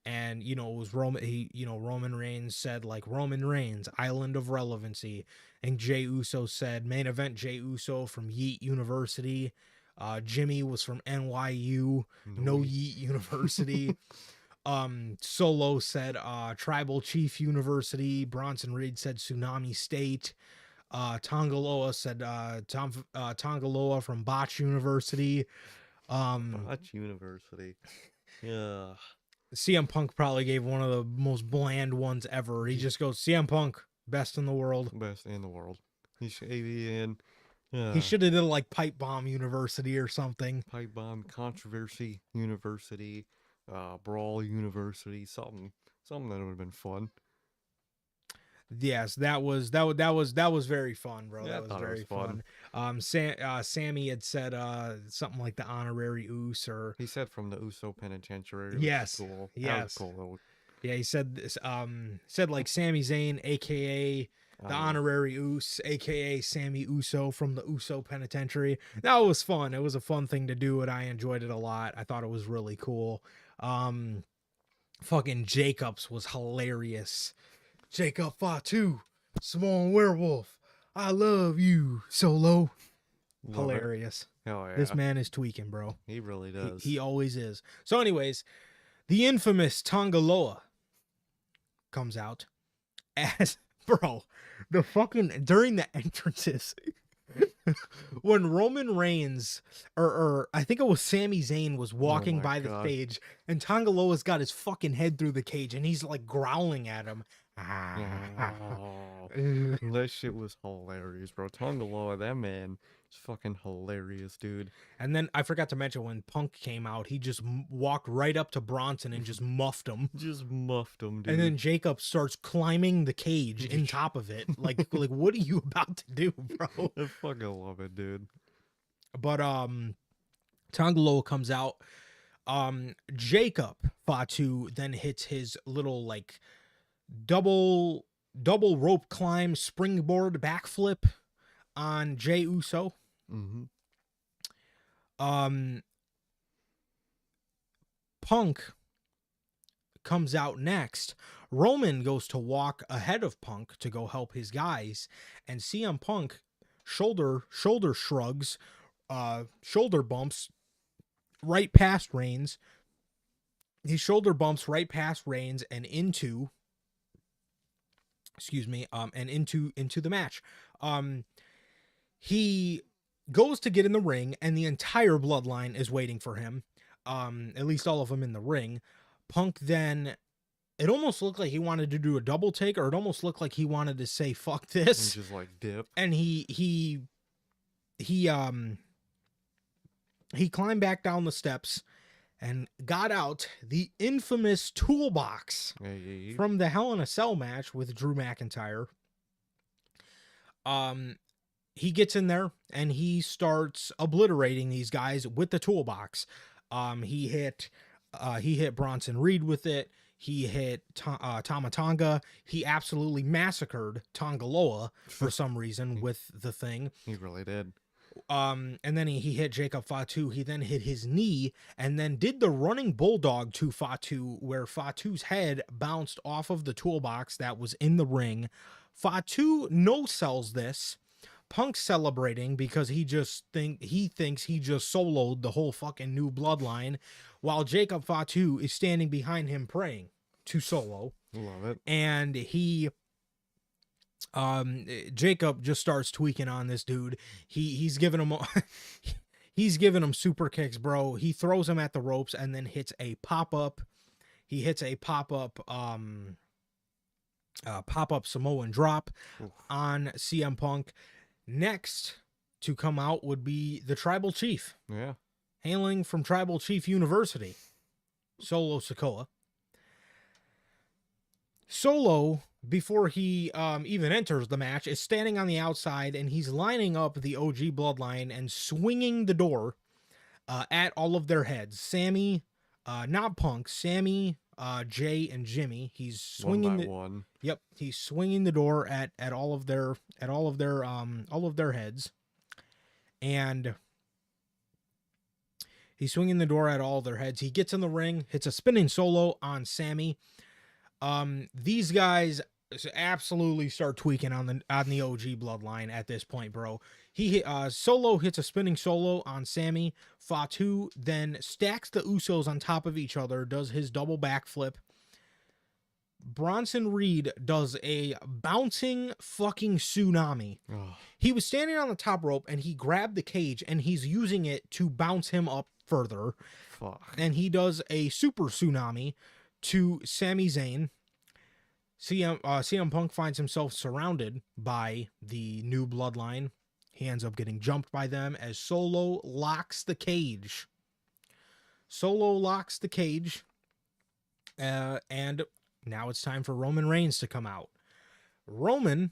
And it was Roman Reigns said like Roman Reigns, Island of Relevancy, and Jey Uso said main event Jey Uso from Yeet University. Jimmy was from NYU, no Yeet University. Solo said Tribal Chief University. Bronson Reed said Tsunami State. Tongaloa said Tongaloa from Botch University. Botch University. Yeah. CM Punk probably gave one of the most bland ones ever. He just goes, CM Punk, best in the world. Best in the world. He should have did like Pipe Bomb University or something. Pipe Bomb Controversy University, Brawl University, something that would have been fun. Yes, that was very fun, bro. Yeah, that was very fun. Sammy had said something like the honorary Oos, or he said from the Uso Penitentiary. Yes, cool. Yes, that was cool. Yeah, he said this. Said like Sami Zayn, aka the honorary Oos, aka Sammy Uso from the Uso Penitentiary. That was fun. It was a fun thing to do, and I enjoyed it a lot. I thought it was really cool. Fucking Jacobs was hilarious. Jacob Fatu, Small Werewolf, I love you, Solo. Hilarious. Hell yeah. This man is tweaking, bro. He really does. He always is. So anyways, the infamous Tongaloa comes out as, bro, the fucking, during the entrances, when Roman Reigns, or I think it was Sami Zayn, was walking by the stage, and Tongaloa's got his fucking head through the cage, and he's like growling at him. That shit was hilarious, bro. Tongaloa, that man is fucking hilarious, dude. And then I forgot to mention, when Punk came out, he just walked right up to Bronson and just muffed him. Just muffed him, dude. And then Jacob starts climbing the cage in top of it. Like what are you about to do, bro? I fucking love it, dude. But Tongaloa comes out. Jacob Fatu then hits his little like double rope climb springboard backflip on Jey Uso. Punk comes out next. Roman goes to walk ahead of Punk to go help his guys, and CM Punk shoulder shrugs, shoulder bumps right past Reigns. He shoulder bumps right past Reigns and into the match. He goes to get in the ring, and the entire Bloodline is waiting for him. At least all of them in the ring. Punk then, it almost looked like he wanted to do a double take, or it almost looked like he wanted to say fuck this, and just like dip. and he he climbed back down the steps and got out the infamous toolbox Hey. from the Hell in a Cell match with Drew McIntyre. He gets in there and he starts obliterating these guys with the toolbox. He hit Bronson Reed with it. He hit Tama Tonga. He absolutely massacred Tongaloa for some reason with the thing. He really did. And then he hit Jacob Fatu. He then hit his knee and then did the running bulldog to Fatu, where Fatu's head bounced off of the toolbox that was in the ring. Fatu no-sells this. Punk's celebrating because he thinks he just soloed the whole fucking new bloodline, while Jacob Fatu is standing behind him praying to Solo. Love it. And Jacob just starts tweaking on this dude. He's giving him super kicks, bro. He throws him at the ropes and then hits a pop-up. He hits a pop-up Samoan drop on CM Punk. Next to come out would be the Tribal Chief. Yeah. Hailing from Tribal Chief University, Solo Sikoa. Solo, before he even enters the match, is standing on the outside and he's lining up the OG Bloodline and swinging the door at all of their heads. Sammy, not Punk, Sammy, Jay, and Jimmy. He's swinging one. Yep, he's swinging the door at all of their heads, and he's swinging the door at all of their heads. He gets in the ring, hits a spinning solo on Sammy. These guys absolutely start tweaking on the OG Bloodline at this point, bro. Solo hits a spinning solo on Sammy. Fatu then stacks the Usos on top of each other, does his double backflip. Bronson Reed does a bouncing fucking tsunami. Oh. He was standing on the top rope and he grabbed the cage and he's using it to bounce him up further. Fuck. And he does a super tsunami to Sami Zayn. CM Punk finds himself surrounded by the new Bloodline. He ends up getting jumped by them as Solo locks the cage. And now it's time for Roman Reigns to come out. Roman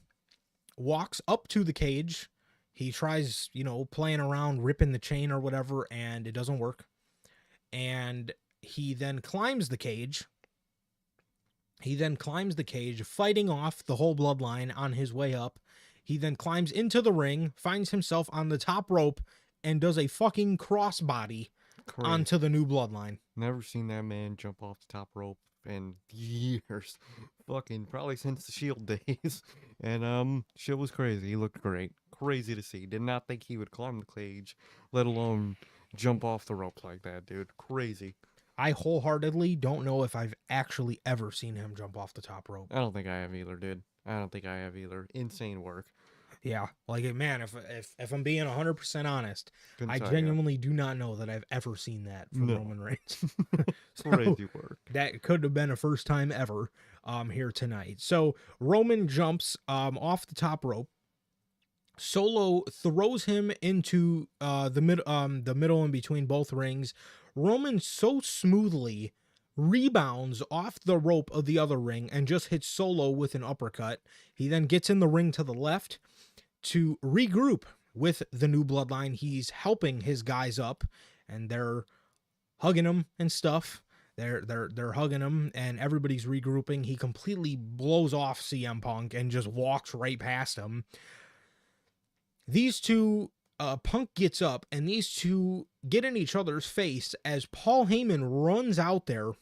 walks up to the cage. He tries, playing around, ripping the chain or whatever, and it doesn't work. And he then climbs the cage. Fighting off the whole Bloodline on his way up. He then climbs into the ring, finds himself on the top rope, and does a fucking crossbody onto the new Bloodline. Never seen that man jump off the top rope in years. Fucking probably since the Shield days. And shit was crazy. He looked great. Crazy to see. Did not think he would climb the cage, let alone jump off the rope like that, dude. Crazy. I wholeheartedly don't know if I've actually ever seen him jump off the top rope. I don't think I have either, dude. I don't think I have either. Insane work. Yeah, like, man, if I'm being 100% honest, Couldn't I tell genuinely do not know that I've ever seen that from No. Roman Reigns. Crazy work. That could have been a first time ever here tonight. So Roman jumps off the top rope. Solo throws him into the middle in between both rings. Roman so smoothly rebounds off the rope of the other ring and just hits Solo with an uppercut. He then gets in the ring to the left to regroup with the new Bloodline. He's helping his guys up and they're hugging him and stuff. They're hugging him and everybody's regrouping. He completely blows off CM Punk and just walks right past him. These two, Punk gets up and these two get in each other's face as Paul Heyman runs out there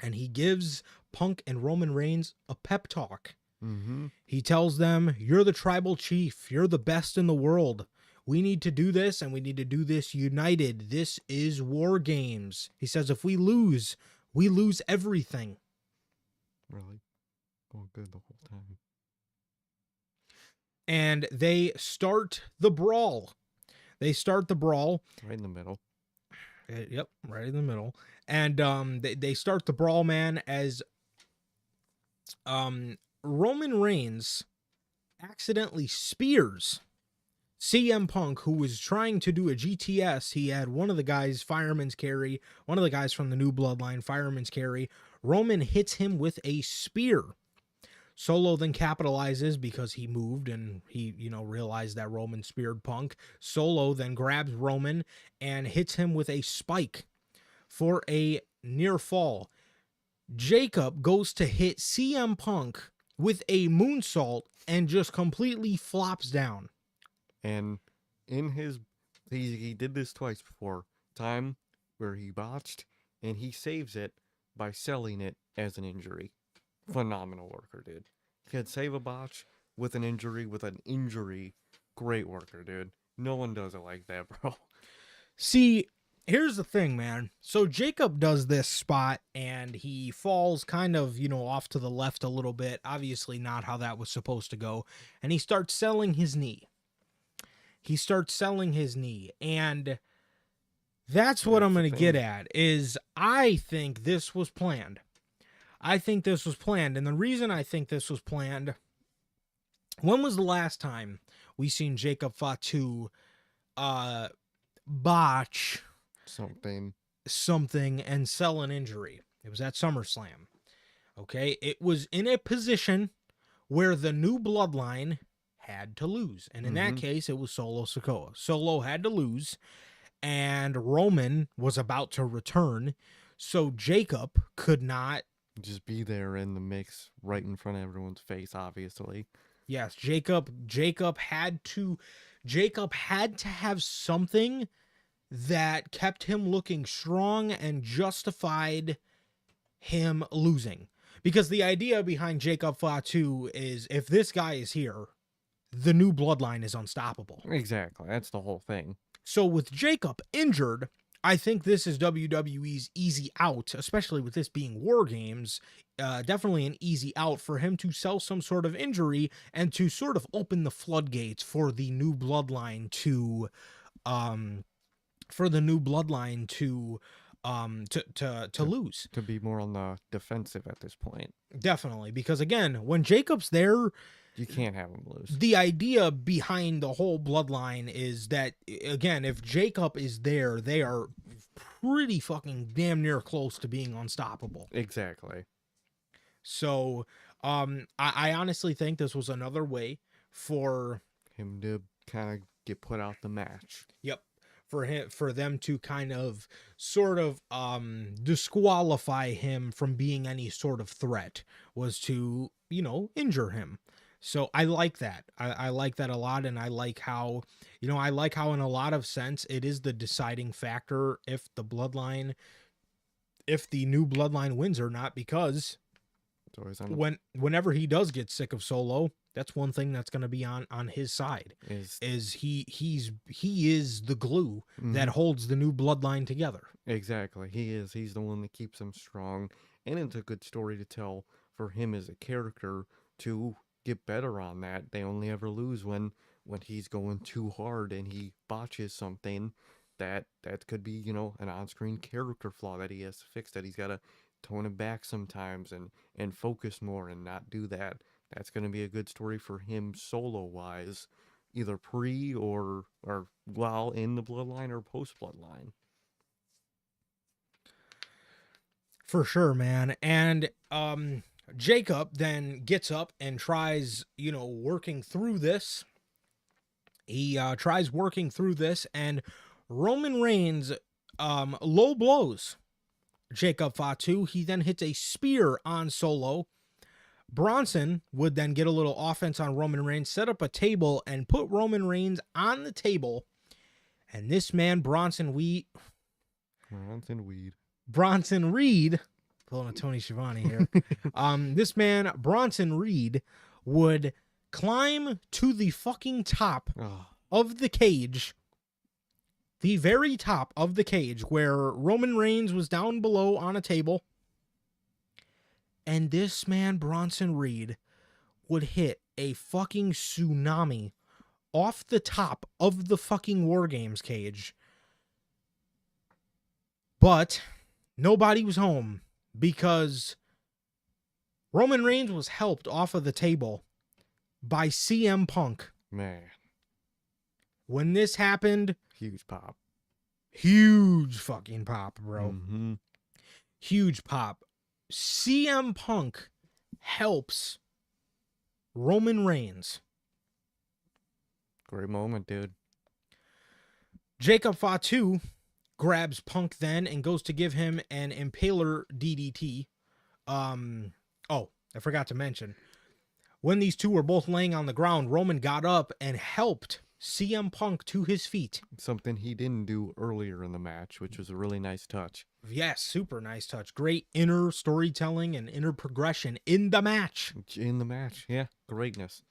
and he gives Punk and Roman Reigns a pep talk. Mm-hmm. He tells them, "You're the tribal chief. You're the best in the world. We need to do this and we need to do this united. This is War Games." He says, "If we lose everything." Really? Going good the whole time. And they start the brawl. Right in the middle. Yep, right in the middle. And they start the brawl, man, as Roman Reigns accidentally spears CM Punk, who was trying to do a GTS, he had one of the guys, Fireman's Carry, one of the guys from the new Bloodline, Fireman's Carry. Roman hits him with a spear. Solo then capitalizes because he moved and he, realized that Roman speared Punk. Solo then grabs Roman and hits him with a spike for a near fall. Jacob goes to hit CM Punk with a moonsault and just completely flops down. And in his, he did this twice before. Time where he botched, and he saves it by selling it as an injury. Phenomenal worker, dude. He could save a botch with an injury. Great worker, dude. No one does it like that, bro. See, here's the thing, man. So Jacob does this spot and he falls kind of, off to the left a little bit. Obviously not how that was supposed to go. And he starts selling his knee. And that's what I'm going to get at is I think this was planned. And the reason I think this was planned, when was the last time we seen Jacob Fatu botch something and sell an injury? It was at SummerSlam. Okay, it was in a position where the new Bloodline had to lose, and in that case it was Solo Sikoa. Solo had to lose, and Roman was about to return, so Jacob could not just be there in the mix right in front of everyone's face, obviously. Yes, Jacob had to have something that kept him looking strong and justified him losing. Because the idea behind Jacob Fatu is if this guy is here, the new Bloodline is unstoppable. Exactly. That's the whole thing. So with Jacob injured, I think this is WWE's easy out, especially with this being War Games. Definitely an easy out for him to sell some sort of injury and to sort of open the floodgates for the new Bloodline to lose. To be more on the defensive at this point. Definitely, because again, when Jacob's there, you can't have him lose. The idea behind the whole Bloodline is that, again, if Jacob is there, they are pretty fucking damn near close to being unstoppable. Exactly. So, I honestly think this was another way for him to kind of get put out the match. Yep. For them to kind of sort of disqualify him from being any sort of threat was to, injure him. So I like that. I like that a lot. And I like how in a lot of sense, it is the deciding factor if the new Bloodline wins or not, because whenever he does get sick of Solo, that's one thing that's going to be on his side is he is the glue that holds the new Bloodline together. Exactly. He's the one that keeps him strong. And it's a good story to tell for him as a character to get better on that. They only ever lose when he's going too hard and he botches something that could be, an on-screen character flaw that he has to fix, that he's got to tone it back sometimes and focus more and not do that. That's going to be a good story for him solo-wise, either pre or while in the Bloodline or post-Bloodline. For sure, man. And Jacob then gets up and tries, working through this. He tries working through this, and Roman Reigns low blows Jacob Fatu. He then hits a spear on Solo. Bronson would then get a little offense on Roman Reigns, set up a table, and put Roman Reigns on the table. And this man, Bronson Reed, pulling a Tony Schiavone here. This man, Bronson Reed, would climb to the fucking top of the cage, the very top of the cage where Roman Reigns was down below on a table. And this man, Bronson Reed, would hit a fucking tsunami off the top of the fucking War Games cage. But nobody was home because Roman Reigns was helped off of the table by CM Punk. Man. When this happened, Huge pop. huge fucking pop, bro. Mm-hmm. Huge pop. CM Punk helps Roman Reigns. Great moment, dude. Jacob Fatu grabs Punk then and goes to give him an Impaler DDT. Oh, I forgot to mention. When these two were both laying on the ground, Roman got up and helped CM Punk to his feet. Something he didn't do earlier in the match, which was a really nice touch. Yes, super nice touch. Great inner storytelling and inner progression in the match. In the match, yeah. Greatness.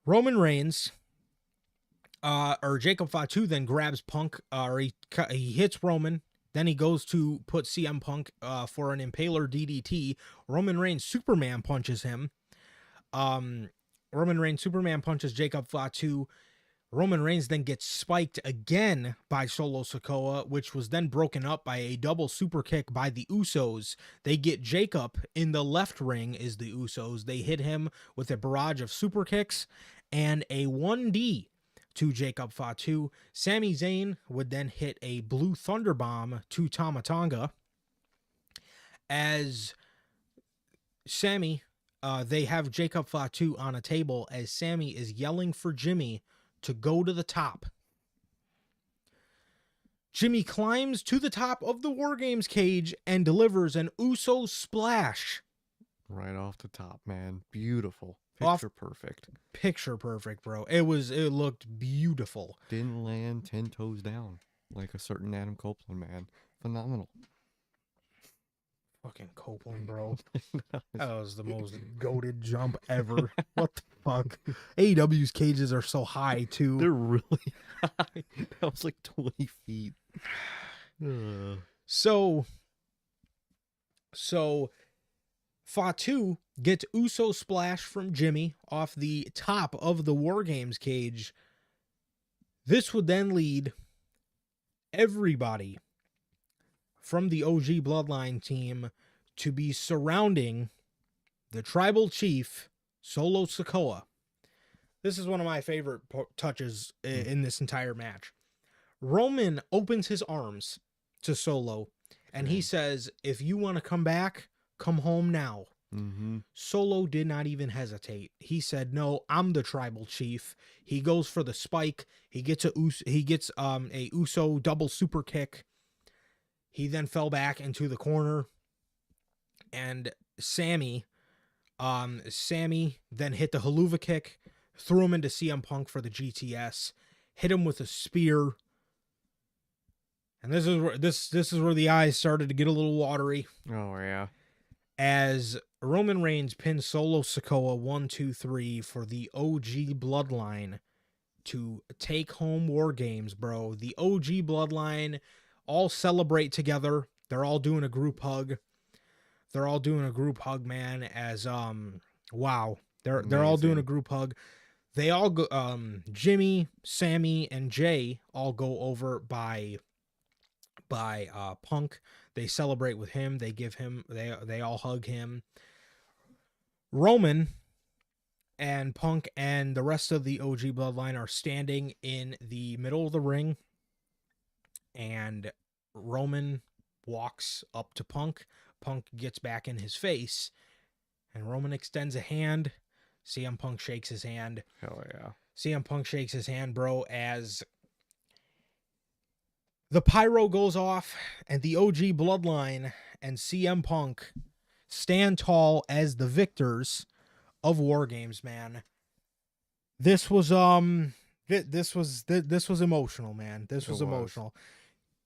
Roman Reigns, or Jacob Fatu then grabs Punk, or he hits Roman. Then he goes to put CM Punk for an Impaler DDT. Roman Reigns Superman punches him. Roman Reigns Superman punches Jacob Fatu. Roman Reigns then gets spiked again by Solo Sikoa, which was then broken up by a double super kick by the Usos. They get Jacob in the left ring is the Usos. They hit him with a barrage of super kicks and a 1D to Jacob Fatu. Sami Zayn would then hit a Blue Thunder Bomb to Tama Tonga. As Sami, they have Jacob Fatu on a table as Sami is yelling for Jimmy to go to the top. Jimmy climbs to the top of the War Games cage and delivers an Uso splash. Right off the top, man. Beautiful. Picture perfect. Picture perfect, bro. It looked beautiful. Didn't land 10 toes down like a certain Adam Copeland, man. Phenomenal. Fucking Copeland, bro. That was the most goated jump ever. What the fuck? AEW's cages are so high, too. They're really high. That was like 20 feet. So Fatu gets Uso splash from Jimmy off the top of the War Games cage. This would then lead everybody from the OG Bloodline team to be surrounding the tribal chief, Solo Sikoa. This is one of my favorite touches in this entire match. Roman opens his arms to Solo, and he says, if you want to come back, come home now. Mm-hmm. Solo did not even hesitate. He said, no, I'm the tribal chief. He goes for the spike. He gets a Uso double super kick. He then fell back into the corner, and Sammy then hit the haluva kick, threw him into CM Punk for the GTS, hit him with a spear, and this is where the eyes started to get a little watery. Oh yeah. As Roman Reigns pins Solo Sikoa 1-2-3 for the OG Bloodline to take home War Games, bro. The OG Bloodline all celebrate together. They're all doing a group hug. Man, as wow. They're all doing a group hug. They all go Jimmy, Sammy, and Jay all go over by Punk. They celebrate with him. They give him they all hug him. Roman and Punk and the rest of the OG Bloodline are standing in the middle of the ring, and Roman walks up to Punk. Punk gets back in his face, and Roman extends a hand. CM Punk shakes his hand. Hell yeah. CM Punk shakes his hand, bro, as the pyro goes off, and the OG Bloodline and CM Punk stand tall as the victors of War Games, man. This was this was emotional, man. This was emotional.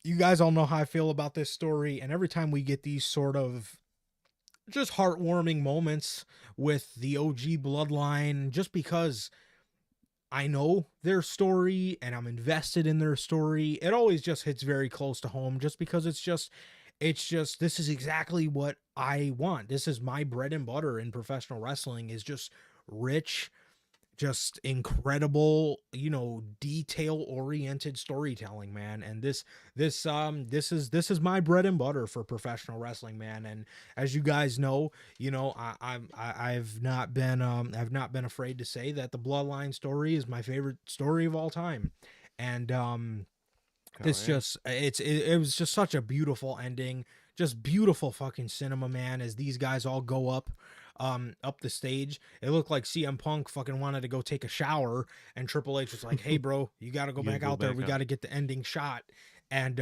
You guys all know how I feel about this story, and every time we get these sort of just heartwarming moments with the OG Bloodline, just because I know their story and I'm invested in their story, it always just hits very close to home, just because it's just this is exactly what I want. This is my bread and butter in professional wrestling, is just rich, just incredible, detail oriented storytelling, man. And this is my bread and butter for professional wrestling, man. And as you guys know, I've not been afraid to say that the Bloodline story is my favorite story of all time. And Oh this yeah. just it was just such a beautiful ending, just beautiful fucking cinema, man. As these guys all go up the stage, it looked like CM Punk fucking wanted to go take a shower, and Triple H was like, hey bro, you got to go You gotta back go out there, back we up. got to get the ending shot. And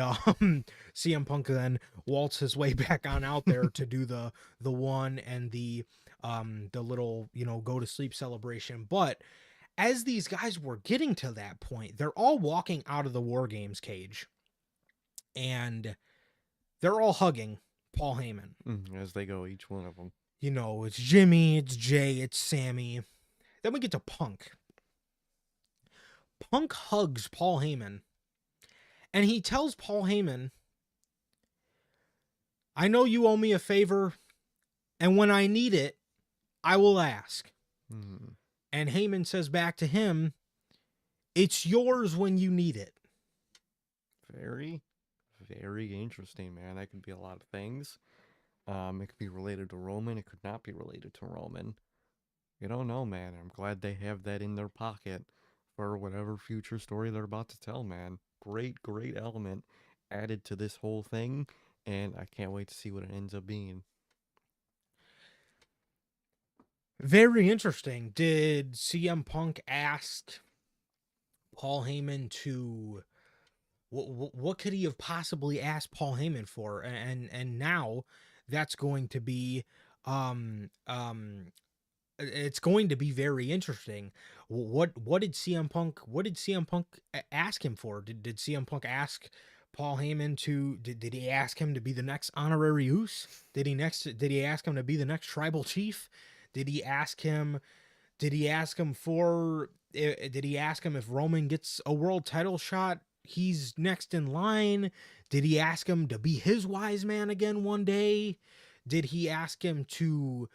CM Punk then waltz his way back on out there to do the one and the little, go to sleep celebration. But as these guys were getting to that point, they're all walking out of the War Games cage, and they're all hugging Paul Heyman. As they go, each one of them. It's Jimmy, it's Jay, it's Sammy. Then we get to Punk. Punk hugs Paul Heyman, and he tells Paul Heyman, I know you owe me a favor, and when I need it, I will ask. Mm, And Heyman says back to him, it's yours when you need it. very, very interesting, man. That could be a lot of things. It could be related to Roman. It could not be related to Roman. You don't know, man. I'm glad they have that in their pocket for whatever future story they're about to tell, man. Great, great element added to this whole thing, and I can't wait to see what it ends up being. Very interesting. Did CM Punk ask Paul Heyman to what could he have possibly asked Paul Heyman for? And now that's going to be it's going to be very interesting. What did CM Punk ask him for? Did CM Punk ask Paul Heyman to did he ask him to be the next honorary Uce? Did he ask him to be the next tribal chief? Did he ask him did he ask him for did he ask him if Roman gets a world title shot, he's next in line? Did he ask him to be his wise man again one day? Did he ask him to,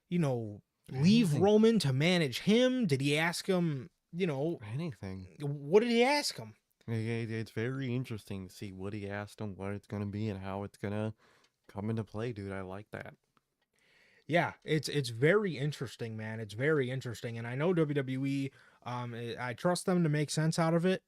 you know, leave Anything. Roman to manage him? Did he ask him, Anything. what did he ask him? It's very interesting to see what he asked him, what it's gonna be, and how it's gonna come into play, dude. I like that. Yeah, it's very interesting, man. It's very interesting, and I know WWE. I trust them to make sense out of it.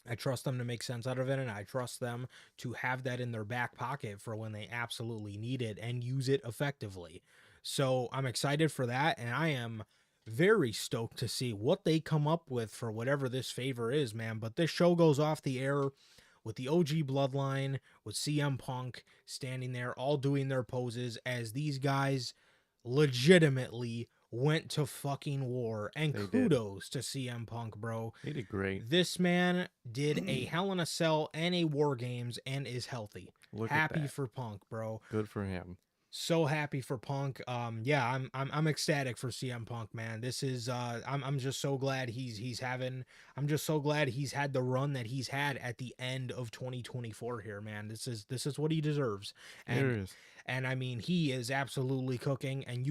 I trust them to make sense out of it, and I trust them to have that in their back pocket for when they absolutely need it and use it effectively. So I'm excited for that, and I am very stoked to see what they come up with for whatever this favor is, man. But this show goes off the air with the OG Bloodline, with CM Punk standing there, all doing their poses as these guys legitimately went to fucking war. And They did. kudos to CM Punk, bro. They did great. This man did a Hell in a Cell and a War Games and is healthy. Look at Happy that. for Punk, bro. Good for him. So happy for Punk. Yeah, I'm ecstatic for CM Punk, man. This is I'm just so glad I'm just so glad he's had the run that he's had at the end of 2024 here, man. This is what he deserves. It And is. and I mean, he is absolutely cooking, and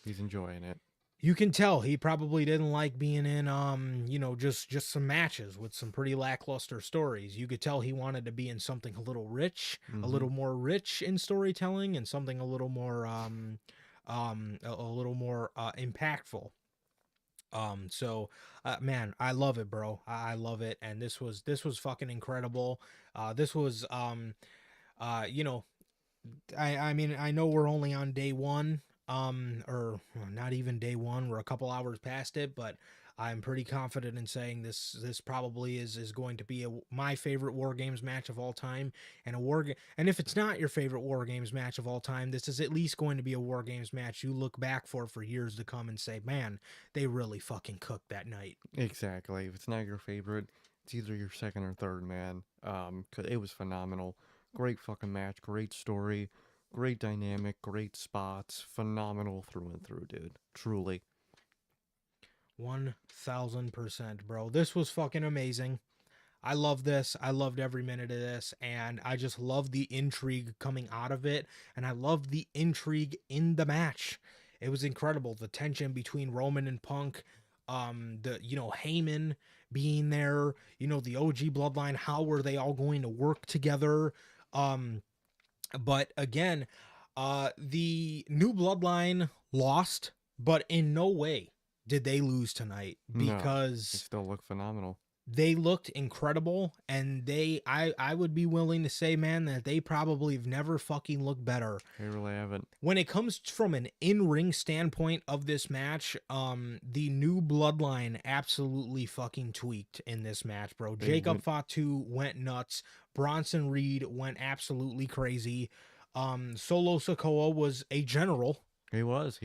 He's enjoying it. you can tell he probably didn't like being in just some matches with some pretty lackluster stories. You could tell he wanted to be in something a little rich, a Mm-hmm. little more rich in storytelling, and something a little more a little more impactful. Man, I love it, bro. I love it, and this was fucking incredible. This was you know I mean, I know we're only on day one, or not even day one. We're a couple hours past it, but I'm pretty confident in saying this probably is going to be my favorite War Games match of all time, and and if it's not your favorite War Games match of all time, this is at least going to be a War Games match you look back for years to come and say, man, they really fucking cooked that night. Exactly. If it's not your favorite, it's either your second or third, man. 'Cause it was phenomenal. Great fucking match. Great story. Great dynamic. Great spots. Phenomenal through and through, dude. Truly. 1000%, bro. This was fucking amazing. I love this. I loved every minute of this, and I just love the intrigue coming out of it, and I love the intrigue in the match. It was incredible. The tension between Roman and Punk, the Heyman being there, the OG Bloodline. How were they all going to work together? Um, but again, the new Bloodline lost, but in no way did they lose tonight No, they because still look phenomenal. they looked incredible, and I would be willing to say, man, that they probably have never fucking looked better. They really haven't. When it comes from an in-ring standpoint of this match, the new Bloodline absolutely fucking tweaked in this match, bro. They Jacob went. Fatu went nuts. Bronson Reed went absolutely crazy. Solo Sokoa was a general. He was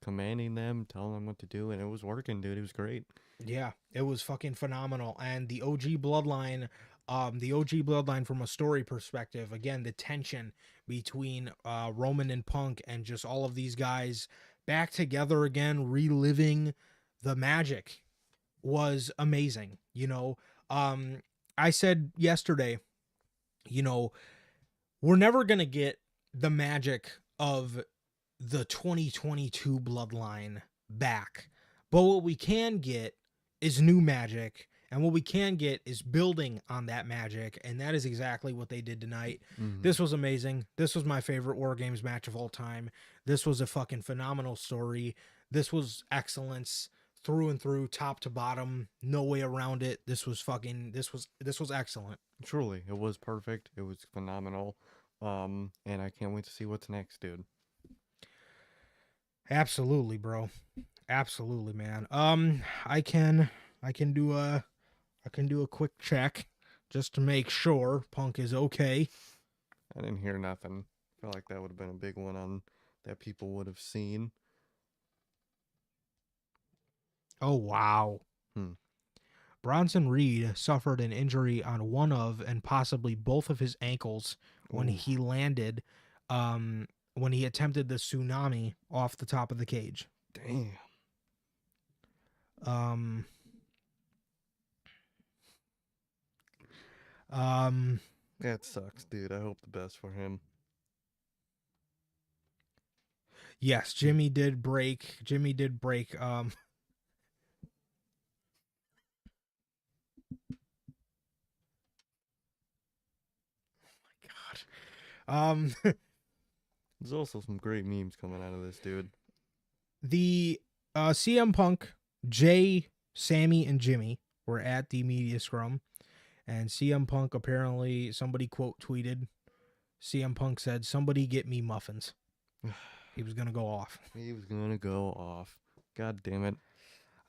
commanding them, telling them what to do, and it was working, dude. It was great. Yeah, it was fucking phenomenal. And the OG Bloodline from a story perspective, again, the tension between Roman and Punk and just all of these guys back together again, reliving the magic was amazing. I said yesterday, you know, we're never going to get the magic of the 2022 Bloodline back. But what we can get is new magic, and what we can get is building on that magic, and that is exactly what they did tonight. Mm-hmm. This was amazing. This was my favorite War Games match of all time. This was a fucking phenomenal story. This was excellence through and through, top to bottom, no way around it. This was excellent. Truly, it was perfect. It was phenomenal. And I can't wait to see what's next, dude. Absolutely, bro. Absolutely, man. I can do a quick check just to make sure Punk is okay. I didn't hear nothing. I feel like that would have been a big one on that people would have seen. Oh wow. Hmm. Bronson Reed suffered an injury on one of and possibly both of his ankles when Ooh. he landed when he attempted the tsunami off the top of the cage. Damn. Um um That sucks, dude. I hope the best for him. yes, Jimmy did break God. There's also some great memes coming out of this, dude. The CM Punk, Jay, Sammy, and Jimmy were at the media scrum, and CM Punk apparently somebody quote tweeted. CM Punk said, "Somebody get me muffins." He was gonna go off. He was gonna go off. God damn it.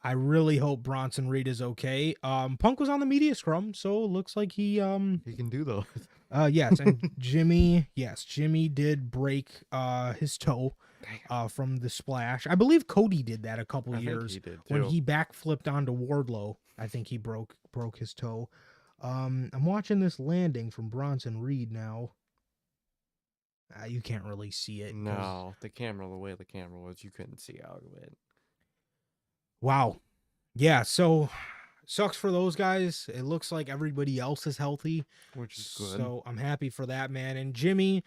I really hope Bronson Reed is okay. Punk was on the media scrum, so it looks like he He can do those. yes, and Jimmy did break his toe from the splash. I believe Cody did that a couple years he did when too. he backflipped onto Wardlow. I think he broke his toe. I'm watching this landing from Bronson Reed now. You can't really see it. No, the way the camera was, you couldn't see out of it. Wow. Yeah, so sucks for those guys. It looks like everybody else is healthy, Which is good. so I'm happy for that, man. And Jimmy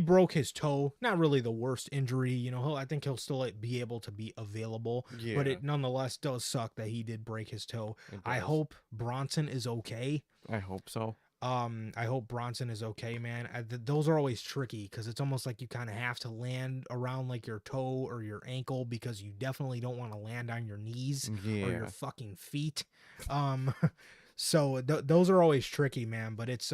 broke his toe. Not really the worst injury, I think he'll still be able to be available, Yeah. but it nonetheless does suck that he did break his toe. I hope Bronson is okay. I hope so. I hope Bronson is okay, man. Those are always tricky because it's almost like you kind of have to land around like your toe or your ankle because you definitely don't want to land on your knees or your fucking feet. So those are always tricky, man. But it's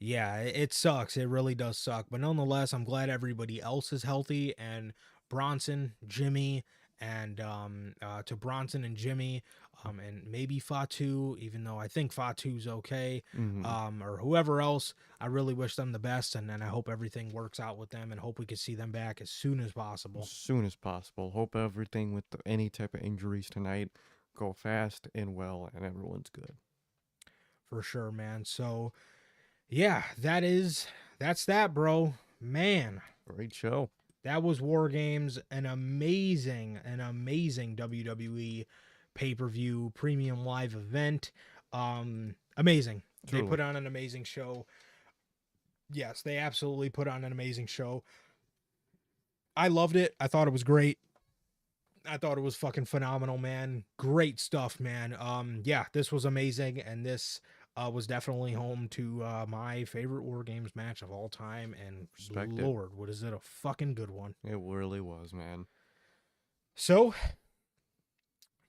yeah, it sucks. It really does suck. But nonetheless, I'm glad everybody else is healthy and Bronson, Jimmy, and to Bronson and Jimmy, and maybe Fatu, even though I think Fatu's okay, or whoever else. I really wish them the best, and I hope everything works out with them, and hope we can see them back as soon as possible. As soon as possible. Hope everything with any type of injuries tonight go fast and well, and everyone's good. For sure, man. So, yeah, that's that, bro. Man, Great show. that was War Games, an amazing WWE pay-per-view premium live event. Amazing. Truly. They put on an amazing show. Yes, they absolutely put on an amazing show. I loved it. I thought it was great. I thought it was fucking phenomenal, man. Great stuff, man. Yeah, this was amazing, and this was definitely home to my favorite War Games match of all time. And Respect it. Lord, what is it? A fucking good one. It really was, man. So,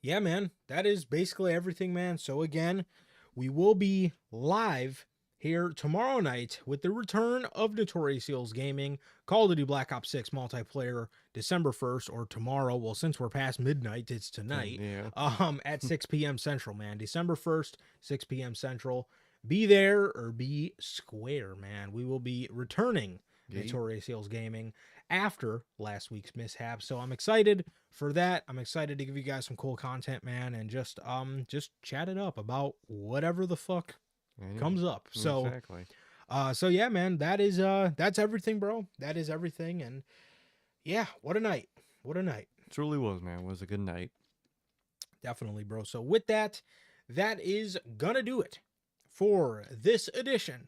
yeah, man, that is basically everything, man. So again, we will be live here tomorrow night with the return of Notorious Heels Gaming, Call of Duty Black Ops 6 multiplayer, December 1st, or tomorrow. Well, since we're past midnight, it's tonight. Yeah. At 6 p.m. Central, man. December 1st, 6 p.m. Central. Be there or be square, man. We will be returning Notorious Heels Gaming after last week's mishap. So I'm excited for that. I'm excited to give you guys some cool content, man, and just chat it up about whatever the fuck comes up. So Exactly. so yeah, man, that's everything, bro. That is everything. And yeah, what a night. What a night. Truly was, man. It was a good night. Definitely, bro. So with that, that is gonna do it for this edition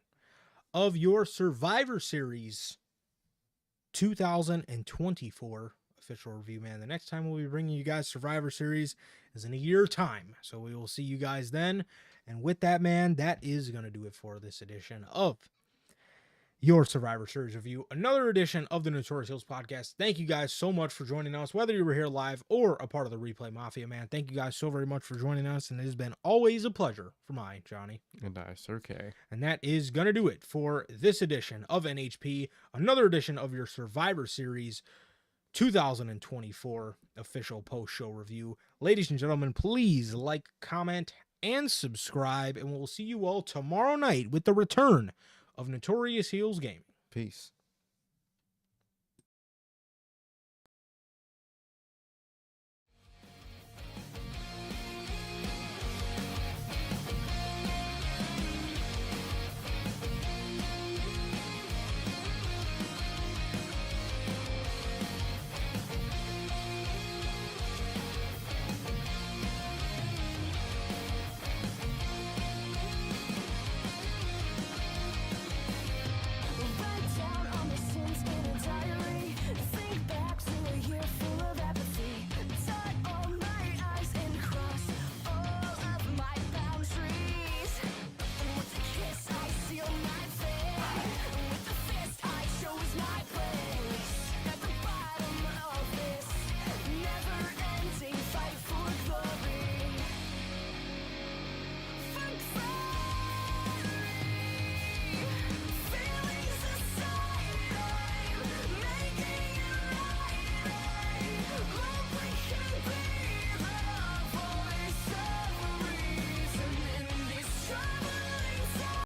of your Survivor Series 2024 official review, man. The next time we'll be bringing you guys Survivor Series is in a year time. So we will see you guys then. And with that, man, that is going to do it for this edition of your Survivor Series review, another edition of the Notorious Heels podcast. Thank you guys so much for joining us, whether you were here live or a part of the Replay Mafia, man. Thank you guys so very much for joining us, and it has been always a pleasure for my Johnny. And I, Sir K. And that is going to do it for this edition of NHP, another edition of your Survivor Series 2024 official post-show review. Ladies and gentlemen, please like, comment, and subscribe, and we'll see you all tomorrow night with the return of Notorious Heels Gaming. Peace.